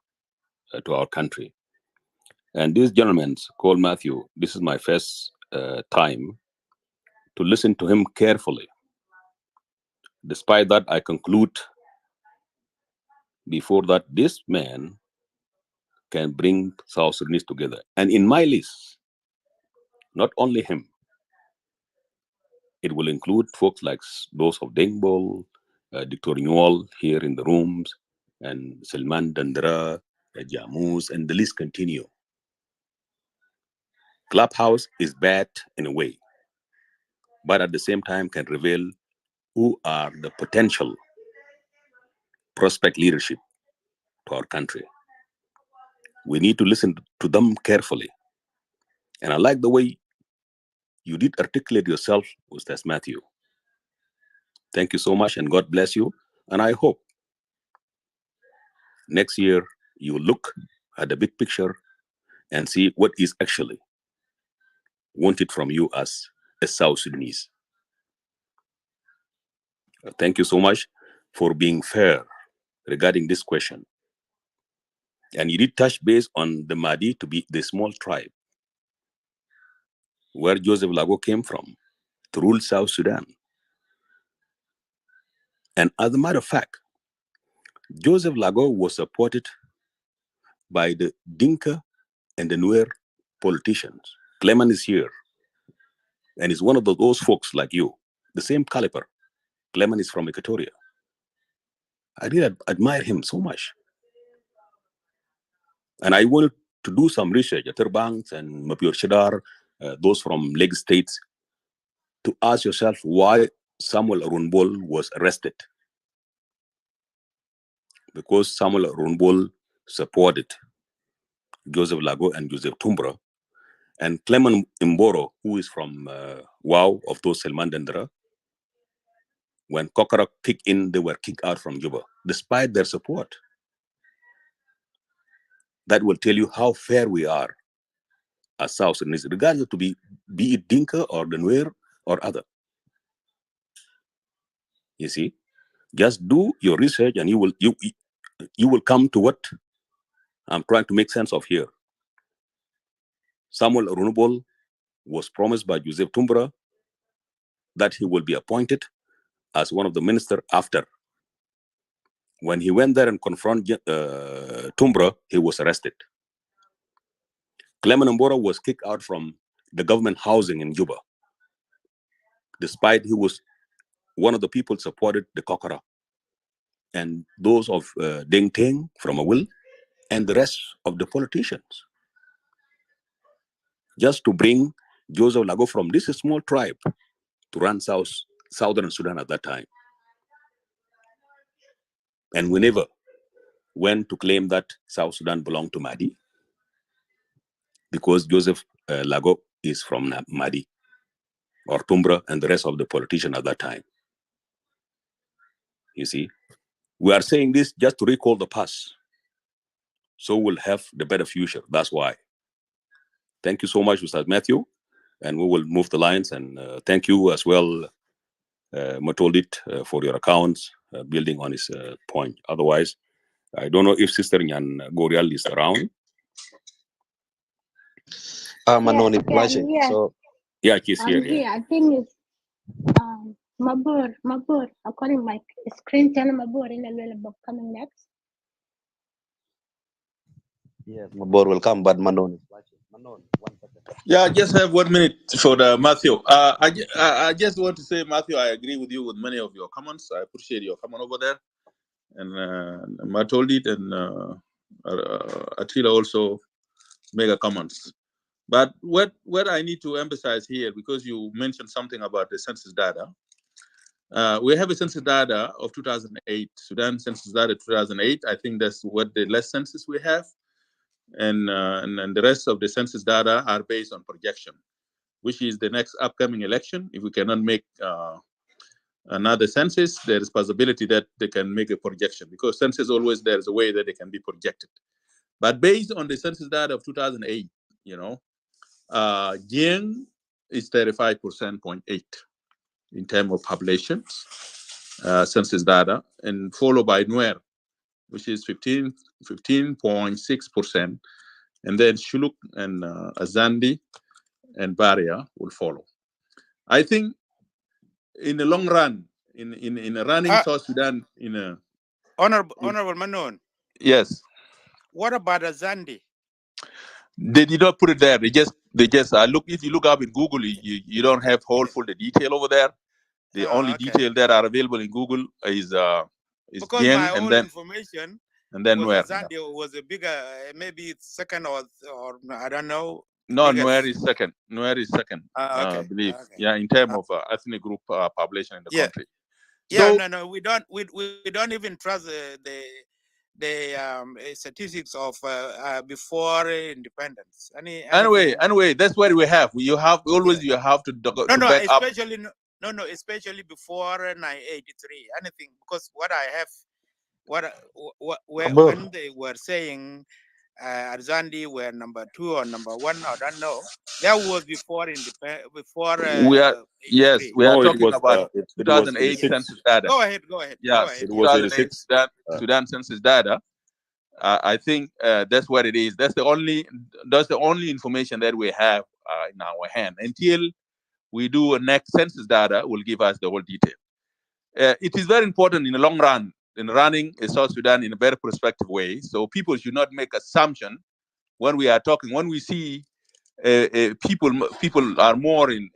to our country. And this gentleman called Matthew, this is my first time to listen to him carefully. Despite that, I conclude before that this man can bring South Sudanese together. And in my list, not only him, it will include folks like those of Dengbol, Dr. Newell here in the rooms, and Salman Dandra, Jamus, and the list continue. Clubhouse is bad in a way, but at the same time can reveal who are the potential prospect leadership to our country. We need to listen to them carefully. And I like the way you did articulate yourself, Ustaz Matthew. Thank you so much, and God bless you. And I hope next year you look at the big picture and see what is actually wanted from you as a South Sudanese. Thank you so much for being fair regarding this question. And you did touch base on the Mahdi to be the small tribe where Joseph Lago came from to rule South Sudan. And as a matter of fact, Joseph Lago was supported by the Dinka and the Nuer politicians. Clement is here, and he's one of those folks like you, the same caliber. Clement is from Equatoria. I really admire him so much. And I wanted to do some research at Terbanks and Mapior Shadar, those from Lake States, to ask yourself why Samuel Arunbol was arrested. Because Samuel Arunbol supported Joseph Lago and Joseph Tumbra, and Clement Imboro, who is from Wow of those Selmandendra. When Kokora kicked in, they were kicked out from Juba, despite their support. That will tell you how fair we are as South Sudanese, regardless to be it Dinka or the Nuer or other. You see, just do your research, and you will come to what I'm trying to make sense of here. Samuel Runubol was promised by Joseph Tumbra that he will be appointed as one of the ministers after. When he went there and confronted Tumbra, he was arrested. Clement Mbora was kicked out from the government housing in Juba, despite he was one of the people supported the Kokora and those of Deng Teng from Awil and the rest of the politicians, just to bring Joseph Lago from this small tribe to run Southern Sudan at that time. And we never went to claim that South Sudan belonged to Mahdi, because Joseph Lago is from Mahdi or Tumbra and the rest of the politicians at that time. You see, we are saying this just to recall the past, so we'll have the better future. That's why. Thank you so much, Ustaz Matthew, and we will move the lines. And thank you as well, Matoldit, for your accounts, building on his point. Otherwise, I don't know if Sister Nyan Gorial is around. Manoni Yeah, I'm flashing. here. So Yeah, she's I'm here. here. Yeah. I think it's Mabur. According my screen tell Mabur in a little book coming next. yes, Mabor will come, but Manoni flashing. Manon, 1 second. Yeah, I just have 1 minute for the Matthew. I just want to say, Matthew, I agree with you with many of your comments. I appreciate your comment over there. And Matt told it, and Attila also make a comments. But what I need to emphasize here, because you mentioned something about the census data. We have a census data of 2008, Sudan census data 2008. I think that's what the last census we have. And the rest of the census data are based on projection, which is the next upcoming election. If we cannot make another census, there is possibility that they can make a projection, because census always there's a way that they can be projected. But based on the census data of 2008, Jiang is 35.8% in terms of population, census data, and followed by Nuer, which is 15.6%, and then Shuluk and Azandi and Baria will follow. I think in the long run, in a running South Sudan, Honorable Manon. Yes. What about Azandi? They did not put it there. They just look. If you look up in Google, you don't have whole full the detail over there. The only detail that are available in Google is because Jiang, my and whole then information Nuer. Azandi was a bigger, maybe it's second or I don't know. No, Nuer is second. Nuer is second. I believe. Okay. Yeah, in terms of ethnic group population in the country. So, no, we don't even trust the statistics of before independence. Anyway, that's what we have. You have always you have to back up. Especially before 1983. Anything, because what I have, when they were saying Arzandi were number 2 or number 1, I don't know. That was before we are talking about 2008 census data. Go ahead. Yes, it was 2008 Sudan census data. I think that's what it is. That's the only information that we have in our hand. Until we do a next census data, will give us the whole detail. It is very important in the long run in running South Sudan in a very prospective way. So people should not make assumption when we are talking. When we see people are more in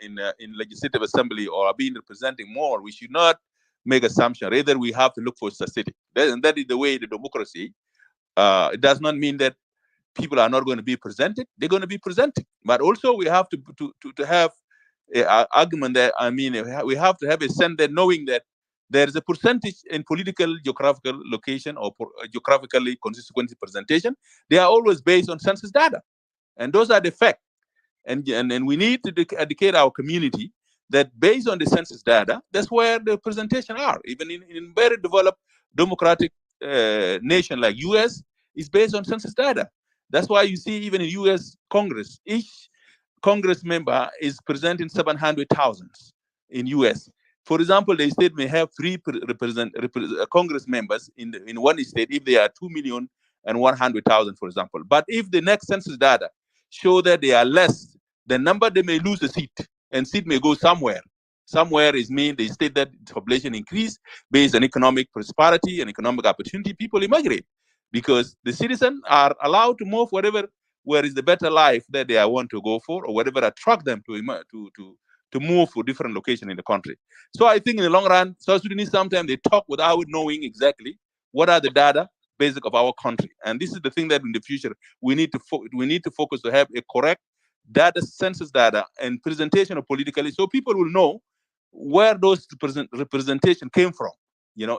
legislative assembly or are being representing more, we should not make assumption. Rather, we have to look for statistics. And that is the way the democracy. It does not mean that people are not going to be presented. They're going to be presented. But also we have to have an argument that, we have to have a sense that knowing that there is a percentage in political geographical location or geographically consequence presentation. They are always based on census data, and those are the facts. And we need to educate our community that based on the census data, that's where the presentation are. Even in very developed democratic nation like US, is based on census data. That's why you see even in US Congress, each Congress member is presenting 700,000 in US. For example, the state may have three Congress members in one state if they are 2,100,000, for example. But if the next census data show that they are less, the number, they may lose a seat, and seat may go somewhere. Somewhere is mean the state that population increase based on economic prosperity and economic opportunity. People immigrate because the citizens are allowed to move where is the better life that they want to go for, or whatever attract them to move to different location in the country. So I think in the long run, South Sudanese sometimes they talk without knowing exactly what are the data basic of our country, and this is the thing that in the future we need to focus to have a correct data, census data, and presentation of politically, so people will know where those representation came from.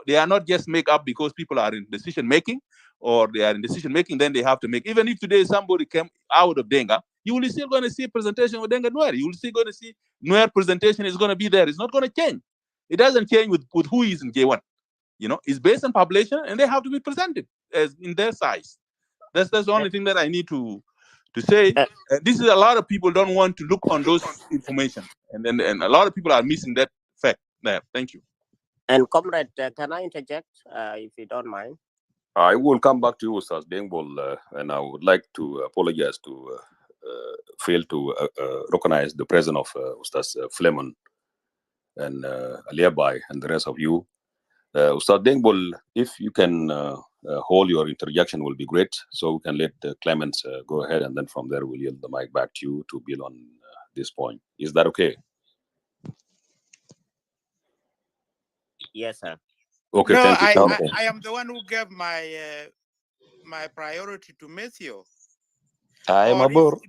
They are not just make up because people are in decision making, or they are in decision making, then they have to make. Even if today somebody came out of Denga, you will still going to see presentation of Denga Nuer. You will still going to see Nuer presentation is going to be there. It's not going to change. It doesn't change with who is in J1. It's based on population, and they have to be presented as in their size. That's the only thing that I need to say. This is a lot of people don't want to look on those information, and a lot of people are missing that fact there. Thank you. And comrade, can I interject, if you don't mind? I will come back to you, Ustaz Dengbol, and I would like to apologize to fail to recognize the presence of Ustaz Flemon and Aliabai and the rest of you. Ustaz Dengbol, if you can hold your interjection, will be great. So we can let the Clements go ahead, and then from there we'll yield the mic back to you to build on this point. Is that okay? Yes, sir. Okay, No, thank you so much. I am the one who gave my priority to Matthew. I am Or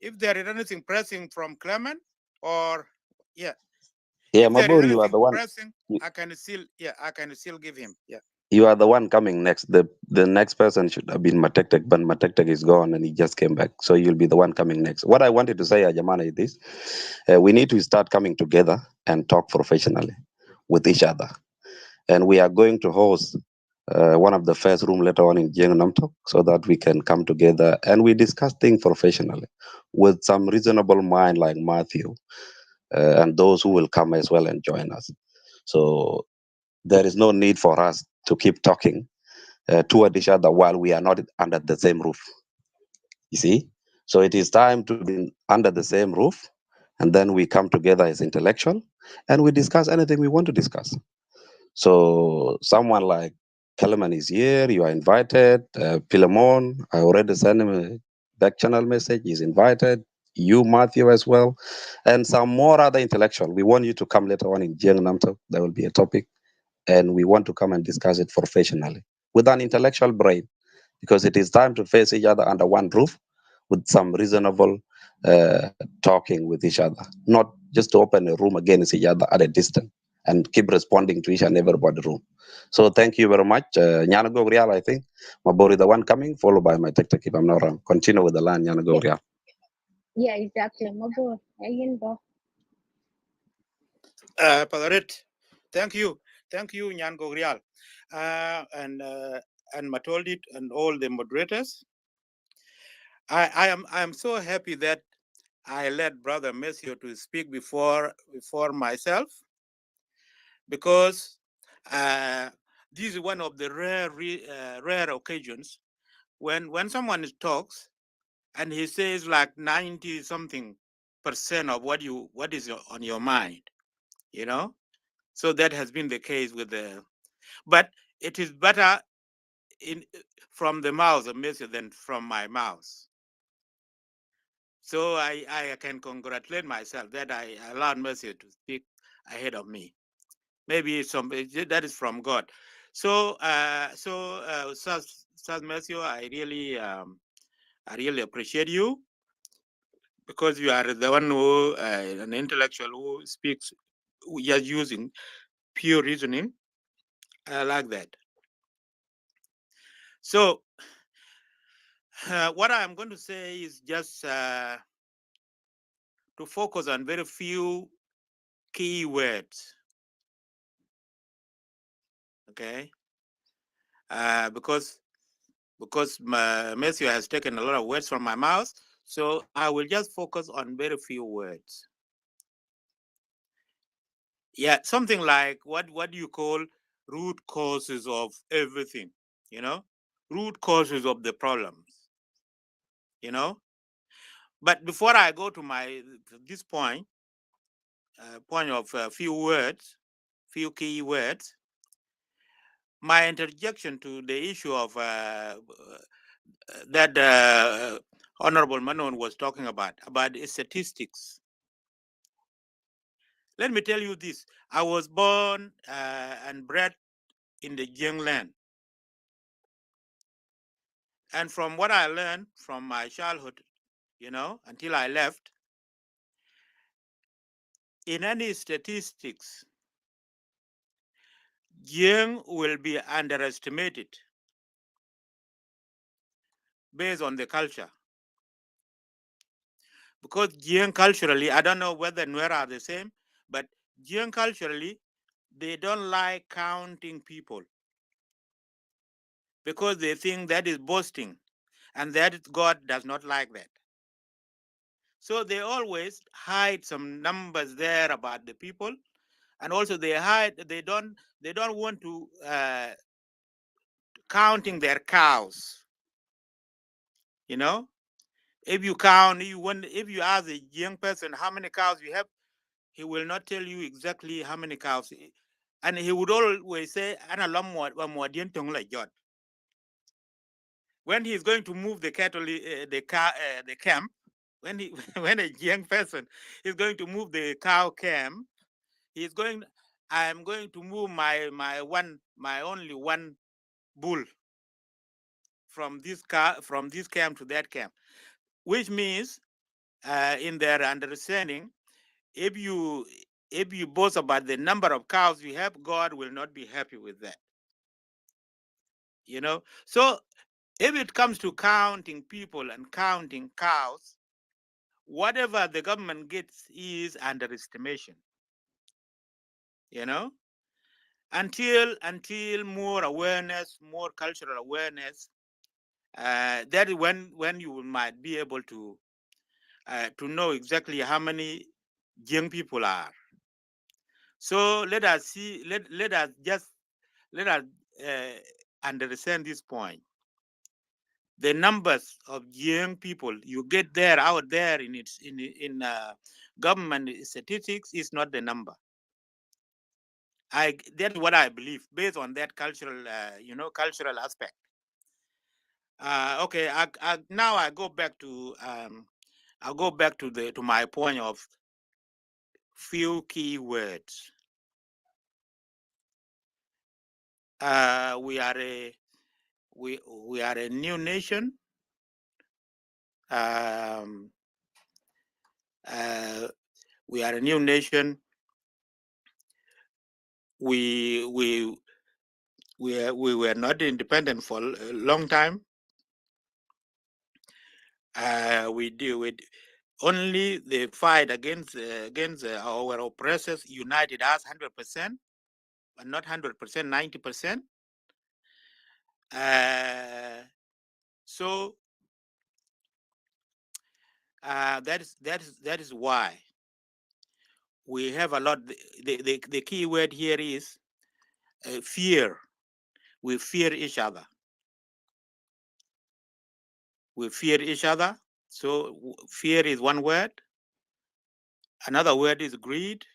if there is anything pressing from Clement, or Yeah, if there is Mabur, you are anything the one. pressing, I can still give him. Yeah. You are the one coming next. The next person should have been Matektek, but Matektek is gone and he just came back. So you'll be the one coming next. What I wanted to say, Ajamana, is this. We need to start coming together and talk professionally with each other. And we are going to host one of the first room later on in Jiang Talk, so that we can come together and we discuss things professionally with some reasonable mind like Matthew and those who will come as well and join us. So there is no need for us to keep talking toward each other while we are not under the same roof. You see? So it is time to be under the same roof, and then we come together as intellectual and we discuss anything we want to discuss. So someone like Kellerman is here, you are invited. Philemon, I already sent him a back channel message, he's invited. You, Matthew, as well. And some more other intellectual. We want you to come later on in Jiang Namtok. There will be a topic, and we want to come and discuss it professionally with an intellectual brain, because it is time to face each other under one roof with some reasonable talking with each other, not just to open a room against each other at a distance and keep responding to each and everybody room. So thank you very much. Nyanago Real, I think. Mabori, the one coming, followed by my tech if I'm not wrong. Continue with the line, Nyanago Real. Yeah, exactly. Mabur, ayun ba? Padaret, thank you, Nyan Gogrial, and Matoldit and all the moderators. I am so happy that I let Brother Matthew to speak before myself, because this is one of the rare occasions when someone talks and he says like 90 something % of what is on your mind, So that has been the case with but it is better from the mouth of Matthew than from my mouth. So I can congratulate myself that I allowed Matthew to speak ahead of me. Maybe that is from God. So South Matthew, I really appreciate you, because you are the one who an intellectual who speaks just using pure reasoning like that. So what I'm going to say is just to focus on very few key words, okay? Because Matthew has taken a lot of words from my mouth, so I will just focus on very few words. Yeah, something like what do you call root causes of everything, you know? Root causes of the problems, you know? But before I go to this point of a few words, few key words, my interjection to the issue of that Honorable Manon was talking about statistics. Let me tell you this. I was born and bred in the Jiang land. And from what I learned from my childhood, you know, until I left, in any statistics, Jiang will be underestimated based on the culture. Because Jiang culturally, I don't know whether Nuer are the same, but Jiang culturally, they don't like counting people because they think that is boasting and that God does not like that. So they always hide some numbers there about the people, and also they don't want to counting their cows. You know, if you ask a young person how many cows you have, he will not tell you exactly how many cows, and he would always say, "Ana lamwa dien tong la jot." When he's going to move the cattle, the camp, when he when a young person is going to move the cow camp, he's going. I am going to move my only one bull from this camp to that camp, which means, in their understanding, if you boast about the number of cows you have, God will not be happy with that. You know, so if it comes to counting people and counting cows, whatever the government gets is underestimation. You know, until more awareness, more cultural awareness, that is when you might be able to know exactly how many young people are. So let us see. Let us understand this point. The numbers of young people you get there out there in government statistics is not the number. That's what I believe based on that cultural cultural aspect. Okay, now I go back to my point of few key words. We are a new nation. We are a new nation. We were not independent for a long time. We deal with only the fight against our oppressors united us 100%, but not 100%, 90%. So that is why we have a lot. The key word here is fear. We fear each other. We fear each other. So fear is one word. Another word is greed.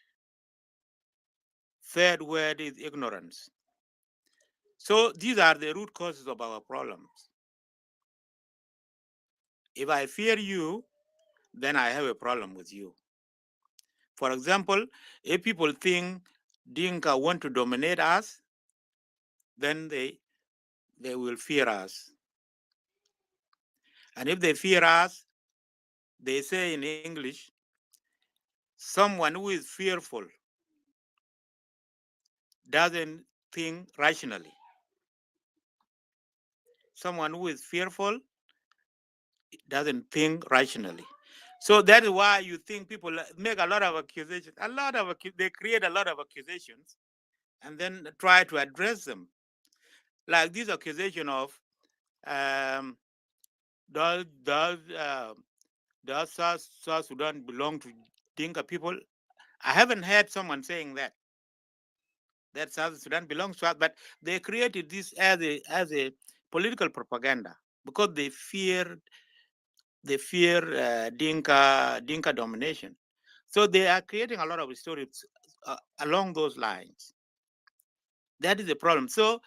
Third word is ignorance. So these are the root causes of our problems. If I fear you, then I have a problem with you. For example, if people think Dinka want to dominate us, then they will fear us. And if they fear us, they say in English, someone who is fearful doesn't think rationally. Someone who is fearful doesn't think rationally. So that is why you think people make a lot of accusations. They create a lot of accusations and then try to address them. Like this accusation of um, does South Sudan belong to Dinka people? I haven't heard someone saying that South Sudan belongs to us, but they created this as a political propaganda because they fear Dinka domination. So they are creating a lot of stories along those lines. That is the problem. So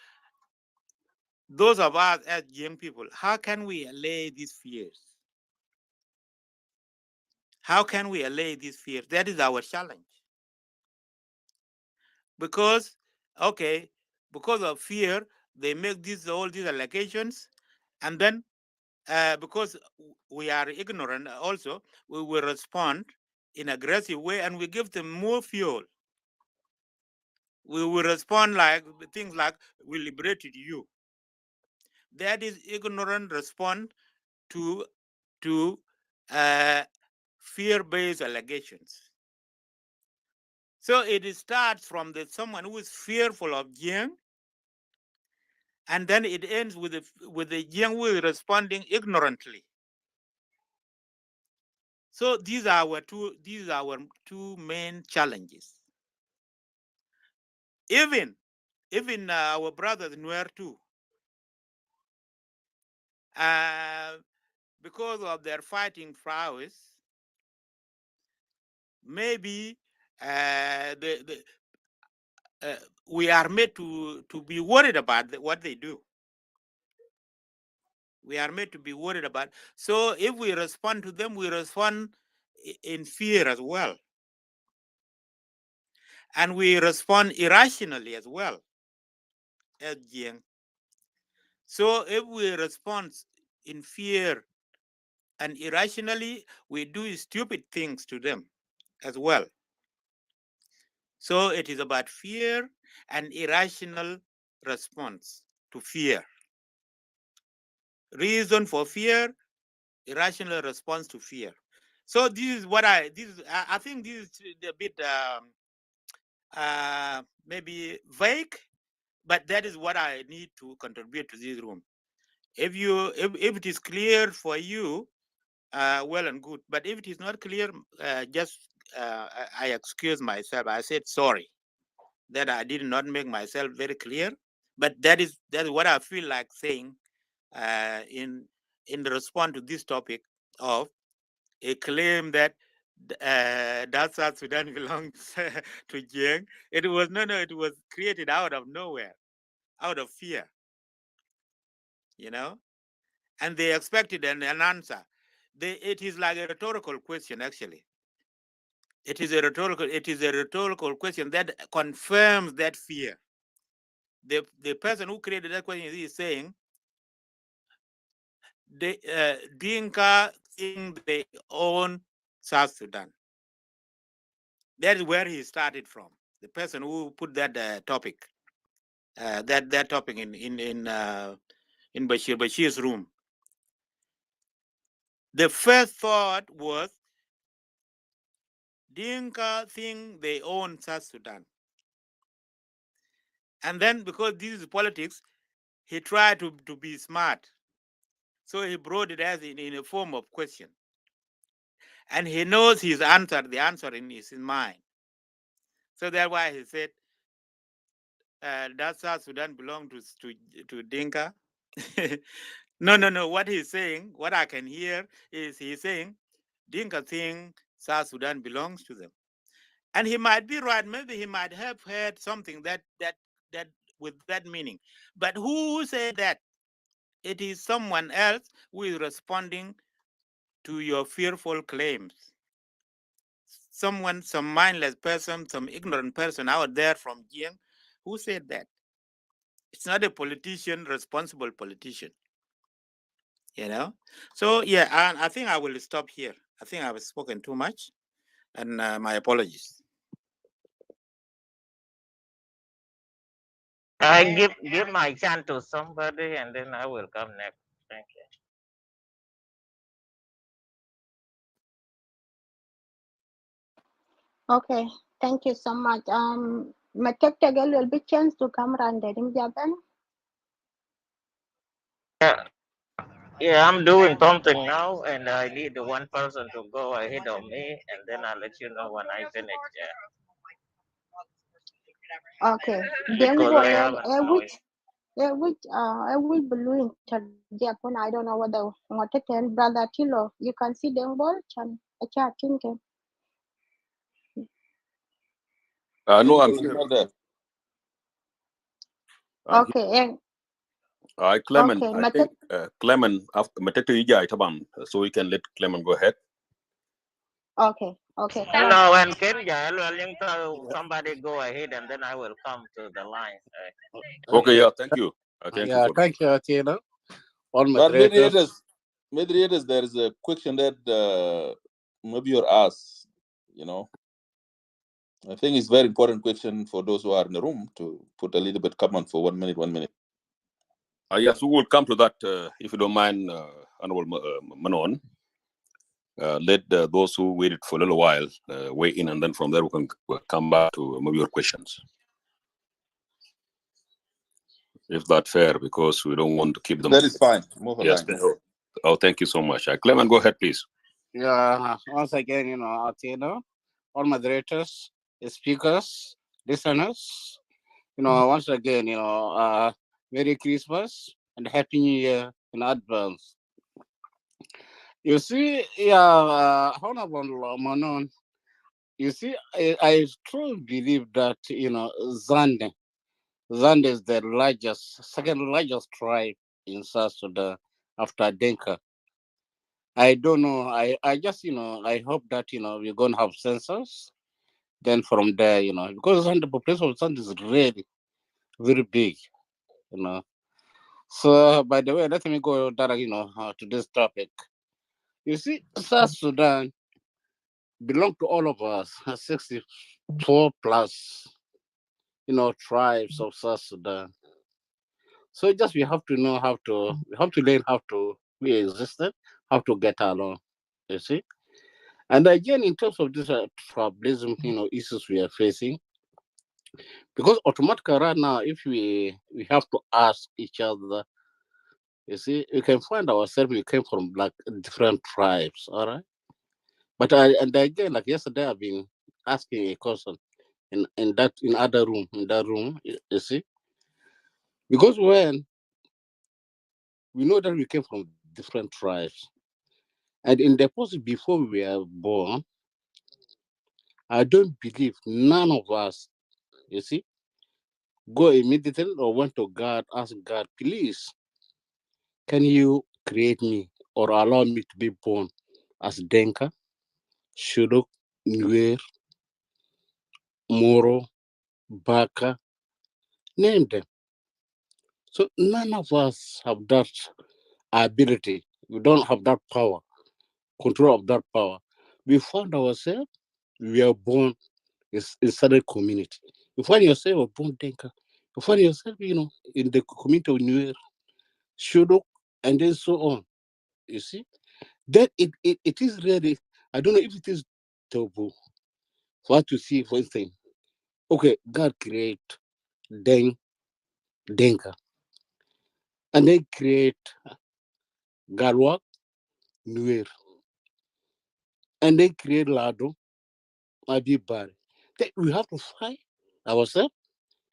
those of us as young people, how can we allay these fears? How can we allay these fears? That is our challenge. Because, okay, because of fear, they make all these allegations, and then because we are ignorant also, we will respond in aggressive way and we give them more fuel. We will respond like things like, we liberated you. That is ignorant response to fear-based allegations. So it starts from someone who is fearful of Jiang, and then it ends with the Jiang who is responding ignorantly. So these are our two main challenges. Even our brothers Nuer too, because of their fighting prowess, maybe we are made to be worried about what they do. We are made to be worried about. So if we respond to them, we respond in fear as well. And we respond irrationally as well as Jiang. So if we respond in fear and irrationally, we do stupid things to them as well. So it is about fear and irrational response to fear. Reason for fear, irrational response to fear. So this is what I think this is a bit maybe vague, but that is what I need to contribute to this room. If it is clear for you, well and good. But if it is not clear, I excuse myself. I said sorry that I did not make myself very clear. But that is what I feel like saying in response to this topic of a claim that South Sudan belongs to Jiang. It was it was created out of nowhere, out of fear, and they expected an answer. It is like a rhetorical question, actually. It is a rhetorical question that confirms that fear. The person who created that question is saying Dinka think they own South Sudan. That is where he started from. The person who put that topic, that topic in Bashir's room. The first thought was Dinka think they own South Sudan. And then because this is politics, he tried to be smart. So he brought it as in a form of question. And he knows the answer is in mind. So that's why he said, does South Sudan belong to Dinka? No. What he's saying, what I can hear is he's saying, Dinka think South Sudan belongs to them. And he might be right. Maybe he might have heard something that with that meaning. But who said that? It is someone else who is responding to your fearful claims. Some mindless person, some ignorant person out there from Jiang who said that. It's not a politician, responsible politician. So yeah, I think I will stop here. I think I've spoken too much, and my apologies. I give my chance to somebody, and then I will come next. Thank you. Okay, thank you so much. Matek will be chance to come around in Japan. Yeah, yeah, I'm doing something now, and I need one person to go ahead of me, and then I'll let you know when I finish. Yeah, Okay, then because boy, I have an noise. I will blue interject when I don't know whether what brother Tilo, you can see them ball chan a chat thinking. No, I'm still not there. I'm here. Okay, and Clement, okay, I think Clement after Matete Ija Itaban, so we can let Clement go ahead. okay, kalas. Hello, and Kenya, I'm willing to somebody go ahead, and then I will come to the line. Okay, Okay. yeah, thank you. Thank you Yeah, for that. thank you, Athena. All But moderators. mediators, there is a question that maybe you're asked, you know. I think it's very important question for those who are in the room to put a little bit comment for 1 minute, 1 minute. Yes, we will come to that if you don't mind, Honorable Manon. Let those who waited for a little while weigh in, and then from there we can come back to maybe your questions. If that's fair, because we don't want to keep them. That is fine. Move along. Yes. Oh, thank you so much. Clement, go ahead, please. Yeah, once again, Athena, all moderators, speakers, listeners, once again, Merry Christmas and Happy New Year in advance. You see, Honorable Manon, you see, I truly believe that, Zande is the second largest tribe in South Sudan after Dinka. I don't know. I just, I hope that, we're going to have census. Then from there, because the population of Zande is really very big, you know. So, by the way, let me go direct, to this topic. You see, South Sudan belong to all of us, 64 plus, tribes of South Sudan. So just we have to know we have to learn how to be existed, how to get along, you see. And again, in terms of this tribalism, issues we are facing, because automatically right now, if we have to ask each other, you see, we can find ourselves, we came from like different tribes, all right? But and again, like yesterday, I've been asking a question in that room, you see, because when we know that we came from different tribes, and in the past before we were born, I don't believe none of us, you see, go immediately or went to God, ask God, please, can you create me or allow me to be born as Denka, Shuduk, Nuer, Moro, Baka, name them. So none of us have that ability. We don't have that power, control of that power. We found ourselves, we are born in certain community. You find yourself a born Denka. You find yourself, in the community of Nuer, Shuduk, and then so on. You see? Then it is really, I don't know if it is taboo for us to see, for instance, okay, God create Denka, and then create Galwak, Nuer, and then create Lado, Adibari. Then we have to fight ourselves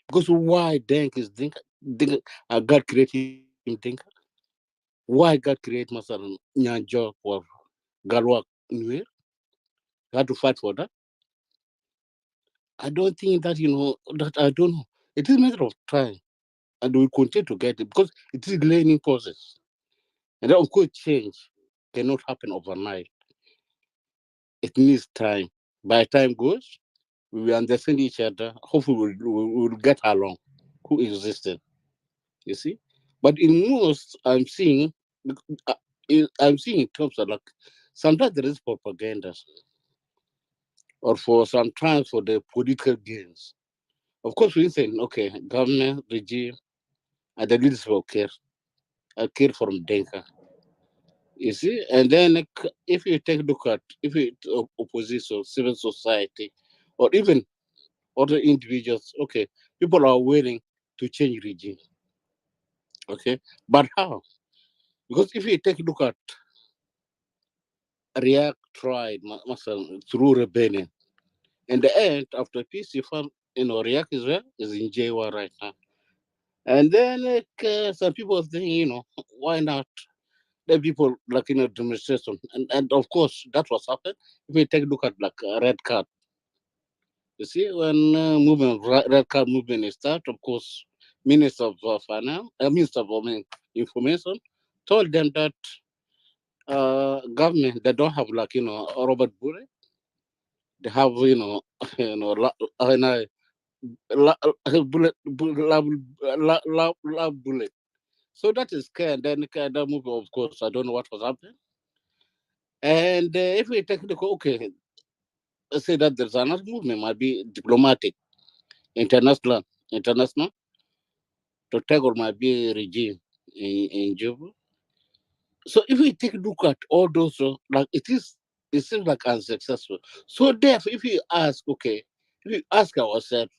because why Denk is Dinka? God created him Dinka. Why God create Masalan Nyanjo or Galwak Nuer? We have to fight for that. I don't think that that I don't know. It is a matter of time, and we continue to get it because it is a learning process. And then of course, change cannot happen overnight. It needs time. By time goes, we will understand each other. Hopefully, we will get along. Who existed, you see? But in most, uh, I'm seeing in terms of like sometimes there is propaganda, or for sometimes for the political gains. Of course, we say, okay, government, regime, and the leaders will care. Care from Denka. You see, and then if you take a look at if it opposition, civil society, or even other individuals, okay, people are willing to change regime. Okay, but how? Because if you take a look at React tried through rebellion. In the end, after peace, you found React Israel is in jail right now. And then some people think, why not? The people like demonstration, and of course that was happened. If we take a look at like a red card, you see when red card movement is start, of course, Minister of Finance, Minister of Information, told them that government they don't have like Robert Bure, they have bullet, bullet. So that is scary. Then that movie, of course, I don't know what was happening. And if we take the okay, let's say that there's another movement, might be diplomatic, international, to tackle might be regime in Juba. So if we take a look at all those, like it seems like unsuccessful. So therefore, if we ask, okay, if we ask ourselves,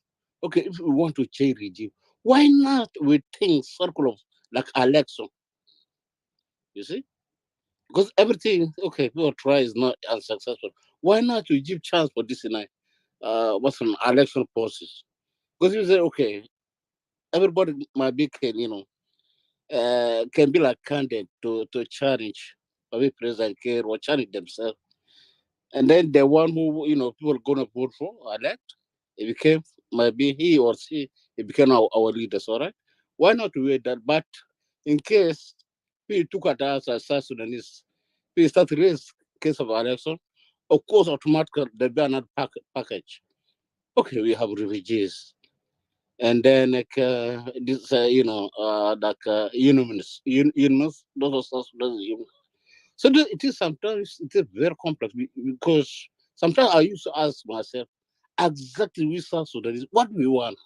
okay, if we want to change regime, why not we think circle of like election? You see, because everything, okay, people try is not unsuccessful. Why not we give chance for this tonight? What's an election process? Because you say, okay, everybody might be can be like candidate to challenge maybe President Kerr or challenge themselves. And then the one who, people gonna vote for, elect, it became, maybe he or she, it became our leaders, all right? Why not wait that? But in case we took at us as South Sudanese, we start to raise case of election, of course, automatically there'll be another package. Okay, we have refugees. And then this like unionist, those are South Sudanese unions. So it is sometimes it is very complex because sometimes I used to ask myself exactly which South Sudanese what we want,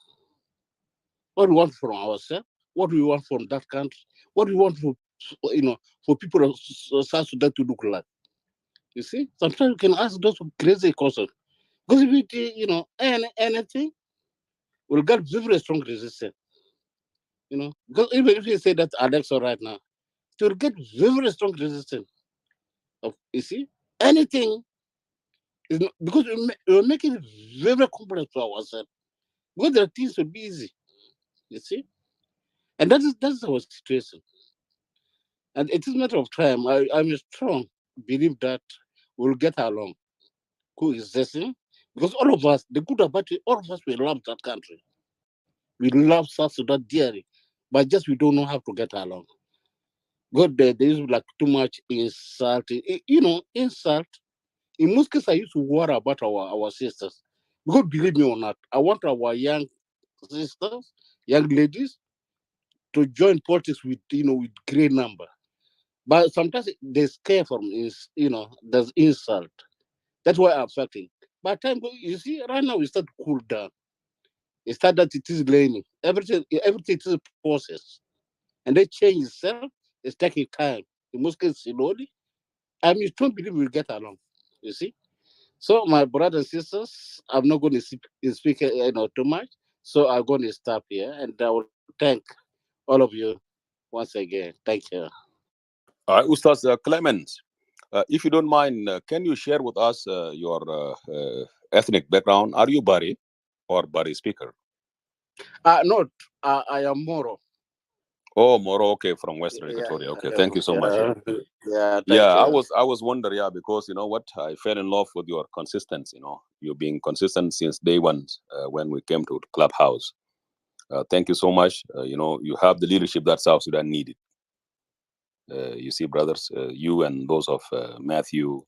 what we want from ourselves, what we want from that country, what we want for you know for people of South Sudan to look like. You see, sometimes you can ask those crazy questions because if we anything, we'll get very strong resistance. Because even if you say that Alexa right now, it will get very strong resistance. You see, anything is not, because we're making it very complex for ourselves. Because there are things to be easy. You see, and that's our situation. And it is a matter of time. I'm a strong believe that we'll get along, coexisting, because all of us, the good about it, all of us, we love that country. We love South Sudan dearly, but just we don't know how to get along. God, there is like too much insult. Insult. In most cases, I used to worry about our sisters. Because believe me or not, I want our young sisters, young ladies, to join politics with with great number. But sometimes they scare from there's insult. That's why I'm affecting. By the time you see, right now we start to cool down. It start that it is learning. Everything is a process. And they change itself. It's taking time. In most cases, slowly. I mean, don't believe we'll get along. You see? So, my brothers and sisters, I'm not going to speak too much. So, I'm going to stop here and I will thank all of you once again. Thank you. Ustaz Clement, if you don't mind, can you share with us your ethnic background? Are you Bari or Bari speaker? No, I am Moro. Oh, Moro, okay, from Western Yeah, Equatoria. Okay, thank you so much. Yeah, yeah, yeah. thank you. I was wondering, yeah, because you know what, I fell in love with your consistency. You being consistent since day one when we came to the clubhouse. Thank you so much. You have the leadership that South Sudan needed. You see, brothers, you and those of Matthew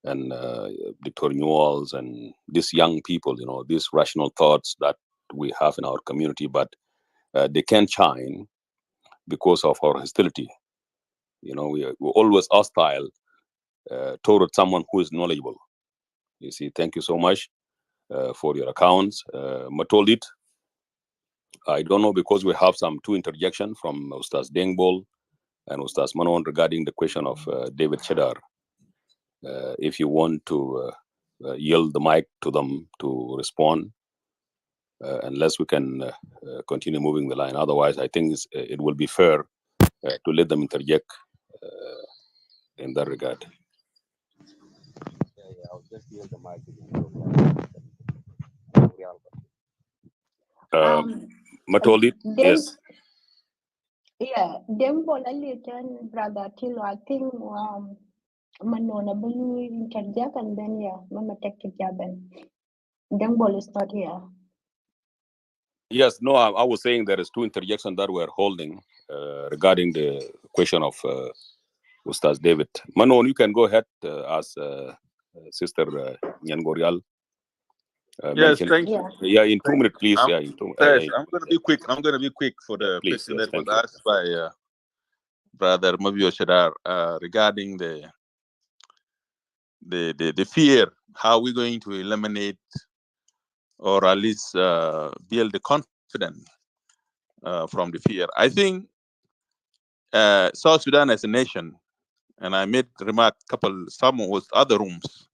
and Dr. Newells and these young people, these rational thoughts that we have in our community, but they can't shine because of our hostility. We're always hostile toward someone who is knowledgeable. You see, thank you so much for your accounts. Matoldit, I don't know, because we have some two interjection from Ustaz Dengbol and Ustaz Manon regarding the question of David Cheddar. If you want to yield the mic to them to respond, unless we can continue moving the line. Otherwise, I think it will be fair to let them interject in that regard. I'll just yield the mic Matolit, Then, yes. yeah, then Bola brother Tilo, I think Manona Bulu interject and then yeah, Mama take it Jaben. Dembol is not here. Yes, no, I was saying there is two interjections that we're holding regarding the question of Ustaz David. Manon, you can go ahead as Sister Nyangorial Yes, mentioned. thank you. Yeah, in 2 Thank minutes, please. you. Yeah, in 2 Yes, I'm going to be quick. I'm going to be quick for yeah, the please, question yes, that was thank you. asked by Brother Mabio Shadar regarding the fear. How we're going to eliminate or at least build the confidence from the fear. I think South Sudan as a nation, and I made remark some with other rooms,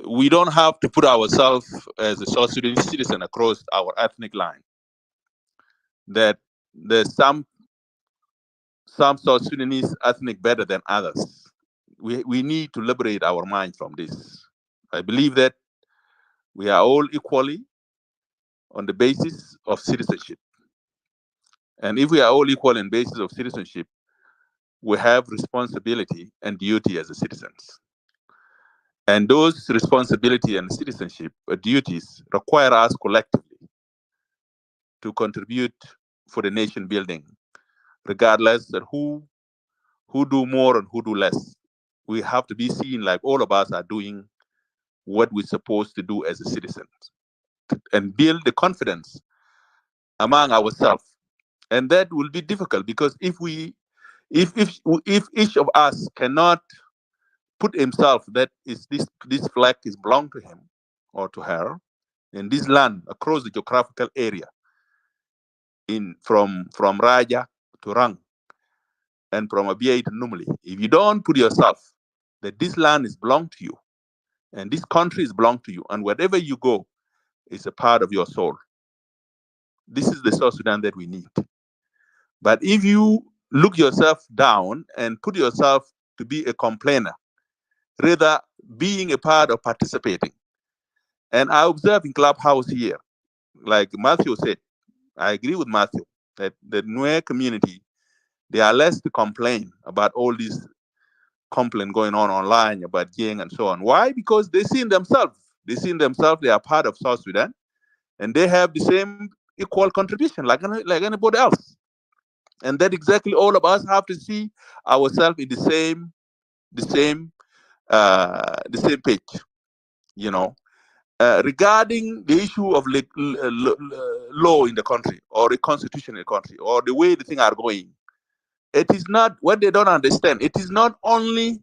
we don't have to put ourselves as a South Sudanese citizen across our ethnic line. That there's some South Sudanese ethnic better than others. We need to liberate our mind from this. I believe that we are all equally on the basis of citizenship. And if we are all equal on basis of citizenship, we have responsibility and duty as a citizens. And those responsibility and citizenship duties require us collectively to contribute for the nation building, regardless of who do more and who do less. We have to be seen like all of us are doing what we're supposed to do as a citizen and build the confidence among ourselves. And that will be difficult because if each of us cannot put himself that is this flag is belong to him or to her in this land across the geographical area from Raja to Rang and from Abia to Numali. If you don't put yourself that this land is belong to you and this country is belong to you and wherever you go is a part of your soul. This is the South Sudan that we need. But if you look yourself down and put yourself to be a complainer, rather being a part of participating. And I observe in Clubhouse here, like Matthew said, I agree with Matthew, that the Nuer community, they are less to complain about all these complaint going on online about Yang and so on. Why? Because they see themselves. They are part of South Sudan and they have the same equal contribution like anybody else. And that exactly all of us have to see ourselves in the same page, you know. Regarding the issue of law in the country or the constitution in the country or the way the things are going, it is not what they don't understand. It is not only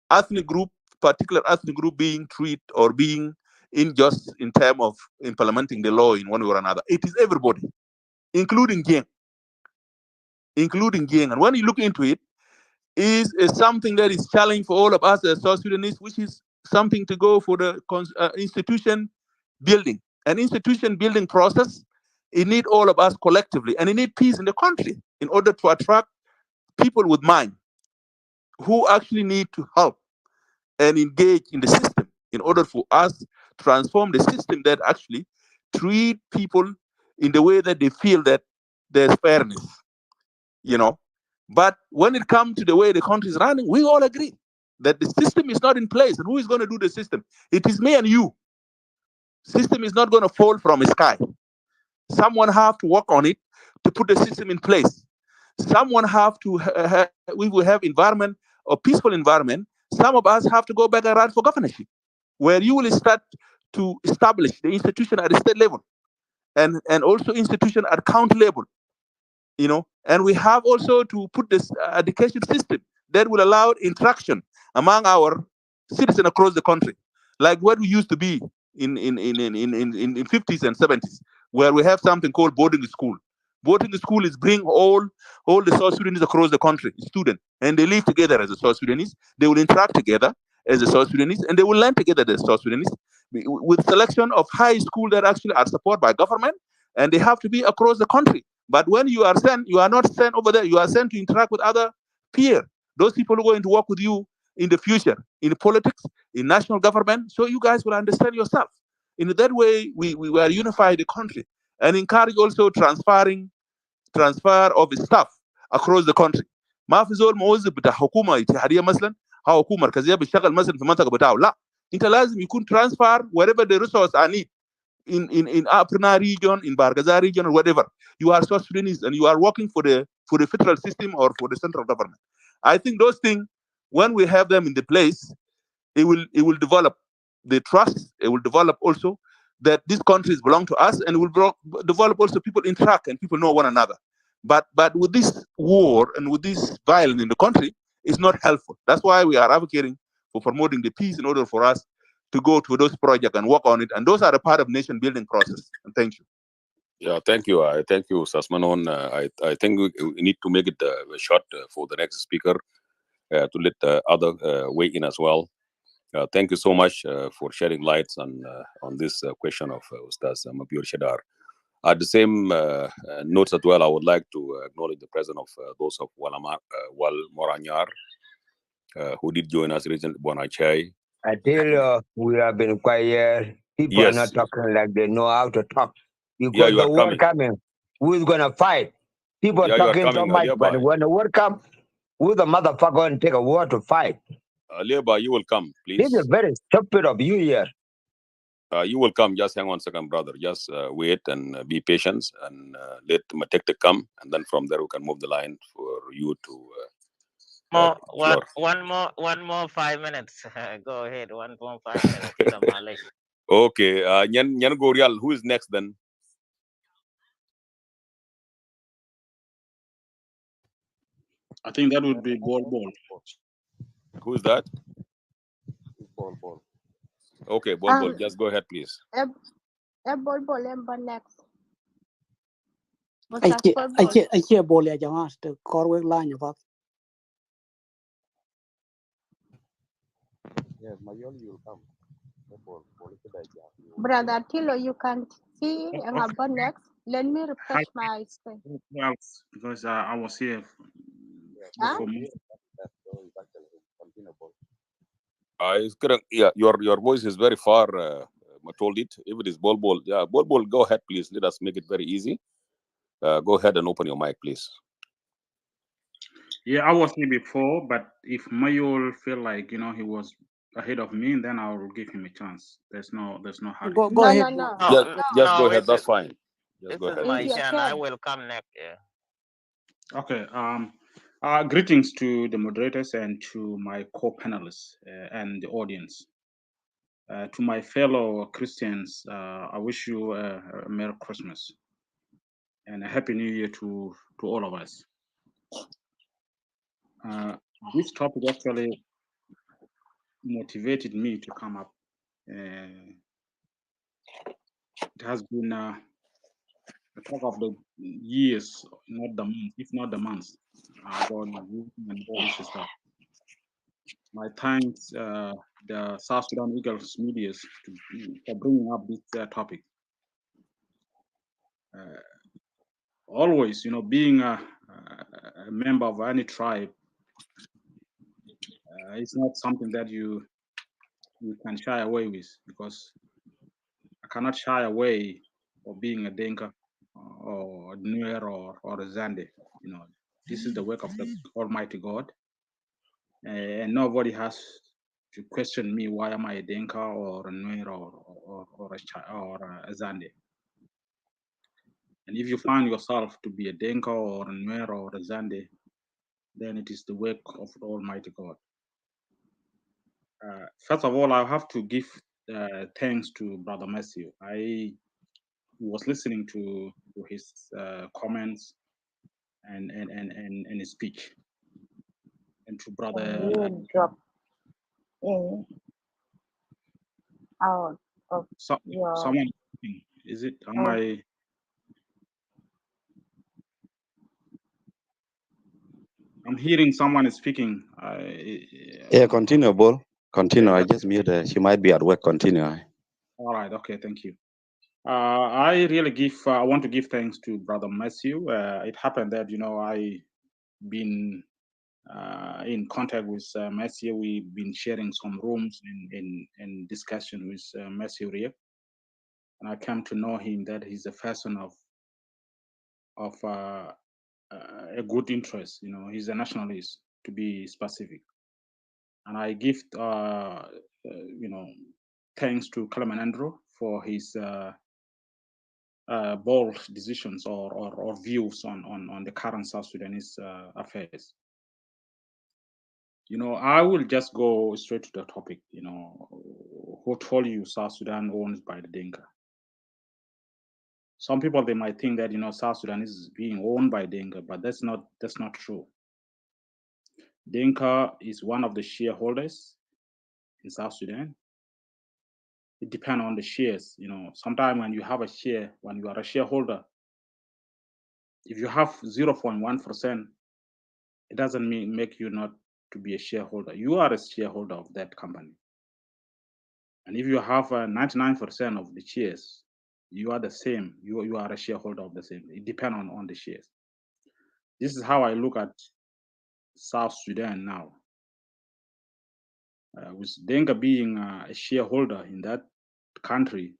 particular ethnic group being treated or being unjust in terms of implementing the law in one way or another. It is everybody, including Yang. And when you look into it, is something that is challenging for all of us as South Sudanese, which is something to go for the institution building. An institution building process, it needs all of us collectively, and it needs peace in the country in order to attract people with mind who actually need to help and engage in the system in order for us to transform the system that actually treat people in the way that they feel that there's fairness, you know. But when it comes to the way the country is running, we all agree that the system is not in place. And who is going to do the system? It is me and you. System is not going to fall from the sky. Someone have to work on it to put the system in place. Someone have to, we will have environment, a peaceful environment. Some of us have to go back and run for governorship, where you will start to establish the institution at the state level and also institution at county level, you know. And we have also to put this education system that will allow interaction among our citizens across the country, like what we used to be in 50s and 70s, where we have something called boarding school. Boarding school is bring all the South Sudanese across the country, students, and they live together as a South Sudanese. They will interact together as a South Sudanese, and they will learn together as South Sudanese with selection of high school that actually are supported by government, and they have to be across the country. But when you are sent, you are not sent over there. You are sent to interact with other peers. Those people who are going to work with you in the future, in politics, in national government, so you guys will understand yourself. In that way, we were unify the country and encourage also transfer of staff across the country. ما في زول موظف بتاع حكومه اتحاديه مثلا او حكومه مركزيه بيشتغل مثلا في المنطقه بتاعه، لا، انت لازم يكون transfer wherever the resource are need in Apna region, in Bargaza region, or whatever. You are South Sudanese and you are working for the federal system or for the central government. I think those things, when we have them in the place, it will develop the trust. It will develop also that these countries belong to us, and it will develop also people interact and people know one another. But with this war and with this violence in the country, it's not helpful. That's why we are advocating for promoting the peace in order for us to go to those projects and work on it. And those are a part of nation building process. And thank you. Yeah, thank you. Thank you, Sasmanon. I think we need to make it short for the next speaker to let other weigh in as well. Thank you so much for shedding lights on this question of Ustaz Mabur Shadar. At the same notes as well, I would like to acknowledge the presence of those of Wal Moranyar, who did join us recently, Bonachai. Until we have been quiet, people are not Yes, talking like they know how to talk. yeah, Because you the are war coming. coming, who is gonna fight? People Yeah, you are talking so coming, much, but Alibi. when the war come, who the motherfucker gonna take a war to fight? Alibi, you will come, This is please. very stupid of you here. You will come. Just hang on a second, brother. Just wait and be patient and let Matekte come. And then from there, we can move the line for you to More floor. one more 5 minutes. Go ahead. 1 more 5 minutes. Kila Malay. Okay. Nyan Gorial, who is next then? I think that would be Bol. Who is that? Bol. Okay, Bol. Just go ahead, please. Bol next. What's that for Bol? Ache bol ya jamaa ste korwe lanya pat. Yes, Mayol, you will come. Brother Tilo, you can see Okay. about next. Let me refresh my screen. Well, because I was here Huh? before me. Yeah, your voice is very far. Told it. If it is Bol, yeah, Bol, go ahead, please. Let us make it very easy. Go ahead and open your mic, please. Yeah, I was here before, but if Mayol feel like he was ahead of me, then I will give him a chance. There's no hurry. Go ahead. No. Just go ahead. That's fine. Just go This is ahead, my please. turn. I will come next. Yeah. Okay. Greetings to the moderators and to my co-panelists and the audience. To my fellow Christians, I wish you a Merry Christmas and a Happy New Year to all of us. This topic actually motivated me to come up. It has been a talk of the years, not the months, if not the months, about and all this stuff. My thanks the South Sudan Eagles media for bringing up this topic. Always, being a member of any tribe, it's not something that you can shy away with, because I cannot shy away of being a Dinka or a Nuer or a Zande. This is the work of the Almighty God, and nobody has to question me why am I a Dinka or a Nuer or a Zande. And if you find yourself to be a Dinka or a Nuer or a Zande, then it is the work of the Almighty God. First of all, I have to give thanks to Brother Matthew. I was listening to his comments and his speech, and to Brother You drop in out of your. someone. Is it? Am I? I'm hearing someone is speaking. I Yeah, don't know. continue, Bull. Continue. Okay, I just mute her. She might be at work. Continue. all right. Okay, thank you. I really I want to give thanks to Brother Matthew. It happened that, I been in contact with Matthew. We've been sharing some rooms in discussion with Matthew Riek. And I came to know him that he's a person of a good interest. He's a nationalist, to be specific. And I give thanks to Kalaman Andrew for his bold decisions or views on the current South Sudanese affairs. I will just go straight to the topic. Who told you South Sudan owned by the Dinka? Some people, they might think that South Sudan is being owned by Dinka, but that's not true. Dinka is one of the shareholders in South Sudan. It depends on the shares. Sometimes when you have a share, when you are a shareholder, if you have 0.1%, it doesn't make you not to be a shareholder. You are a shareholder of that company. And if you have 99% of the shares, you are the same. You are a shareholder of the same. It depends on the shares. This is how I look at South Sudan now. With Denga being a shareholder in that country,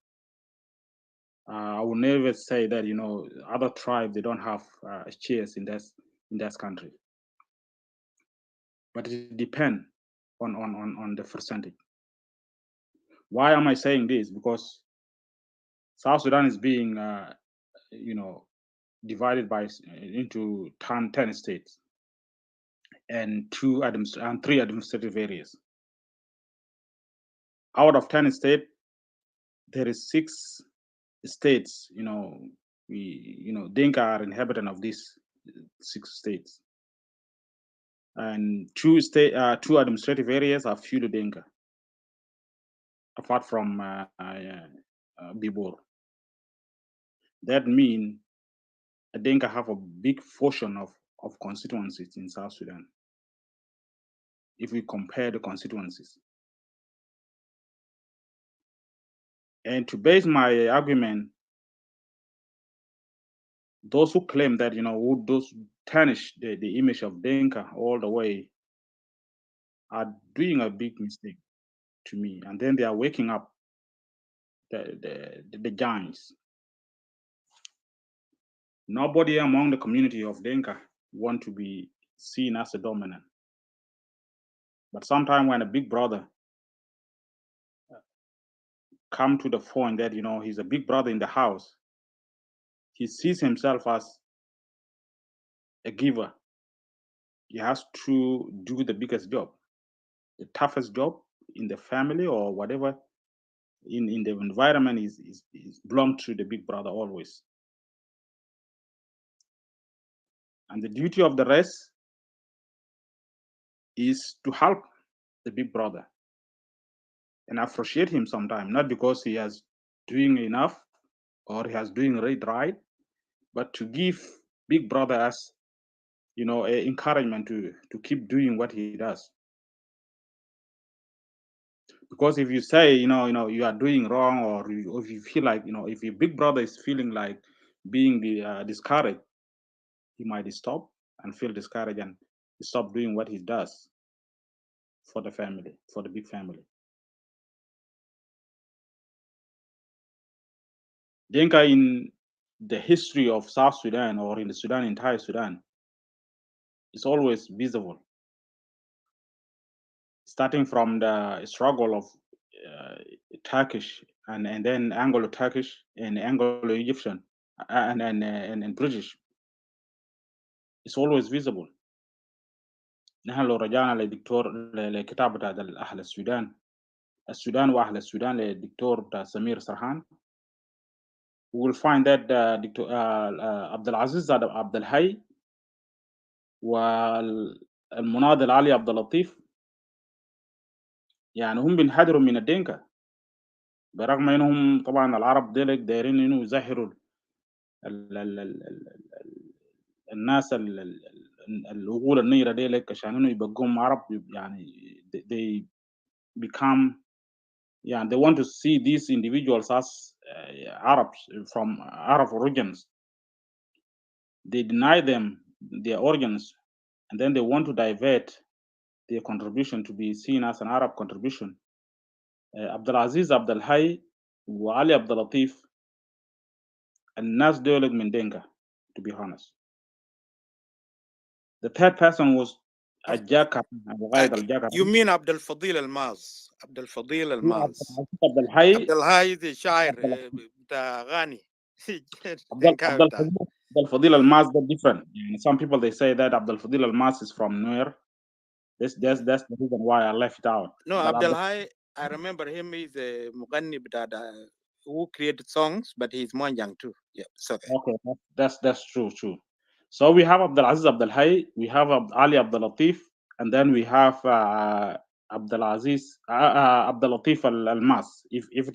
I will never say that other tribes, they don't have shares in that country. But it depends on the percentage. Why am I saying this? Because South Sudan is being divided into 10 states and 3 administrative areas. Out of 10 states, there is 6 states. Dinka are inhabitant of these 6 states, and 2 administrative areas are few to Dinka, apart from Bibor. That means Dinka have a big portion of constituencies in South Sudan. If we compare the constituencies, and to base my argument, those who claim that those tarnish the image of Dinka all the way are doing a big mistake to me, and then they are waking up the giants. Nobody among the community of Dinka want to be seen as a dominant, but sometimes when a big brother come to the point that he's a big brother in the house, he sees himself as a giver. He has to do the biggest job, the toughest job in the family or whatever in the environment is belong to the big brother always. And the duty of the rest is to help the big brother and appreciate him sometimes, not because he has doing enough or he has doing right, but to give big brother as encouragement to keep doing what he does. Because if you say you are doing wrong, or if you feel like if your big brother is feeling like being discouraged, he might stop and feel discouraged and stop doing what he does for the family, for the big family. Dinka in the history of South Sudan or in the entire Sudan is always visible, starting from the struggle of Turkish and then Anglo-Turkish and Anglo-Egyptian and British. It's always visible. نحن لو رجعنا لدكتور لكتاب بتاع أهل السودان وأهل السودان للدكتور بتاع سمير سرحان, we will find that دكتور عبد العزيز عبد الحي والمناضل علي عبد اللطيف يعني هم بينحدروا من الدينكا, برغم انهم طبعا العرب ديلك دايرين انه يظهروا الناس العقول النيرة دي لك عشان إنه يبقوا عرب يعني they become yeah, they want to see these individuals as Arabs from Arab origins. They deny them their origins, and then they want to divert their contribution to be seen as an Arab contribution. Abdulaziz Abdul Hay وعلي عبد اللطيف الناس دول من Dinka, to be honest. The third person was الجاكر الغايد الجاكر. You mean Abdel Fadil Almaz? Abdel Fadil Almaz. عبد الحي Abdel Hay the شاعر بتاع أغاني. Abdel Fadil Almaz is different. Some people they say that Abdel Fadil Almaz is from Nuer. That's the reason why I left it out. No, But Abdel Hay, I remember him. He's a مغني بتاع who created songs, but he's Mwanjang too. Yeah, it's okay. Okay, that's true. So we have Abdulaziz Abdul Hay, we have Ali Abdul Latif, and then we have Abdulaziz Abdul Latif Almas. If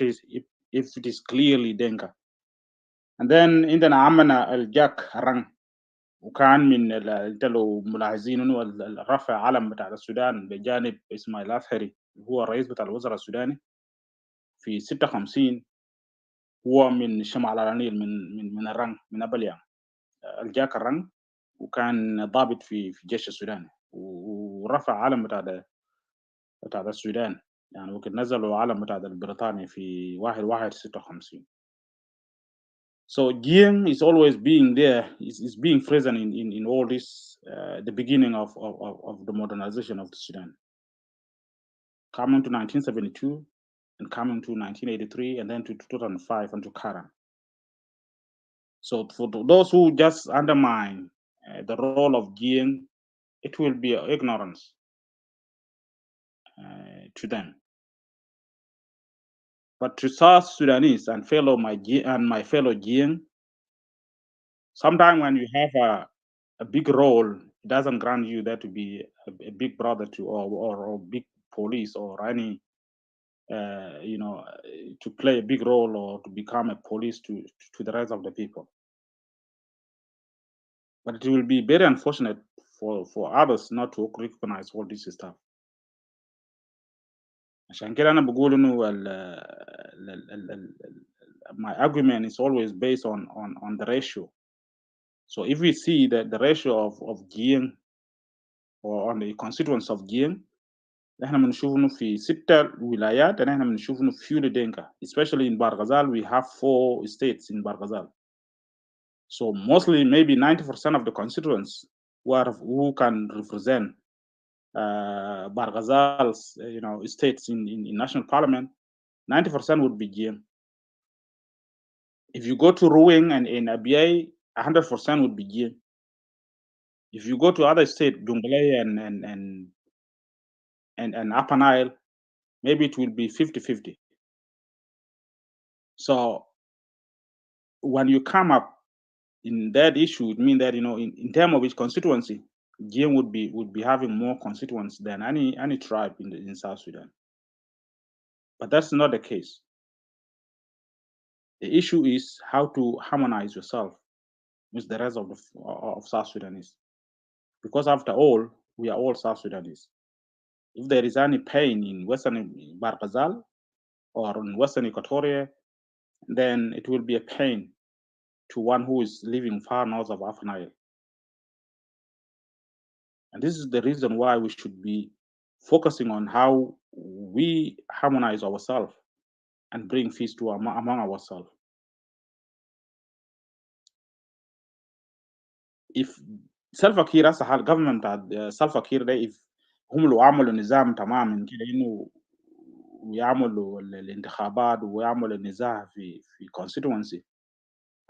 it is clearly Denka, and then عندنا عمنا الجاك رang. وكان من انت لو ملاحظين انه رفع علم بتاع السودان بجانب اسماعيل الأثهري هو الرئيس بتاع الوزراء السوداني في 56 هو من شمال النيل من الرنج من أبليان الجاك الرنج وكان ضابط في الجيش السوداني ورفع علم بتاع السودان يعني وكان نزلوا علم بتاع البريطاني في 1/1/56. So Jiang is always being there, is being present in all this, the beginning of the modernization of the Sudan. Coming to 1972 and coming to 1983 and then to 2005 and to current. So for those who just undermine the role of Jiang, it will be ignorance to them. But to South Sudanese and my fellow Jiang, sometimes when you have a big role, it doesn't grant you that to be a big brother to or big police or any to play a big role or to become a police to the rest of the people. But it will be very unfortunate for others not to recognize all this stuff. عشان كده أنا بقول إنه my argument is always based on the ratio. So if we see that the ratio of Jiang or on the constituents of Jiang, احنا بنشوف انه في 6 ولايات احنا بنشوف انه few Dinka, especially in Barghazal we have 4 states in Barghazal. So mostly maybe 90% of the constituents who can represent Barghazal's states in national parliament, 90% would be Jiang. If you go to Ruwing and in Abyei, 100% would be Jiang. If you go to other states, Jonglei and Upper Nile, maybe it will be 50-50. So when you come up in that issue, it means that in terms of its constituency, Jiang would be having more constituents than any tribe in South Sudan. But that's not the case. The issue is how to harmonize yourself with the rest of South Sudanese, because after all, we are all South Sudanese. If there is any pain in Western Barghazal or in Western Equatoria, then it will be a pain to one who is living far north of Upper Nile. And this is the reason why we should be focusing on how we harmonize ourselves and bring peace to among ourselves. If Salva Kiir as a government Salva Kiir ده if هم لو عملوا نظام تماما كده انه ويعملوا الانتخابات ويعملوا النزاع في constituency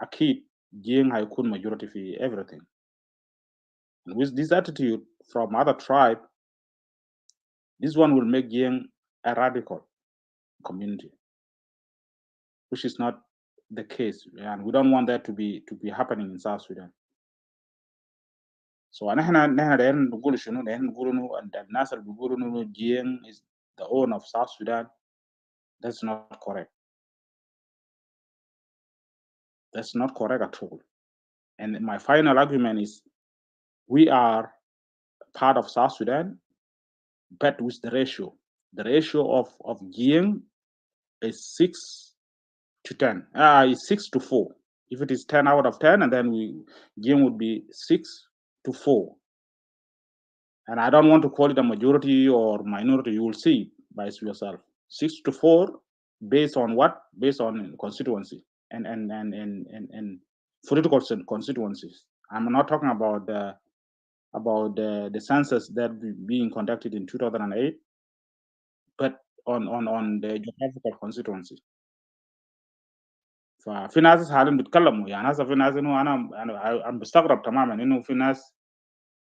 اكيد جين هيكون majority في everything. And with this attitude from other tribe, this one will make Jing a radical community, which is not the case, and we don't want that to be happening in South Sudan. So نحن دايرين نقول شنو؟ دايرين نقول إنه الناس اللي بيقولوا إنه Jing is the owner of South Sudan. That's not correct. That's not correct at all. And my final argument is We are part of South Sudan, but with the ratio. The ratio of Jing is 6 to 10. Is 6 to 4. If it is 10 out of 10, and then Jing would be 6 to 4. And I don't want to call it a majority or minority. You will see by yourself. 6 to 4, based on what? Based on constituency and political constituencies. I'm not talking about the census that being conducted in 2008, but on the geographical constituency. ففي ناس حاليا بيتكلموا يعني هسه في ناس انه انا بستغرب تماما انه في ناس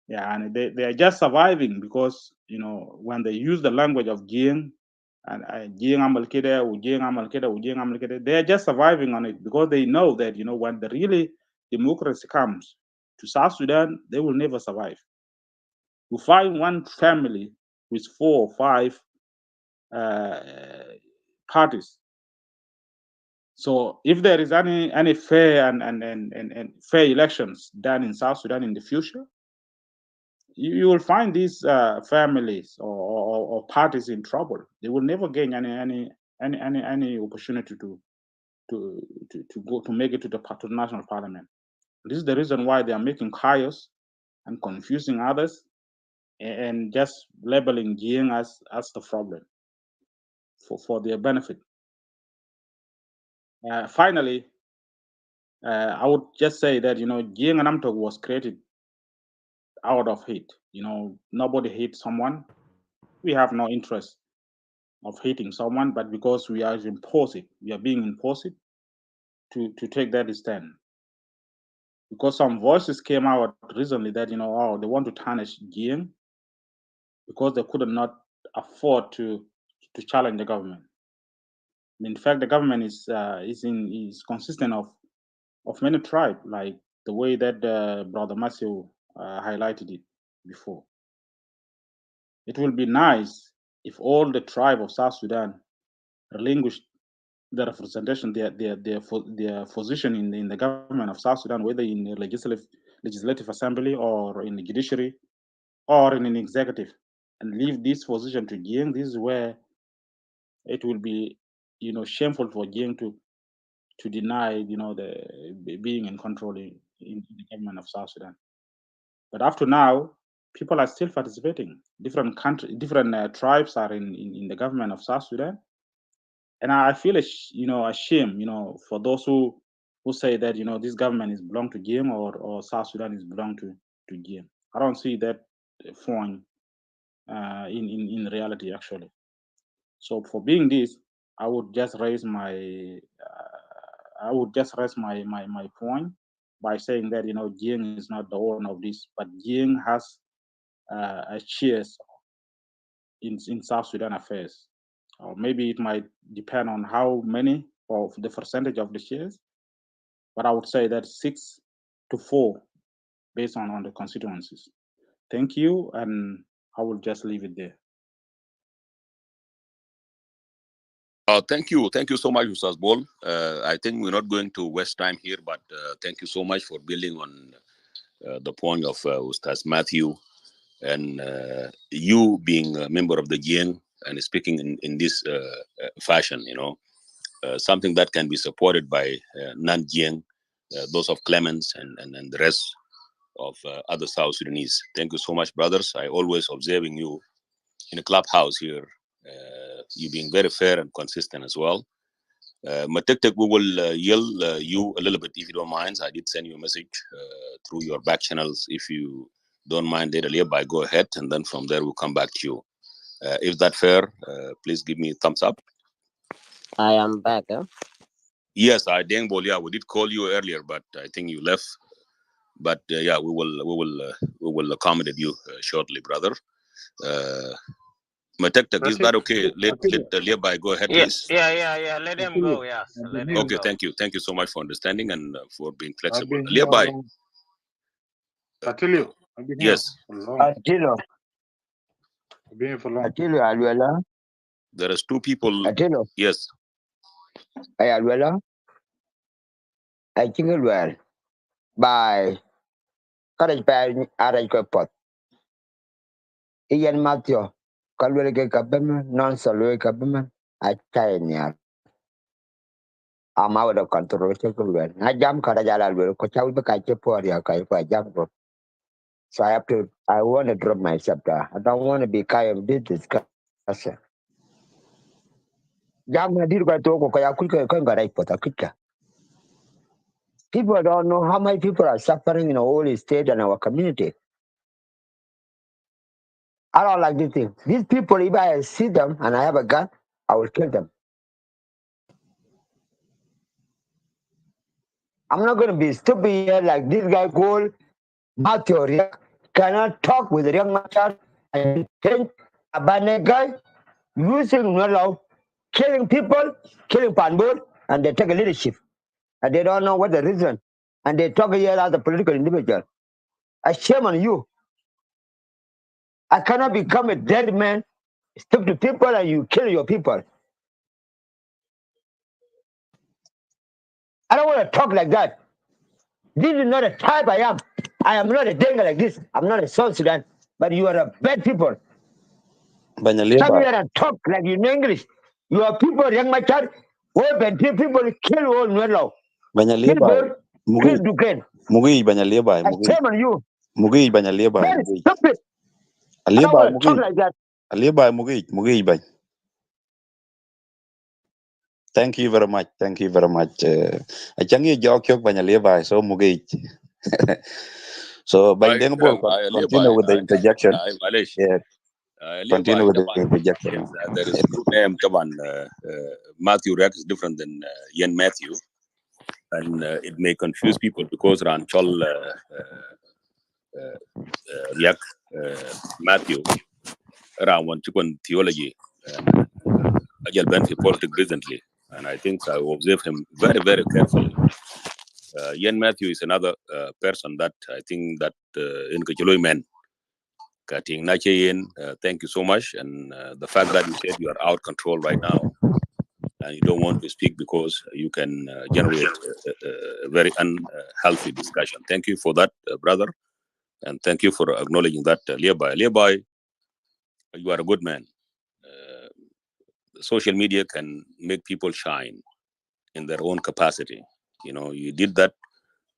يعني they are just surviving because when they use the language of Jing and Jing عمل كده وجين عمل كده وجين عمل كده, they are just surviving on it because they know that when the really democracy comes to South Sudan, they will never survive. You find one family with 4 or 5 parties. So if there is any fair and fair elections done in South Sudan in the future, you will find these families or parties in trouble. They will never gain any opportunity to go to make it to the national parliament. This is the reason why they are making chaos and confusing others and just labeling Jing as the problem for their benefit. Finally, I would just say that Jing and Amtok was created out of hate. Nobody hates someone. We have no interest of hating someone, but because we are being imposed to take that stand. Because some voices came out recently that they want to tarnish Jing because they could not afford to challenge the government. In fact, the government is consistent of many tribes, like the way that Brother Matthew highlighted it before. It will be nice if all the tribe of South Sudan relinquished the representation, their position in the government of South Sudan, whether in the legislative assembly or in the judiciary or in an executive, and leave this position to Jiang. This is where it will be, shameful for Jiang to deny, the being in control in the government of South Sudan. But up to now, people are still participating. Different tribes are in the government of South Sudan, and I feel ashamed, for those who say that this government is belong to Jiang or South Sudan is belong to Jiang. I don't see that point in reality actually. So for being this, I would just raise my point by saying that Jiang is not the owner of this, but Jiang has a shares in South Sudan affairs. Or maybe it might depend on how many of the percentage of the shares, but I would say that 6 to 4 based on the constituencies. Thank you, and I will just leave it there. Thank you so much, Ustaz Bol. I think we're not going to waste time here, but thank you so much for building on the point of Ustaz Matthew and you being a member of the GN and speaking in this fashion, something that can be supported by non-GN, those of Clemens and the rest of other South Sudanese. Thank you so much, brothers. I always observing you in a clubhouse here. You being very fair and consistent as well. Matektek, we will yell you a little bit if you don't mind. I did send you a message through your back channels. If you don't mind, by go ahead, and then from there we'll come back to you. If that's fair, please give me a thumbs up. I am back. Yes, I dang bol. Yeah, we did call you earlier, but I think you left. But yeah, we will accommodate you shortly, brother. Matektek, is that okay? Let Levi go ahead, please. Yeah. Let him go. Yes, let him Okay, go. thank you so much for understanding and for being I've flexible. been here Levi. long. Attilio, I've been here Yes. for long. Attilo, I've been here for long. Attilo, Alwela, There is 2 people. Attilo, Yes. Alwela, I think it well. Bye. Kada pa ara ko pot. Iyan matyo. Kalwele ke kabem non solo kabem. I try I'm out of control. I jump Karajala will coach out the Kachi okay, for a jump rope. So I want to drop myself there. I don't want to be kind of this discussion. Jam did go to Okayakuka, Kongarai Potakuka. People don't know how many people are suffering in all the state and our community. I don't like this thing. These people, if I see them and I have a gun, I will kill them. I'm not going to be stupid here like this guy called Matthew Riak cannot talk with Riak Machar and change a bad guy using Nolo, killing people, killing Panbur, and they take a leadership. And they don't know what the reason. And they talk here as a political individual. I shame on you. I cannot become a dead man, stick to people, and you kill your people. I don't want to talk like that. This is not a type I am. I am not a Dinka like this. I'm not a South Sudan. But you are a bad people. Come Banyalieba, here and talk like you know English. You are people, young my child, all bad people kill all Nuelo. Kill Banyalieba, Bor, kill Mugi, Duquesne. Mugi, Banyalieba, I Mugi, shame on you. Mugi, Banyalieba, Very Mugi, stupid. I don't Alieba, want to talk Mugi, like that. Alieba, Mugi, Mugi, Bany. Thank you very much. Thank you very much. I can't get your Banyalieba, so Mugi. So, I Banydengbol, continue Levi, with the interjection. Malish. Yeah, Levi, continue with the Taban, interjection. there is two names. Taban, Matthew Rex is different than Yen Matthew, and it may confuse people because Ranchol Riak Matthew around one chicken theology and Ajal benefit politics recently, and I think I observe him very, very carefully. Yen Matthew is another person that I think that in Kachiloi men. Kating Nache Yen, thank you so much. And the fact that you said you are out control right now and you don't want to speak because you can generate a very unhealthy discussion. Thank you for that, brother. And thank you for acknowledging that, Levi. Levi, you are a good man. Social media can make people shine in their own capacity. You know, you did that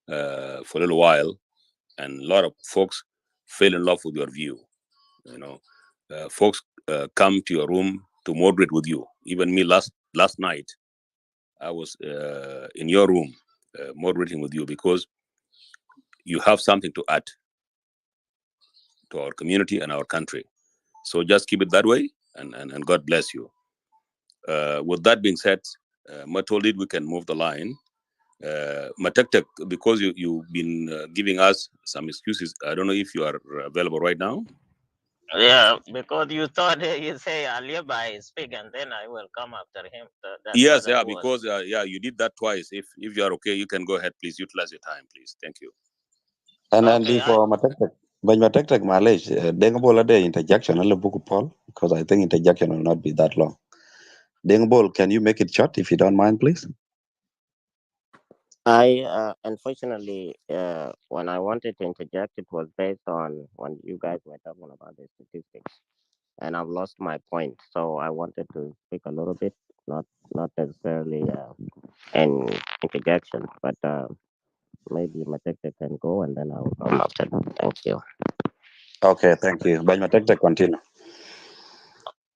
for a little while, and a lot of folks fell in love with your view. You know, folks come to your room to moderate with you. Even me last night, I was in your room moderating with you because you have something to add to our community and our country. So just keep it that way, and God bless you. With that being said, Matolid, we can move the line. Matektek, because you've been giving us some excuses. I don't know if you are available right now. Yeah, because you thought you say Alibi speak and then I will come after him. That's Yes, what I yeah, was. because you did that twice. If you are okay, you can go ahead. Please utilize your time, please. Thank you. And Okay, before Matektek, when Matektek Malay, Dengbola de interjection, a book Paul, because I think interjection will not be that long. Dengbol, can you make it short if you don't mind, please? I unfortunately, when I wanted to interject, it was based on when you guys were talking about the statistics, and I've lost my point. So I wanted to speak a little bit, not necessarily an interjection, but maybe Matekte can go, and then I will come after that. Thank you. Okay, thank you. By Matekte, continue.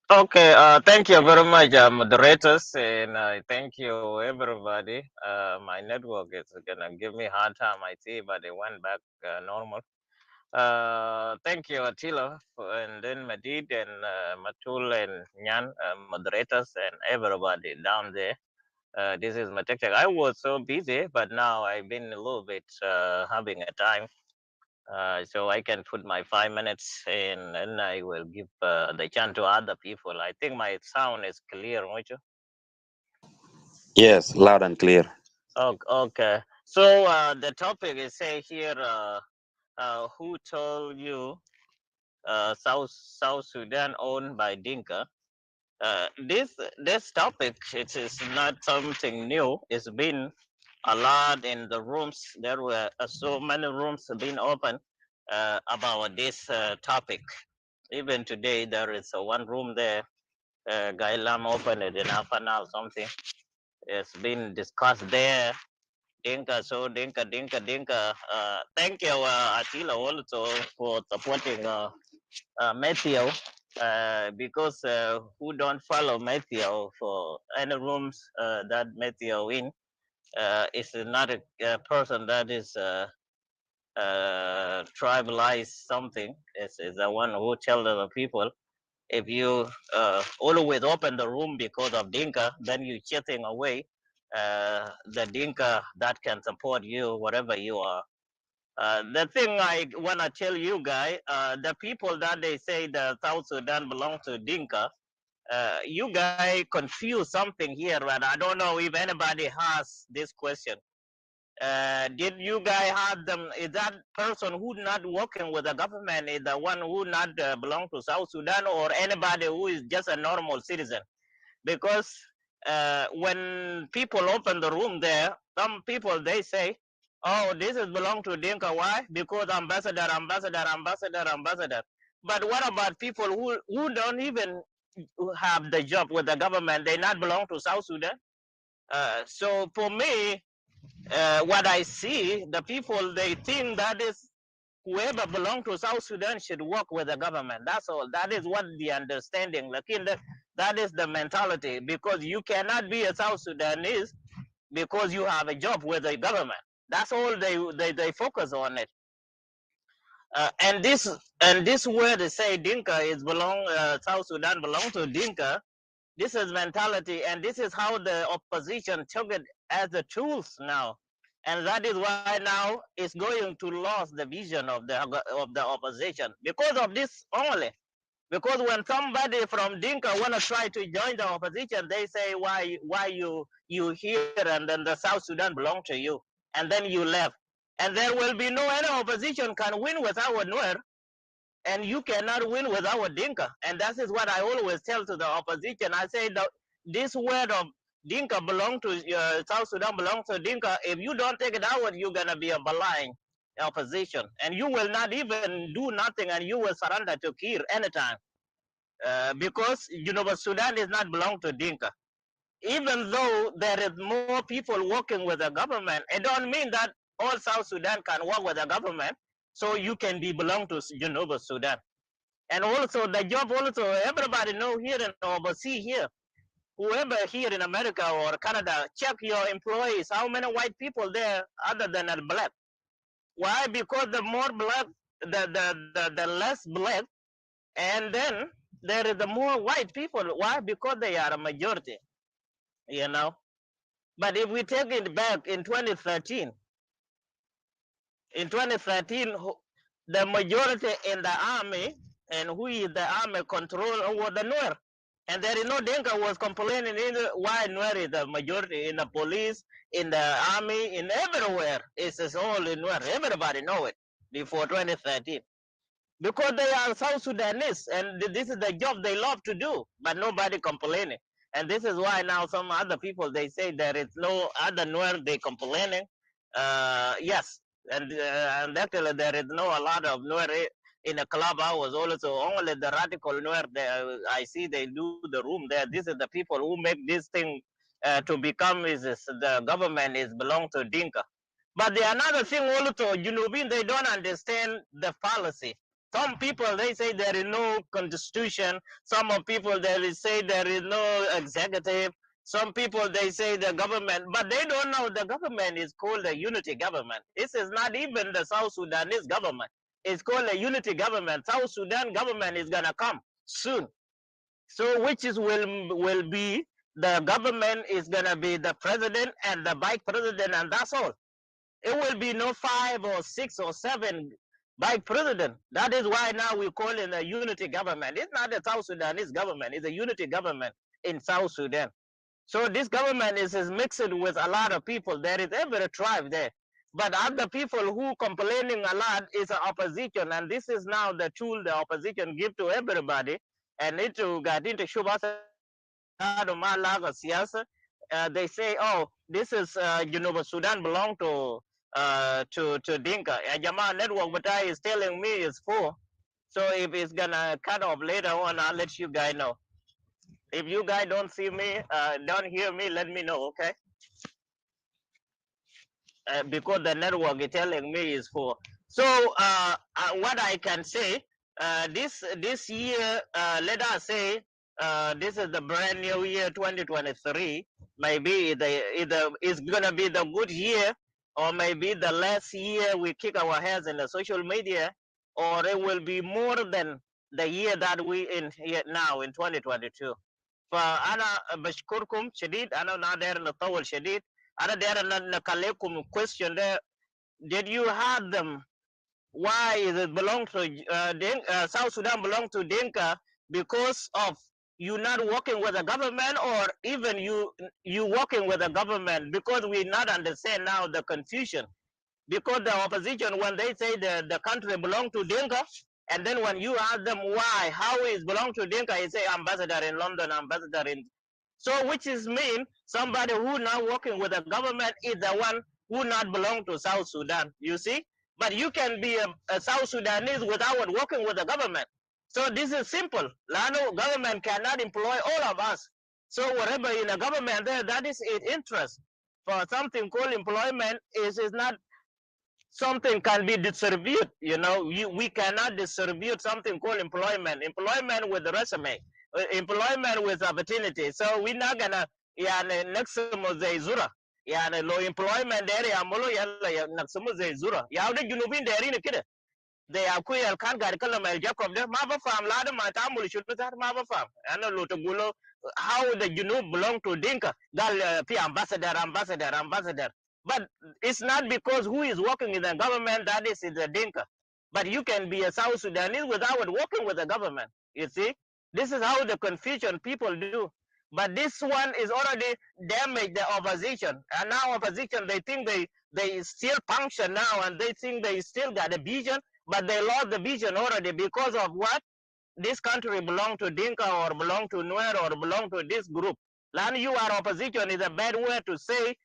Okay, thank you very much, moderators, and thank you everybody. My network is gonna give me hard time, I see, but it went back normal. Thank you, Attila, and then Madid and Matul and Nyan, moderators, and everybody down there. This is Matektek. I was so busy, but now I've been a little bit having a time. So I can put my 5 minutes in, and I will give the chance to other people. I think my sound is clear, Mojo. Yes, loud and clear. Okay. So the topic is say here, who told you South Sudan owned by Dinka? This topic, it is not something new. It's been a lot in the rooms. There were so many rooms being open. about this topic. Even today, there is one room there. Guy Lam opened it in Afanal, something. It's been discussed there. Dinka, so Dinka, Dinka, Dinka. Thank you, Attila, also for supporting Matthew. Because who don't follow Matthew for any rooms that Matthew in is not a person that is tribalized something. It's the one who tell the people if you always open the room because of Dinka, then you chasing away the Dinka that can support you wherever you are. The thing I want to tell you guys, the people that they say the South Sudan belong to Dinka, you guys confuse something here, and I don't know if anybody has this question. Did you guys have them? Is that person who not working with the government is the one who not belong to South Sudan, or anybody who is just a normal citizen? Because when people open the room there, some people they say, "Oh, this is belong to Dinka." Why? Because ambassador, ambassador, ambassador, ambassador. But what about people who don't even have the job with the government? They not belong to South Sudan. So for me, what I see, the people they think that is whoever belong to South Sudan should work with the government. That's all. That is what the understanding. Like that is the mentality because you cannot be a South Sudanese because you have a job with the government. That's all they focus on it. And this word they say Dinka is belong South Sudan belong to Dinka. This is mentality, and this is how the opposition took it as the tools now, and that is why now it's going to lose the vision of the opposition because of this only. Because when somebody from Dinka want to try to join the opposition, they say why you here and then the South Sudan belong to you, and then you left, and there will be no any opposition can win without Nuer, and you cannot win without Dinka. And that is what I always tell to the opposition. I say that this word of Dinka belong to South Sudan belong to Dinka. If you don't take it out, you're gonna be a blind opposition, and you will not even do nothing, and you will surrender to Kir anytime. Because Sudan is not belong to Dinka. Even though there is more people working with the government, it don't mean that all South Sudan can work with the government. So you can be belong to Sudan. And also the job also everybody know here and overseas here. Whoever here in America or Canada, check your employees. How many white people there other than a black? Why? Because the more black, the less black, and then there is the more white people. Why? Because they are a majority, you know. But if we take it back in 2013, the majority in the army and who is the army control over the Nuer. And there is no Denka was complaining either why Nuer is the majority in the police, in the army, in everywhere. It's all in Nuer. Everybody know it before 2013. Because they are South Sudanese and this is the job they love to do, but nobody complaining. And this is why now some other people they say there is no other Nuer they complaining. Yes, and actually there is no a lot of Nuer in the club. I was also only the radical Nuer. I see they do the room there. This is the people who make this thing to become is the government is belong to Dinka. But the another thing also, they don't understand the policy. Some people they say there is no constitution. Some of people they say there is no executive. Some people they say the government, but they don't know the government is called a unity government. This is not even the South Sudanese government. It's called a unity government. South Sudan government is gonna come soon. So which is will be the government is gonna be the president and the vice president, and that's all. It will be no 5 or 6 or 7 by president. That is why now we call it a unity government. It's not a South Sudanese government. It's a unity government in South Sudan. So this government is mixed with a lot of people. There is every tribe there. But other people who complaining a lot is opposition. And this is now the tool the opposition give to everybody. And it to get into Shubasa they say, oh, this is Sudan belong to to Dinka. Jama network, but I is telling me it's full. So if it's gonna cut off later on, I'll let you guys know. If you guys don't see me, don't hear me, let me know, okay? Because the network is telling me is full. So what I can say, this year, let us say, this is the brand new year 2023. Maybe either it's gonna be the good year, or maybe the last year we kick our heads in the social media, or it will be more than the year that we in here now in 2022. فأنا بشكركم شديد. أنا نادر نطول شديد. أنا داير نكلمكم question there. Did you have them? Why is it belong to South Sudan belong to Dinka because of you not working with the government, or even you working with the government, because we not understand now the confusion. Because the opposition, when they say the country belong to Dinka, and then when you ask them why, how is belong to Dinka, they say ambassador in London, ambassador in. So which is mean somebody who not working with the government is the one who not belong to South Sudan. You see, but you can be a South Sudanese without working with the government. So this is simple. Lano government cannot employ all of us. So whatever in a government there, that is its interest. For something called employment is not something can be distributed. We cannot distribute something called employment. Employment with the resume, employment with opportunity. So we're not gonna, next zai zura. Low employment area amolo yalla next zai zura. Yaude junubin dari ne kida. They are queer can gar kala mal jacob de ma ba fam la de ma ta mul shul ta ma ba fam ana lo to gulo how the junub belong to Dinka gal p ambassador, but it's not because who is working in the government that is in the Dinka, but you can be a South Sudanese without working with the government. You see, this is how the confusion people do. But this one is already damaged the opposition, and now opposition they think they still function now, and they think they still got a vision, but they lost the vision already because of what? This country belong to Dinka or belong to Nuer or belong to this group. Land you are opposition is a bad word to say,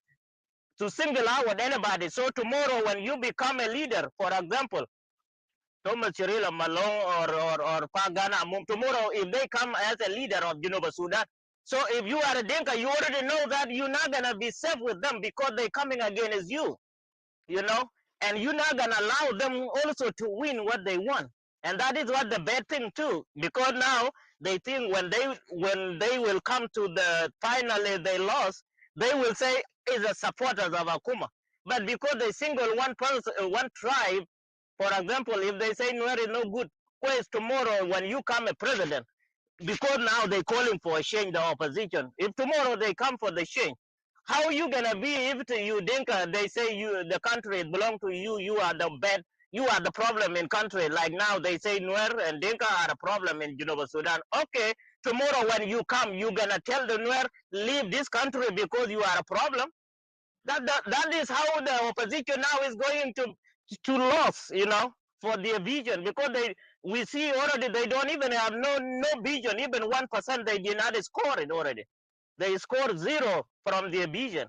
to single out anybody. So tomorrow when you become a leader, for example, Thomas Chirila Malong or Pagana Mum, tomorrow if they come as a leader of Junuba Sudan, so if you are a Dinka, you already know that you're not gonna be safe with them because they coming against you, you know, and you're not gonna allow them also to win what they want. And that is what the bad thing too, because now they think when they will come to the finally they lost, they will say is a supporters of Akuma. But because they single one person, one tribe, for example, if they say Nuer is no good, where's tomorrow when you come a president? Because now they calling for a change, the opposition. If tomorrow they come for the change, how are you gonna be if to you Dinka they say you the country belong to you, you are the bad, you are the problem in country. Like now they say Nuer and Dinka are a problem in Juba, Sudan. Okay, tomorrow when you come, you gonna tell the Nuer leave this country because you are a problem. That is how the opposition now is going to lose, for their vision, because we see already they don't even have no vision. Even 1% they did not score it already. They scored zero from their vision.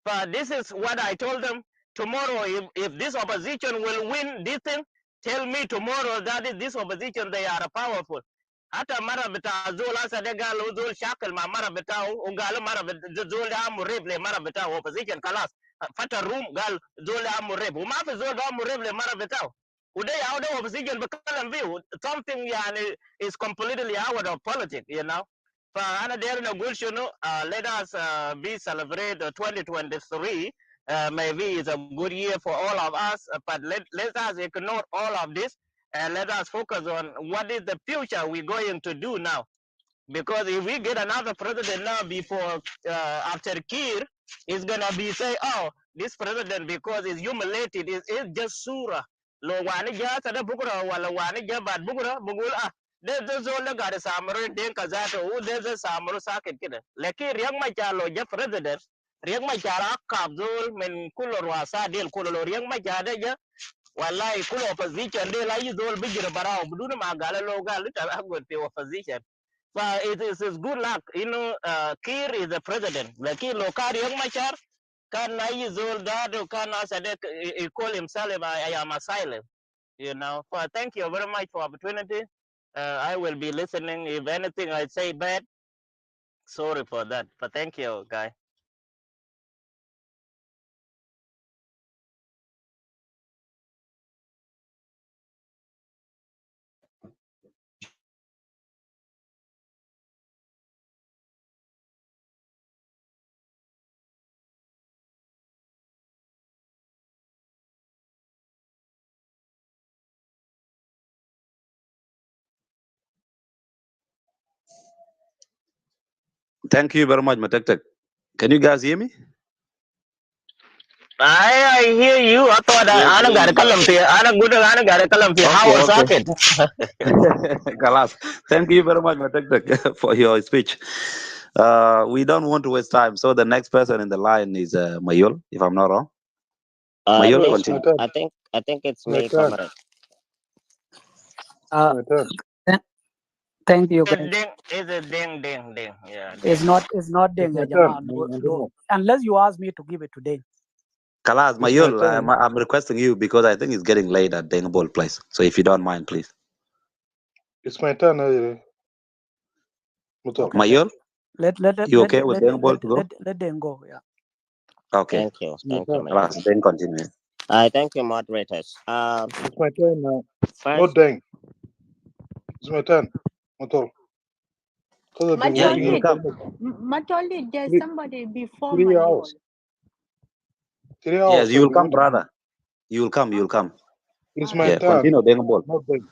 But this is what I told them. Tomorrow, if this opposition will win this thing, tell me tomorrow that is this opposition, they are powerful. Hata mara bita zol asa de gal zol shakal ma mara bita gal mara zol da amurib le mara bita opposition kalas fata room gal zol da amurib ma fi zol da amurib le mara bita uday how the opposition bakalam view something yani is completely out of politics. فأنا داير نقول شنو let us be celebrate 2023. Maybe it's a good year for all of us, but let us ignore all of this and let us focus on what is the future we're going to do now. Because if we get another president now before after Kir, it's gonna be say, oh, this president because it's humiliated, it's just surah. Lo wani ja sada bukura wala wani ja bad bukura bugul there's all got a samuru den kazato who there's a samuru sakit kida. Leki riang ma lo ja president riang ma jara kabzul men kulo wasa del kulo riang ma jada ja wallahi kulo opposition de la yizol bijira barao buduna magala lo gal ta agwat opposition. It is good luck. Kir is the president. Like Lokari Machar, Can I use all that? Or can I say he call himself I am asylum? You know. For thank you very much for opportunity. I will be listening. If anything I say bad, sorry for that. But thank you, guy. Thank you very much, Matektek. Can you guys hear me? I hear you. I thought Yes, I got a you. column here. I got a column here. Okay, How was okay. socket? Kalas. Thank you very much, Matektek, for your speech. We don't want to waste time, so the next person in the line is Mayol, if I'm not wrong. Mayol, It's Me. my continue. turn. I think it's My me, turn. comrade. It's Uh, my turn. th- thank you, It's a guys. ding. It's a ding, ding, ding. Yeah, It's ding. not It's Deng, my ya turn. Jama. Unless you ask me to give it to Deng. Kalas, It's my Mayol, turn. I'm requesting you because I think it's getting late at Dengabol place. So if you don't mind, please. It's my turn. Mutal. Okay, let Mayol, let let let you let okay with let let Dengabol to go? let Deng go. Yeah. Okay. Thank you. It's my Thank you, turn. my Kalas, friend. then continue. I thank you, moderators. It's my turn now. Not First, dang. It's my turn. Mutal. Because I've been Yeah, waiting you will here Matoldit, for come. almost Matoldit, there's three, somebody before 3 hours. Mayol. 3 hours Yes, you I've will been come, waiting here. brother. You will come. You will Okay, come. It's all my right. Yeah, turn. continue Dengabol. Not dang.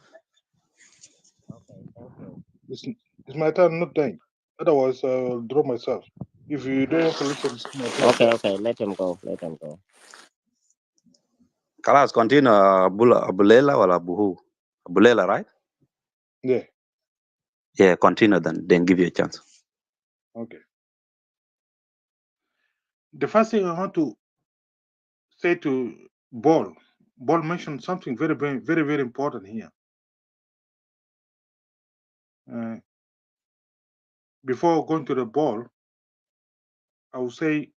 okay, thank you. It's, it's my turn. Not dang. Otherwise, I'll drop myself. If you don't want to listen to my turn. Okay, let him go. Let him go. Kalas, continue. Abulela or Abuhu? Abulela, right? Yeah. Yeah, continue then give you a chance. Okay. The first thing I want to say to Ball mentioned something very, very, very, very important here. Before going to the ball, I will say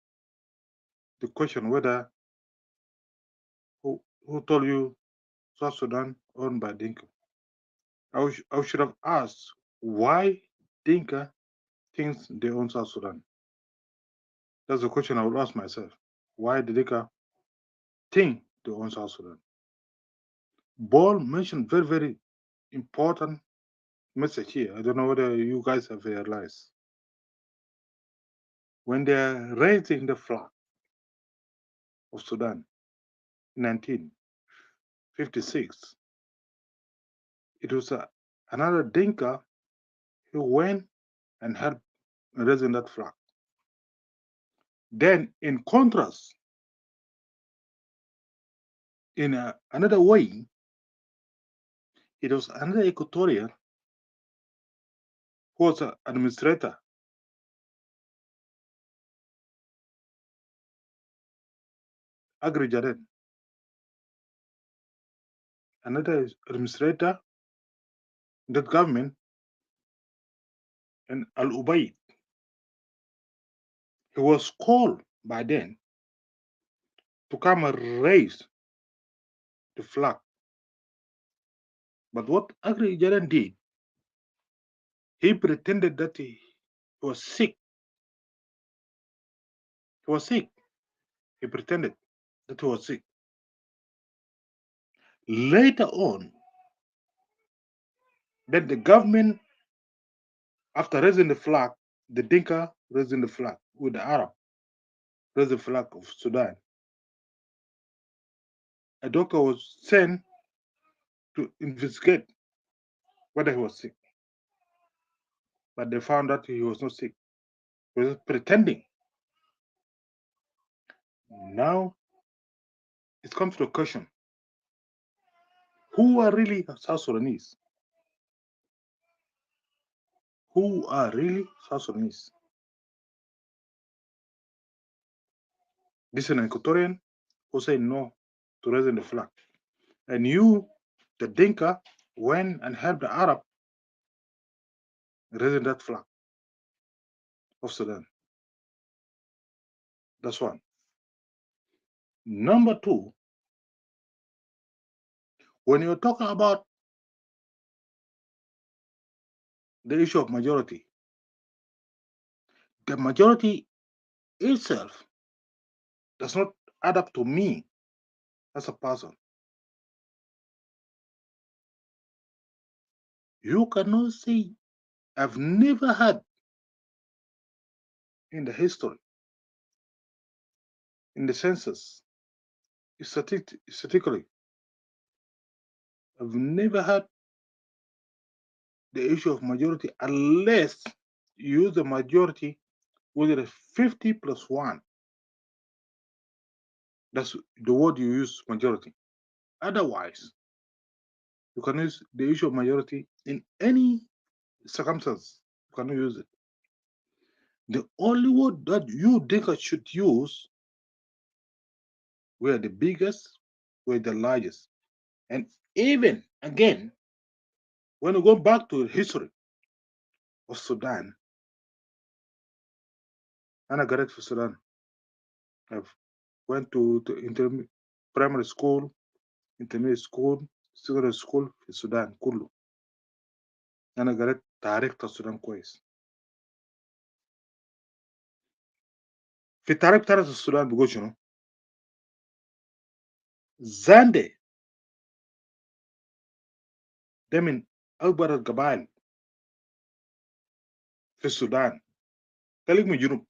the question whether who told you South Sudan owned by Dinka? I should have asked why Dinka thinks they own South Sudan. That's the question I would ask myself. Why the Dinka think they own South Sudan? Ball mentioned very, very important message here. I don't know whether you guys have realized. When they're raising the flag of Sudan in 1956, it was another Dinka who went and helped raising that flag. Then, in contrast, in another way, it was another Equatorian who was an administrator, Agri Jaren, another administrator in that government, and Al Ubaid. He was called by then to come and raise the flag. But what Agri Jaren did, he pretended that he was sick. He was sick. He pretended that he was sick. Later on, then the government, after raising the flag, the Dinka raising the flag with the Arab, raised the flag of Sudan. A doctor was sent to investigate whether he was sick, but they found that he was not sick. He was pretending. Now it comes to a question: who are really South Sudanese? Who are really South Sudanese? This is an Equatorian who said no to raising the flag, and you, the Dinka, went and helped the Arab raising that flag of Sudan. That's one. Number two, when you're talking about the issue of majority, the majority itself does not add up to me as a person. You cannot say, I've never had in the history, in the census, statistically, I've never had the issue of majority unless you use the majority with a 50 plus 1. That's the word you use, majority. Otherwise, you can use the issue of majority in any circumstance. You cannot use it. The only word that you think I should use, we're the biggest, we're the largest. And even again, when we go back to the history of Sudan, and I got it for Sudan. I've went to primary school, intermediate school, secondary school في السودان كله. أنا قريت تاريخ السودان كويس. في التاريخ بتاع السودان بيقول شنو؟ زاندي ده من أكبر القبائل في السودان. تلقى من جنوب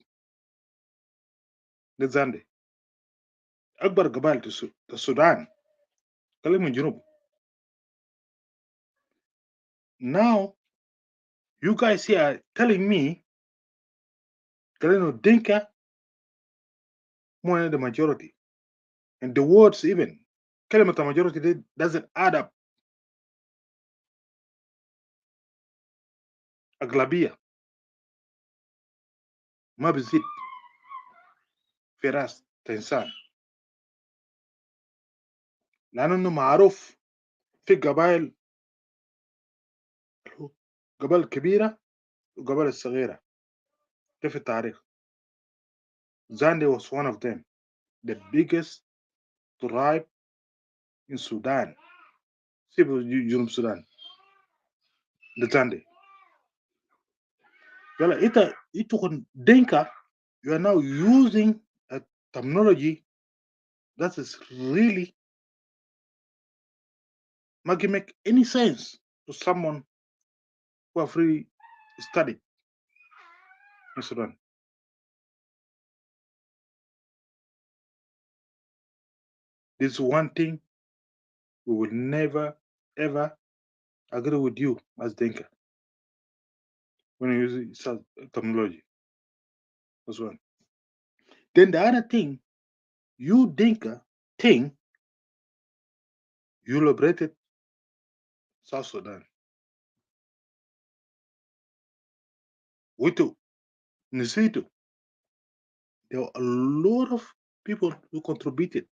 ده زاندي. أكبر قبائل السودان تلقى من جنوب. Now you guys here are telling me that Dinka more than the majority. And the words even كلمة majority doesn't add up. أغلبية ما بزيد في راس إنسان. لأنه معروف في قبائل كبيرة وقبائل الصغيرة. ده في التاريخ. Zande was one of them, the biggest tribe in Sudan. سيبوا جنوب السودان. The Zande. يلا إنت كن Dinka, you are now using a terminology that is really not make any sense to someone who have really studied in Sudan. This is one thing we will never ever agree with you as Dinka when you use such terminology. That's one. Then the other thing, you Dinka think you liberated South Sudan. Witu, Nisitu, there were a lot of people who contributed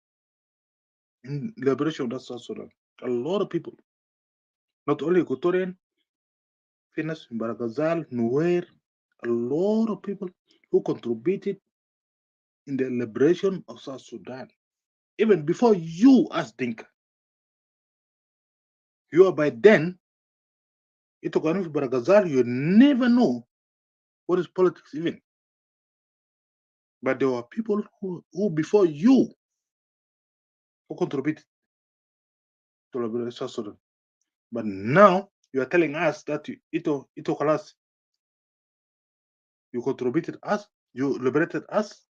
in liberation of South Sudan. A lot of people. Not only Equatorian, Finas, Baragazal, Nuer, a lot of people who contributed in the liberation of South Sudan. Even before you as Dinka. You are by then, Itokanif Baragazal, you never know what is politics even. But there were people who before you who contributed to liberate South Sudan. But now you are telling us that Ito Kalas, you contributed us, you liberated us,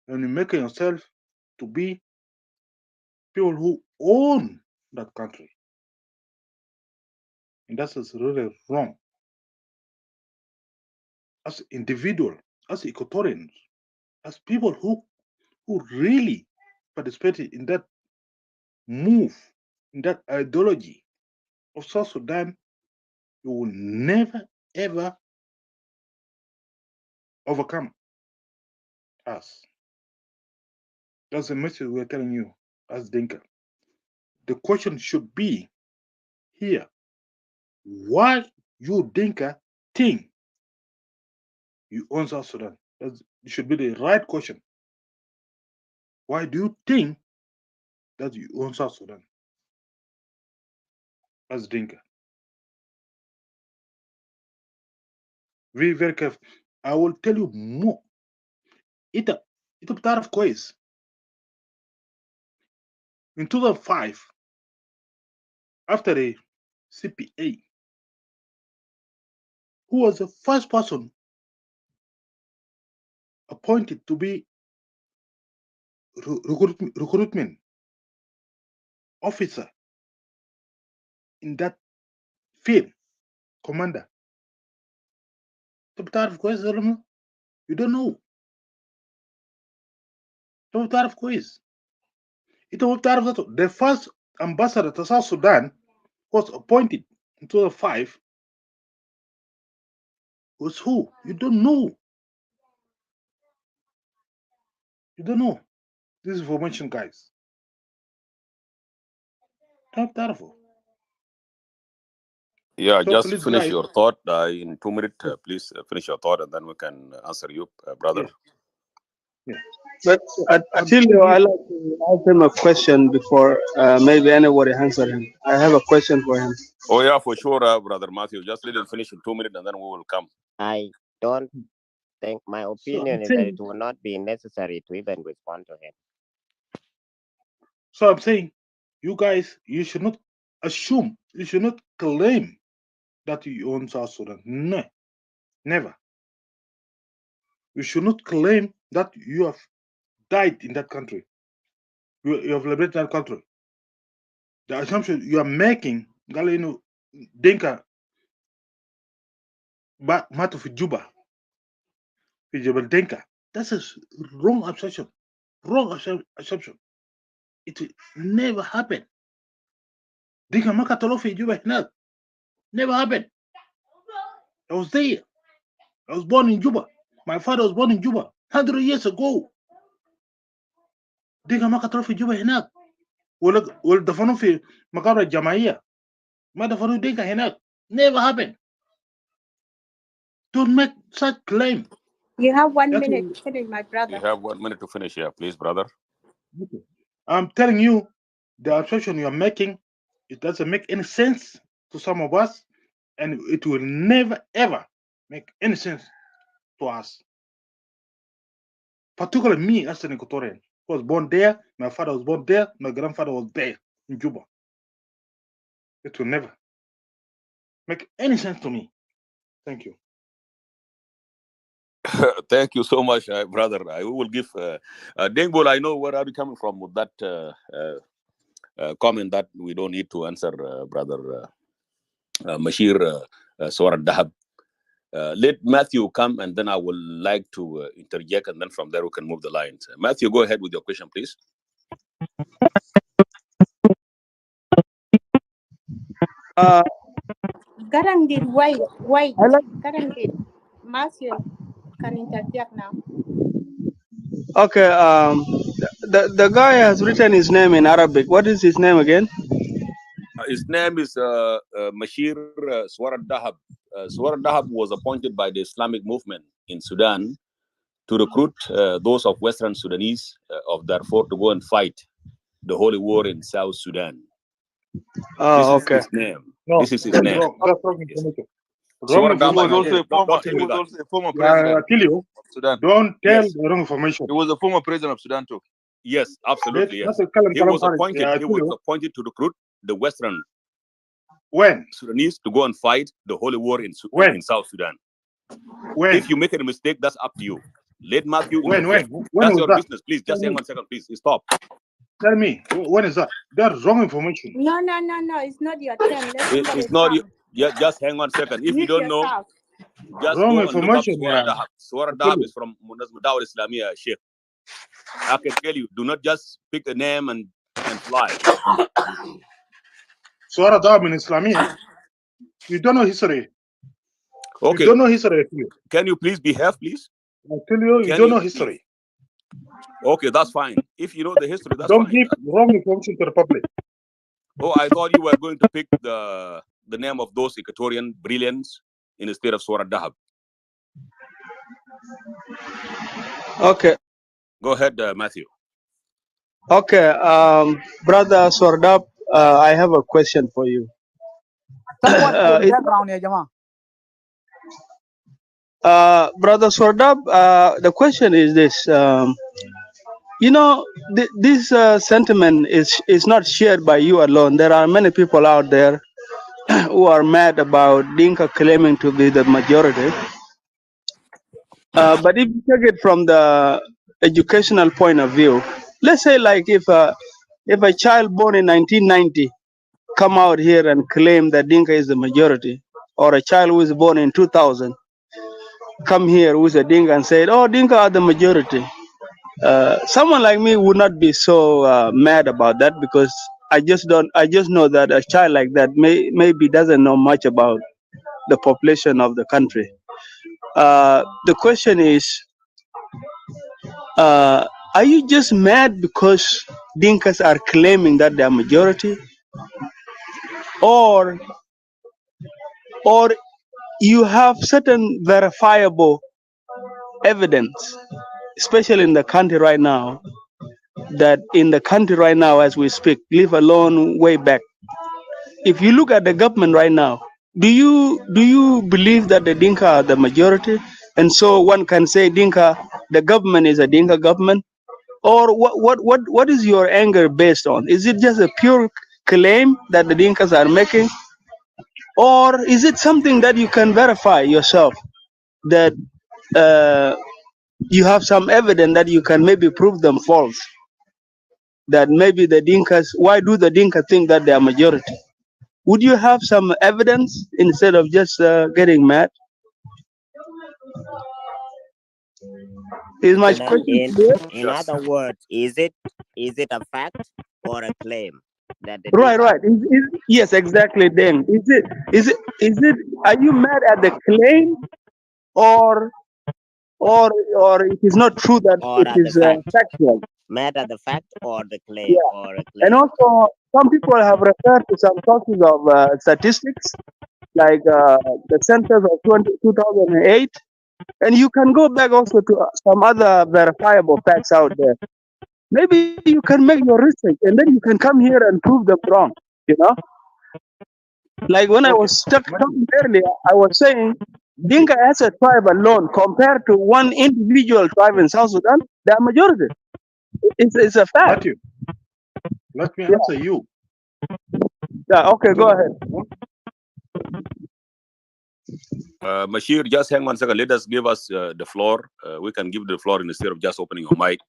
and you're making yourself to be people who own that country. And that is really wrong. As individual, as Equatorians, as people who really participated in that move, in that ideology of South Sudan, you will never ever overcome us. That's the message we're telling you as Dinka. The question should be here, why you Dinka think you own South Sudan? That should be the right question. Why do you think that you own South Sudan as Dinka? Very, very careful. I will tell you more. Ita بتعرف كويس. In 2005, after the CPA, who was the first person appointed to be recruitment officer in that field, commander. بتعرف كويس ولا ما؟ You don't know. بتعرف كويس. انت ما بتعرف ذاته. The first ambassador to South Sudan was appointed in 2005 was who? You don't know. You don't know. This information, guys. Don't تعرفوا. Yeah, So just please, finish guys. your thought in 2 minutes. Please finish your thought, and then we can answer you, brother. Yeah. But So I'm Atilio, telling I you, like to ask him a question before maybe anybody answer him. I have a question for him. Oh yeah, for sure, brother Matthew. Just let him finish in 2 minutes, and then we will come. I don't think my so opinion I'm is that saying, it will not be necessary to even respond to him. so I'm saying, you guys, you should not assume, you should not claim that you own South Sudan. No, never. You should not claim that you have died in that country. You have liberated that country. The assumption you are making, Galino Dinka, Matu fi Juba, fi Jebel Dinka. That's a wrong assumption. Wrong assumption. It will never happen. Dinka Makatolo fi Juba Hinak. Never happened. I was there. I was born in Juba. My father was born in Juba 100 years ago. Dinka Makatolo fi Juba Hinak. والدفنوا في مقابر الجماعية ما دفنوا دينكا هناك. Never happened. Don't make such claim. You have 1 That minute will, to finish, my You brother. have 1 minute to finish here, please, brother. okay. I'm telling you, the assumption you are making, it doesn't make any sense to some of us, and it will never ever make any sense to us. Particularly me as an Equatorian, who was born there, my father was born there, my grandfather was there in Juba. It will never make any sense to me. Thank you. Thank you so much, brother. I will give Dengbol. I know where are you coming from with that comment that we don't need to answer, brother Mashir Swar Dahab. Let Matthew come, and then I would like to interject, and then from there we can move the lines. Matthew, go ahead with your question, please. Garang did wait. I like, Garang did. Matthew can interject now. okay, the guy has written his name in Arabic. What is his name again? His name is Mashir Swar Dahab. Swar Dahab was appointed by the Islamic movement in Sudan to recruit those of Western Sudanese of Darfur to go and fight the holy war in South Sudan. This Oh, is okay. his name. No, This is his that's name. wrong. That's wrong Yes. information. Wrong Swar He Dahab, was information. also a former. don't He tell me was that. also a former president Tilio, of Sudan. don't tell Yes. the wrong information. He was a former president of Sudan too. Yes, absolutely, That's yes. a Kalam He Kalam was Farik. appointed. He was Tilio, appointed to recruit the Western when? Sudanese to go and fight the holy war in When? South Sudan. When? If you make a mistake, that's up to you. Let Matthew When interject. when That's was your that? business. Please, Tell just hang me. on a second, please. Stop. Tell me. When is that? That's wrong information. No. It's not your turn. Let somebody It's not. come. Just hang on a second. If you Mute don't know, yourself. just Wrong go and look up information. Swara Yeah. Dahab. Swara I tell Dahab you. is from Munazma Dawah Islamiyah, Sheikh. I can tell you, do not just pick a name and fly. Suara Dahab in Islamia. You don't know history. Okay. You don't know history. Can you please behave, please? I tell you, you don't know history. Okay, that's fine. If you know the history, that's don't fine. Give wrong information to the public. Oh, I thought you were going to pick the name of those Equatorian brilliants instead of Swara Dahab. Okay. Go ahead, Matthew. Okay, brother Swordap, I have a question for you. Someone in It's background here, Jama. Brother Swordap, the question is this. You know, this sentiment is not shared by you alone. There are many people out there who are mad about Dinka claiming to be the majority. But if you take it from the educational point of view, let's say like if a child born in 1990 come out here and claim that Dinka is the majority, or a child who is born in 2000 come here who's a Dinka and said, "Oh, Dinka are the majority." Someone like me would not be so mad about that because I just don't. I just know that a child like that maybe doesn't know much about the population of the country. The question is, are you just mad because Dinkas are claiming that they are majority, or or you have certain verifiable evidence, especially in the country right now, that in the country right now as we speak, leave alone way back. If you look at the government right now, do you believe that the Dinka are the majority? And so one can say Dinka, the government is a Dinka government? Or what is your anger based on? Is it just a pure claim that the Dinkas are making? Or is it something that you can verify yourself that uh, you have some evidence that you can maybe prove them false? That maybe the Dinkas, why do the Dinka think that they are majority? Would you have some evidence instead of just getting mad? Is my Then, question clear? in other words, is it a fact or a claim that the Right, Dinka? right. Yes, exactly. Then is it? Are you mad at the claim, or or it is not true that Or it at the is fact? factual? Mad at the fact or the claim Yeah. or a And claim? also, some people have referred to some sources of statistics, like the census of 2008, and you can go back also to some other verifiable facts out there. Maybe you can make your research, and then you can come here and prove them wrong. You know, like when I Okay, was Madi. talking earlier, I was saying Dinka as a tribe alone compared to one individual tribe in South Sudan, they are majority. It's a fact. Matthew, let me Yeah. answer you. Yeah. Okay. Go Because ahead. Mashir, just hang on a second. Let us give us the floor. We can give the floor instead of just opening your mic.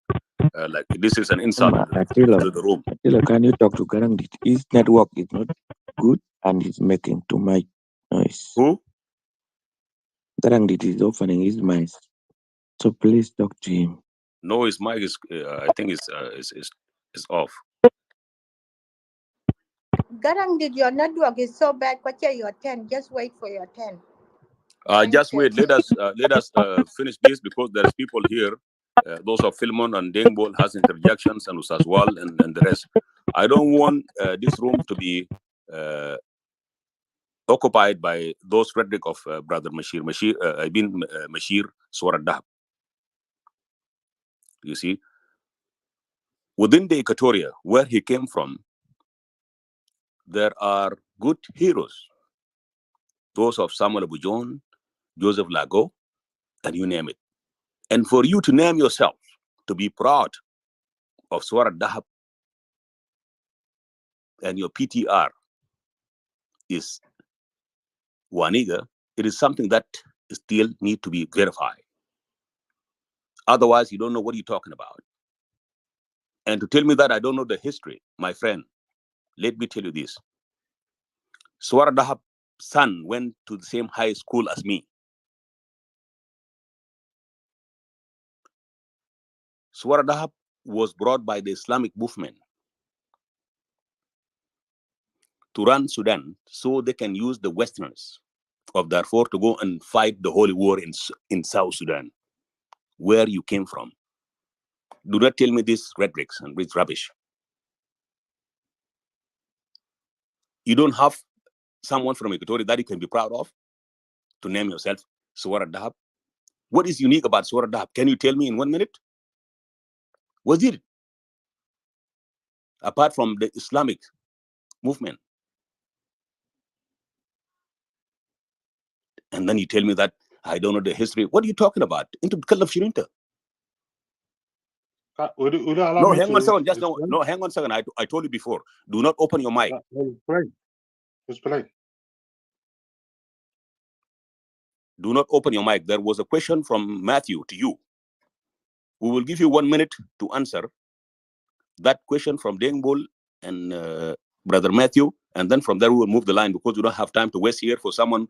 Like this is an insult to the room. Attila, can you talk to Garang? His network is not good and he's making too much noise. Who? Garang is opening his mic, so please talk to him. No, his mic is. I think is off. Garang, did your network is so bad? What's your turn? Just wait for your turn. Just wait. Let us finish this because there's people here. Those of Philemon and Dengbol has interjections and Usaswal and the rest. I don't want this room to be occupied by those rhetoric of Brother Mashir. Mashir Swaradab. You see, within the Equatoria, where he came from, there are good heroes. Those of Samuel Abujon, Joseph Lago, and you name it. And for you to name yourself, to be proud of Swaradab and your PTR is Waniga, it is something that still need to be verified. Otherwise, you don't know what you're talking about. And to tell me that I don't know the history, my friend, let me tell you this. Swaradahap's son went to the same high school as me. Swaradahap was brought by the Islamic movement to run Sudan so they can use the Westerners of Darfur to go and fight the holy war in South Sudan, where you came from. Do not tell me this rhetoric and this rubbish. You don't have someone from Equatoria that you can be proud of to name yourself Swaradahap. What is unique about Swaradahap? Can you tell me in 1 minute? What is it? apart from the Islamic movement. And then you tell me that I don't know the history. What are you talking about? Into Kalaf Shirinta. No, hang on a second. Just no, hang on a second. I told you before. Do not open your mic. Do not open your mic. There was a question from Matthew to you. We will give you 1 minute to answer that question from Dengbol and Brother Matthew. And then from there, we will move the line because we don't have time to waste here for someone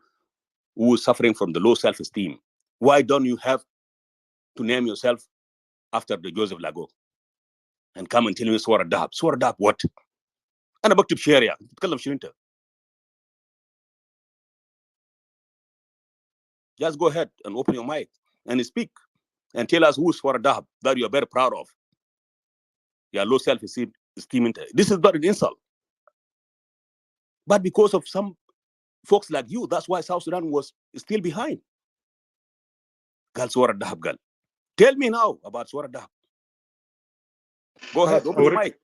who is suffering from the low self-esteem. Why don't you have to name yourself after the Joseph Lago and come and tell me Swara Dahab? Swara Dahab what? أنا بكتب شعر تتكلم شنو أنت? Just go ahead and open your mic and speak and tell us who is Swara Dahab that you are very proud of. Your low self-esteem. This is not an insult. But because of some folks like you, that's why South Sudan was still behind. Gal Swara Dahab gal. Tell me now about Swara Dahab. Go ahead, open your mic.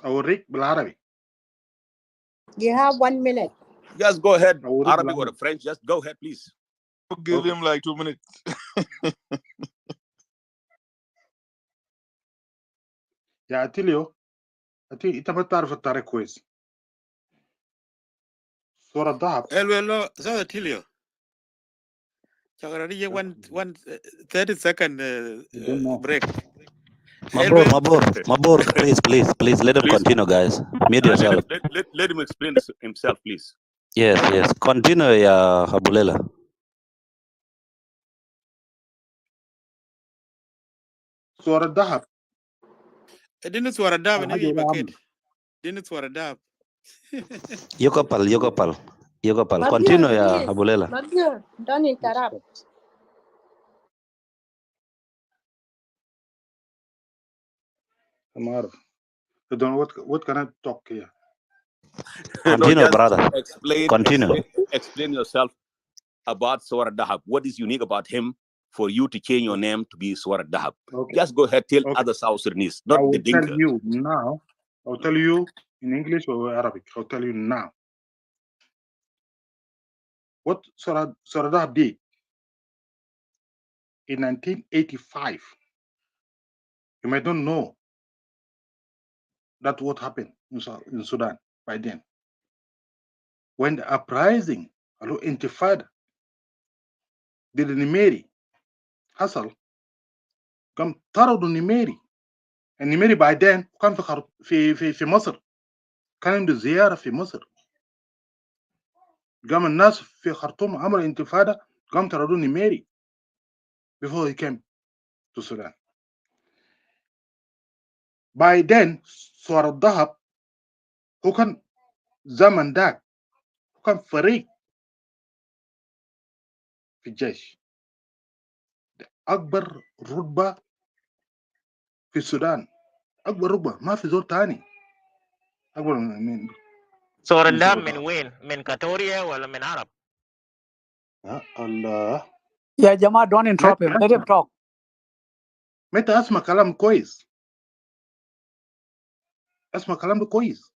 أوريك بالعربي. You have 1 minute. Just go ahead, Arabic or French. Just go ahead, please. Give him like 2 minutes. يا أتيليو أنت ما تعرف التاريخ كويس. صورة الذهب. Hello, so Tilio. Already 30-second break. Mabur, please, let him continue, guys. Mute yourself. Let him explain himself, please. Yes. Continue, Abulela. صورة الذهب. Didn't Swara Dab and any bucket. Didn't Swara Dab. Yokopal. Continue, Abulela. Mabior, don't interrupt. I don't know what can I talk here. Continue, brother. Explain yourself about Swara Dahab. What is unique about him for you to change your name to be Swara Dahab? Okay. Just go ahead, tell other South Sudanese, not the Dinka. Tell you now. I'll tell you in English or Arabic. I'll tell you now. What Swara Dahab did in 1985. You might not know that what happened in Sudan by then. When the uprising, intifada, did Nimeri, حصل كم طردوا النميري. النميري by then كان في مصر، كان عنده زيارة في مصر. قام الناس في خرطوم عملوا انتفاضة، قام طردوا النميري before he came to Sudan. By then صور الذهب هو كان زمن داك هو كان فريق في الجيش، أكبر رتبة في السودان، أكبر رتبة ما في زول تاني أكبر من صور الدهب من وين؟ من كاتوريا ولا من عرب؟ الله يا جماعة don't interrupt him. Let him talk. متى أسمع كلام كويس؟ أسمع كلام كويس.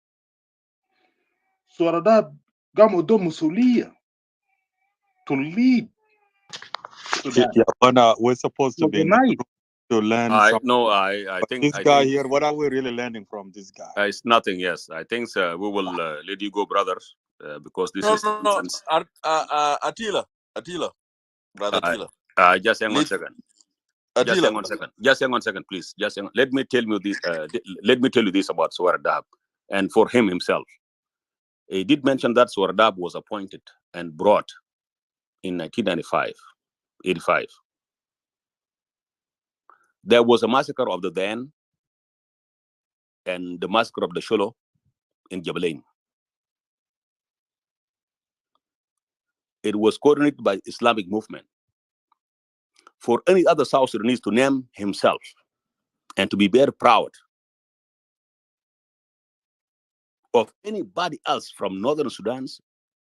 صور ده قام قدام مسؤولية to lead Sudan. Yeah, we're supposed to be in the group to learn something. No, I think this guy here, what are we really learning from this guy? It's nothing, yes. I think we will let you go, brothers, because this is... No. Attila. Brother Attila. Just hang on a second. Just hang on a second, please. Let me tell you this. Let me tell you this about Swara Dahab, and for him himself. He did mention that Swara Dahab was appointed and brought in 1985. There was a massacre of the Dan and the massacre of the Sholo in Jabalain. It was coordinated by Islamic movement. For any other South Sudanese to name himself and to be very proud of anybody else from northern Sudan,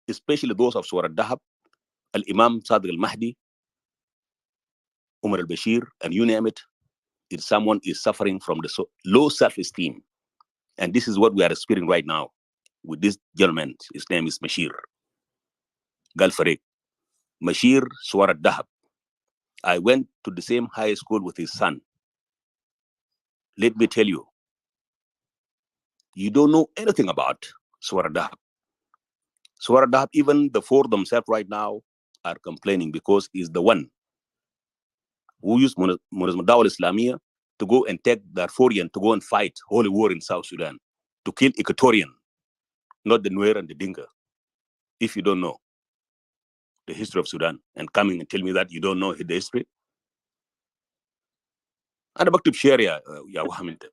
especially those of Swara Dahab, Al-Imam Sadiq al-Mahdi, Umar al-Bashir, and you name it, if someone is suffering from the low self-esteem. And this is what we are experiencing right now with this gentleman. His name is Mashir Galfarik. Mashir Swara Dahab. I went to the same high school with his son. Let me tell you, you don't know anything about Swara Dahab. Swara Dahab, even the four themselves right now are complaining because he's the one who used Munazma Dawah Islamiyah to go and take the Darfurian to go and fight holy war in South Sudan, to kill Equatorian, not the Nuer and the Dinka. If you don't know the history of Sudan and coming and tell me that you don't know the history, أنا بكتب شعر يا وهم أنت.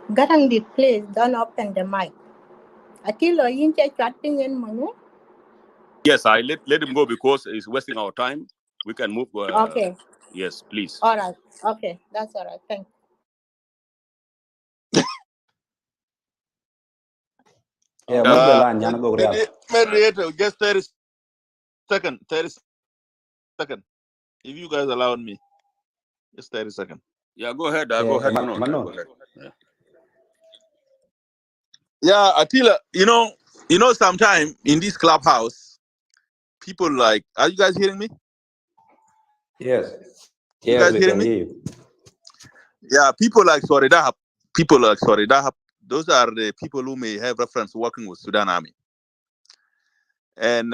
Garang did please don't open the mic. Atilo yinche chatting in manu. Yes, I let him go because it's wasting our time. We can move. Okay. Yes, please. All right. Okay, that's all right. Thank you. Yeah, move the line, Yana go real. Moderator, just 30 seconds. 30 seconds. If you guys allow me, just 30 seconds. Yeah, go ahead. Yeah, Go ahead. Manon. Go ahead. Yeah, Attila, you know, sometime in this clubhouse, people like, are you guys hearing me? Yes. You Yes, guys we hearing can me? hear you. Yeah, people like Soredahap, those are the people who may have reference working with Sudan Army. And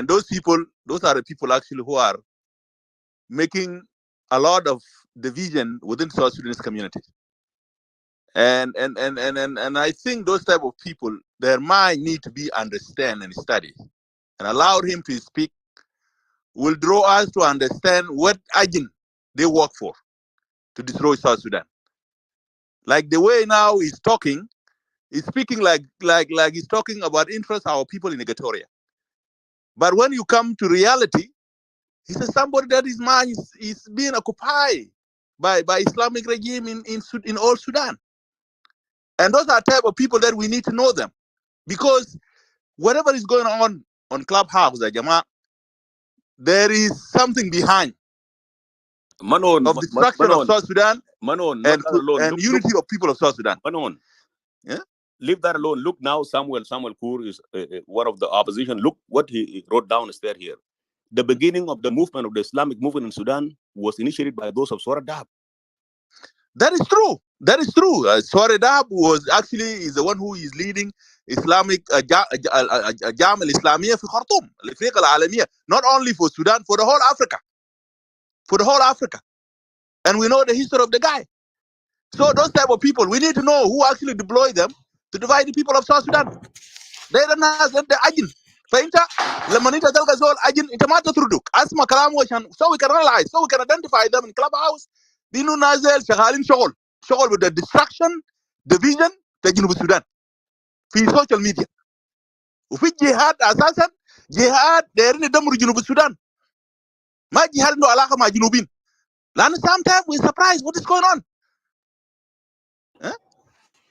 those people, those are the people actually who are making a lot of division within South Sudanese community. And I think those type of people, their mind need to be understand and study, and allow him to speak will draw us to understand what agent they work for to destroy South Sudan. Like the way now he's talking, he's speaking like he's talking about interest of our people in Equatoria. But when you come to reality, he says somebody that his mind is being occupied by Islamic regime in all Sudan. And those are type of people that we need to know them. Because whatever is going on Clubhouse, Jama, there is something behind Manon, of destruction of South Sudan Manon, not that alone. and unity of people of South Sudan. Manon, yeah? Leave that alone. Look now, Samuel Kur is one of the opposition. Look what he wrote down instead here. The beginning of the movement of the Islamic movement in Sudan was initiated by those of Swara Dahab. That is true. That is true. Swara Dahab is the one who is leading Islamic Jam al-Islamiyya fi Khartoum, al-Afriqa al-Alamiyya, not only for Sudan, for the whole Africa. For the whole Africa. And we know the history of the guy. So those type of people, we need to know who actually deploy them to divide the people of South Sudan. They don't have the agent. فانت لما انت تلقى زول agent انت ما تطردك اسمع كلامه عشان so we can analyze, so we can identify them in clubhouse بانه نازل شغالين شغل with the destruction division في جنوب السودان في السوشيال ميديا وفي جهاد اساسا جهاد دايرين يدمروا جنوب السودان ما جهاد عنده علاقه مع جنوبين لان sometimes we surprised what is going on.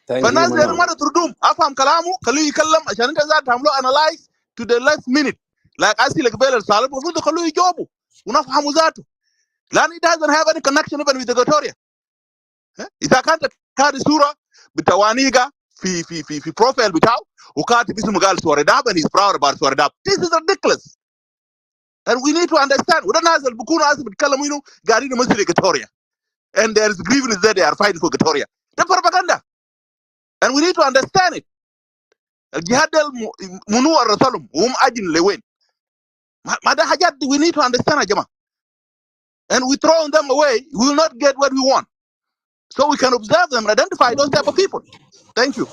Thank you, فالناس دايرين ما Manon. تطردهم افهم كلامه خليه يتكلم عشان انت ذات تعملوا analyze to the last minute. like اسئله قبل الرساله المفروض تخلوه يجاوبوا ونفهموا ذاته لان it doesn't have any connection even with Equatoria. اذا كانت كاتب صوره بتوانيقه في بروفايل بتاعه وكاتب اسمه قال سورداب and he's proud about سورداب. This is ridiculous and we need to understand. وده الناس اللي بيكونوا اسف بيتكلموا انه قاعدين يمثلوا Equatoria and there is grievances that they are fighting for Equatoria. ده propaganda and we need to understand it. الجهاد ده منو الرسلهم وهم اجن لوين ما ده حاجات we need to understand يا جماعه and we throw them away we will not get what we want. So we can observe them and identify those type of people. Thank you.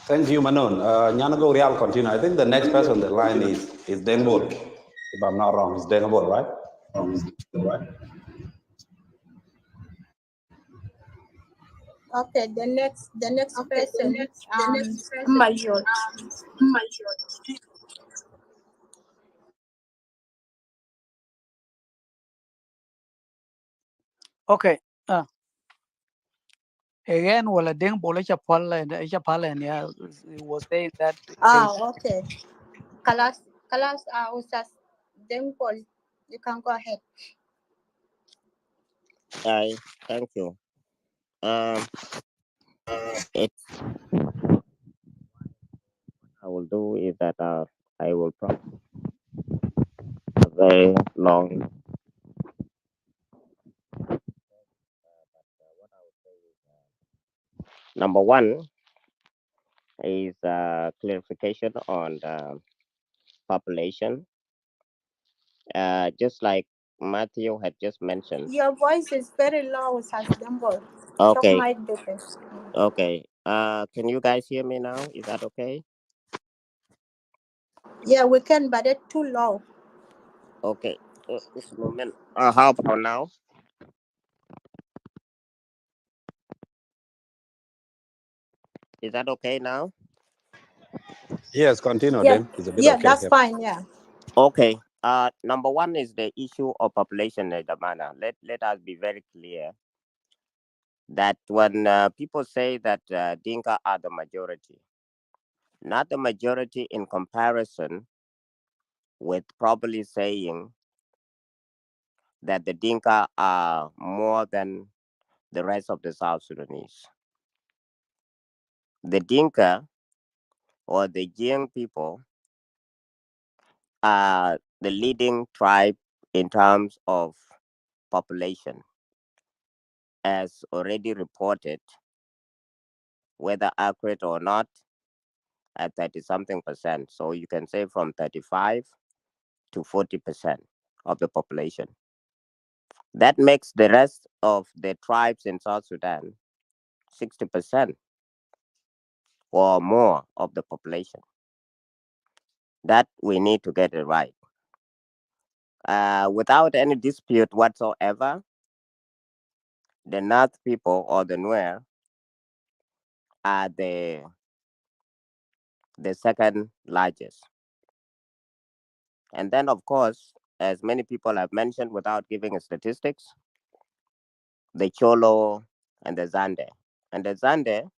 Thank you, Manon. Nyana go real continue. I think the next person on the line is Denbol. If I'm not wrong, it's Denbol, right? Okay, the next person, Major. Okay. Again, well, I think Bolacha Pala and yeah, was saying that. Okay. Kalas, Usas, Then Paul, you can go ahead. Thank you. Um, it's I will do is that I will probably a very long. Number one is clarification on the population. Just like Matthew had just mentioned. Your voice is very low, Sas Dumbo. Talk Okay, mic better. okay. Can you guys hear me now? Is that okay? Yeah, we can, but it's too low. Okay. Just a moment. How about now? Is that okay now? Yes, continue, Yeah, Dim. It's a bit yeah, okay that's here. fine. Yeah. Okay. Number one is the issue of population, Damana. Let us be very clear that when people say that Dinka are the majority, not the majority in comparison with probably saying that the Dinka are more than the rest of the South Sudanese. The Dinka or the Jiang people are the leading tribe in terms of population, as already reported, whether accurate or not, at 30 something percent. So you can say from 35 to 40% of the population. That makes the rest of the tribes in South Sudan 60% or more of the population. That we need to get it right. Without any dispute whatsoever, the North people or the Nuer are the second largest. And then, of course, as many people have mentioned without giving statistics, the Cholo and the Zande. And the Zande,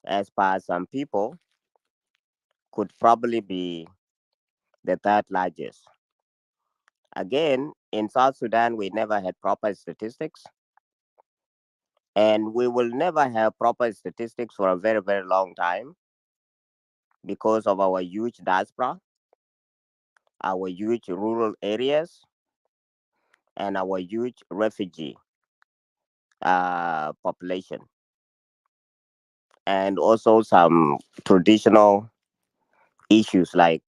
as per some people, could probably be the third largest. Again, in South Sudan, we never had proper statistics, and we will never have proper statistics for a very, very long time because of our huge diaspora, our huge rural areas, and our huge refugee population, and also some traditional issues like,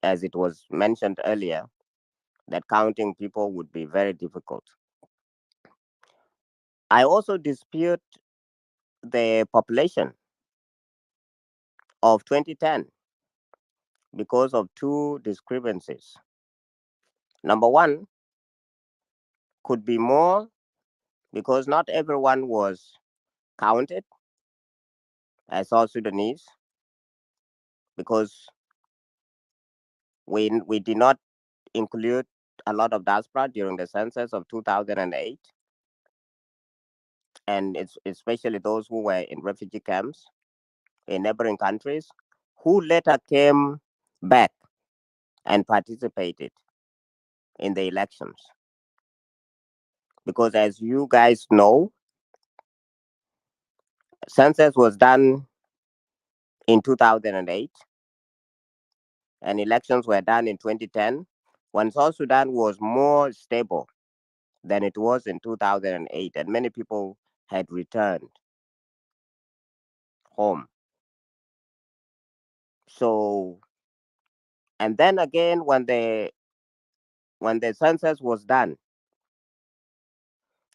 as it was mentioned earlier, that counting people would be very difficult. I also dispute the population of 2010 because of two discrepancies. Number one, could be more because not everyone was counted as South Sudanese, because we did not include a lot of diaspora during the census of 2008, and it's especially those who were in refugee camps in neighboring countries who later came back and participated in the elections. Because as you guys know, census was done in 2008 and elections were done in 2010 when South Sudan was more stable than it was in 2008, and many people had returned home. So, and then again, when the census was done,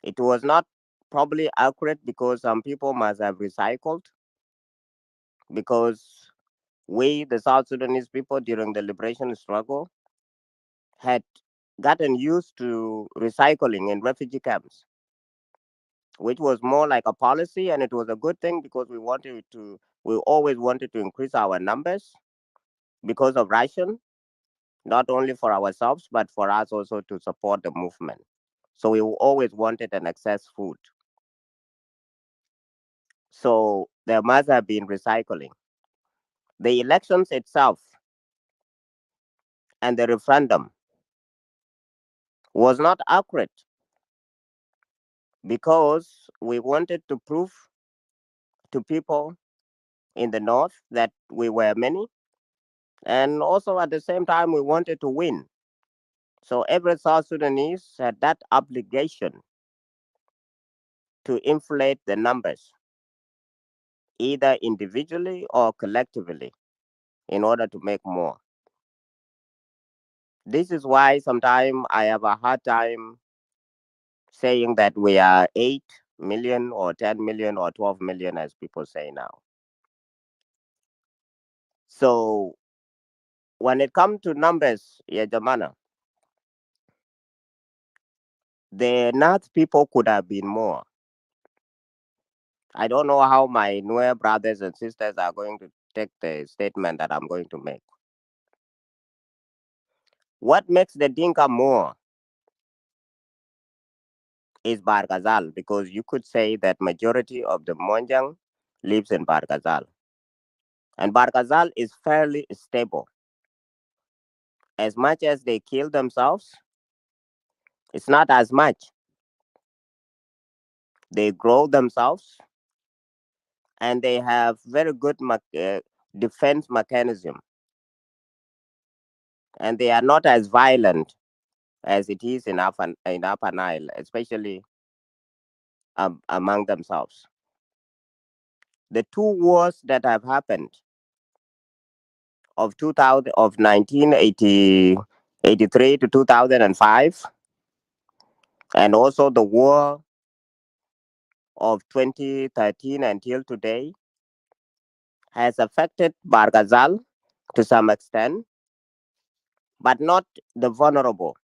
it was not probably accurate because some people must have recycled, because we, the South Sudanese people, during the liberation struggle, had gotten used to recycling in refugee camps, which was more like a policy, and it was a good thing because we always wanted to increase our numbers because of ration, not only for ourselves but for us also to support the movement. So we always wanted an excess food. So there must have been recycling. The elections itself and the referendum was not accurate because we wanted to prove to people in the north that we were many, and also at the same time we wanted to win. So every South Sudanese had that obligation to inflate the numbers, either individually or collectively, in order to make more. This is why sometimes I have a hard time saying that we are 8 million or 10 million or 12 million, as people say now. So when it comes to numbers, yeah, Jamana, the North people could have been more. I don't know how my Nuer brothers and sisters are going to take the statement that I'm going to make. What makes the Dinka more is Bargazal, because you could say that majority of the Monjang lives in Bargazal. And Bargazal is fairly stable. As much as they kill themselves, it's not as much. They grow themselves and they have very good defense mechanism. And they are not as violent as it is in Upper Nile, especially among themselves. The two wars that have happened of 2000 of 1983 to 2005, and also the war of 2013 until today, has affected Bargazal to some extent, but not the vulnerable,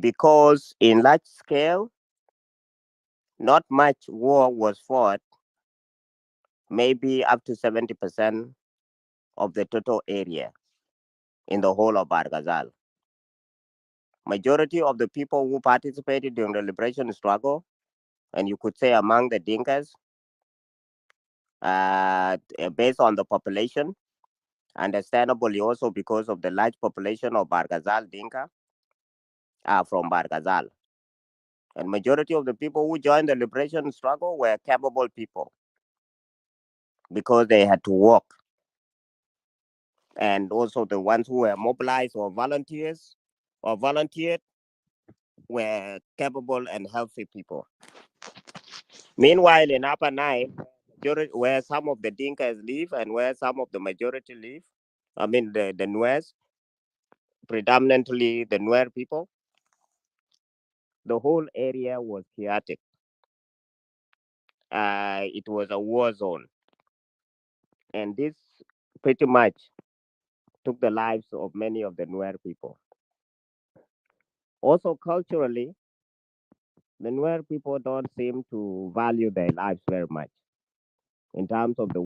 because in large scale, not much war was fought, maybe up to 70% of the total area in the whole of Bargazal. Majority of the people who participated during the liberation struggle, and you could say among the Dinkas, based on the population, understandably also because of the large population of Bargazal Dinka, are from Bargazal. And majority of the people who joined the liberation struggle were capable people because they had to work. And also the ones who were mobilized or volunteers or volunteered were capable and healthy people. Meanwhile, in Upper Nile, where some of the Dinkas live and where some of the majority live, I mean the Nuers, predominantly the Nuer people, the whole area was chaotic. It was a war zone. And this pretty much took the lives of many of the Nuer people. Also, culturally, the Nuer people don't seem to value their lives very much in terms of the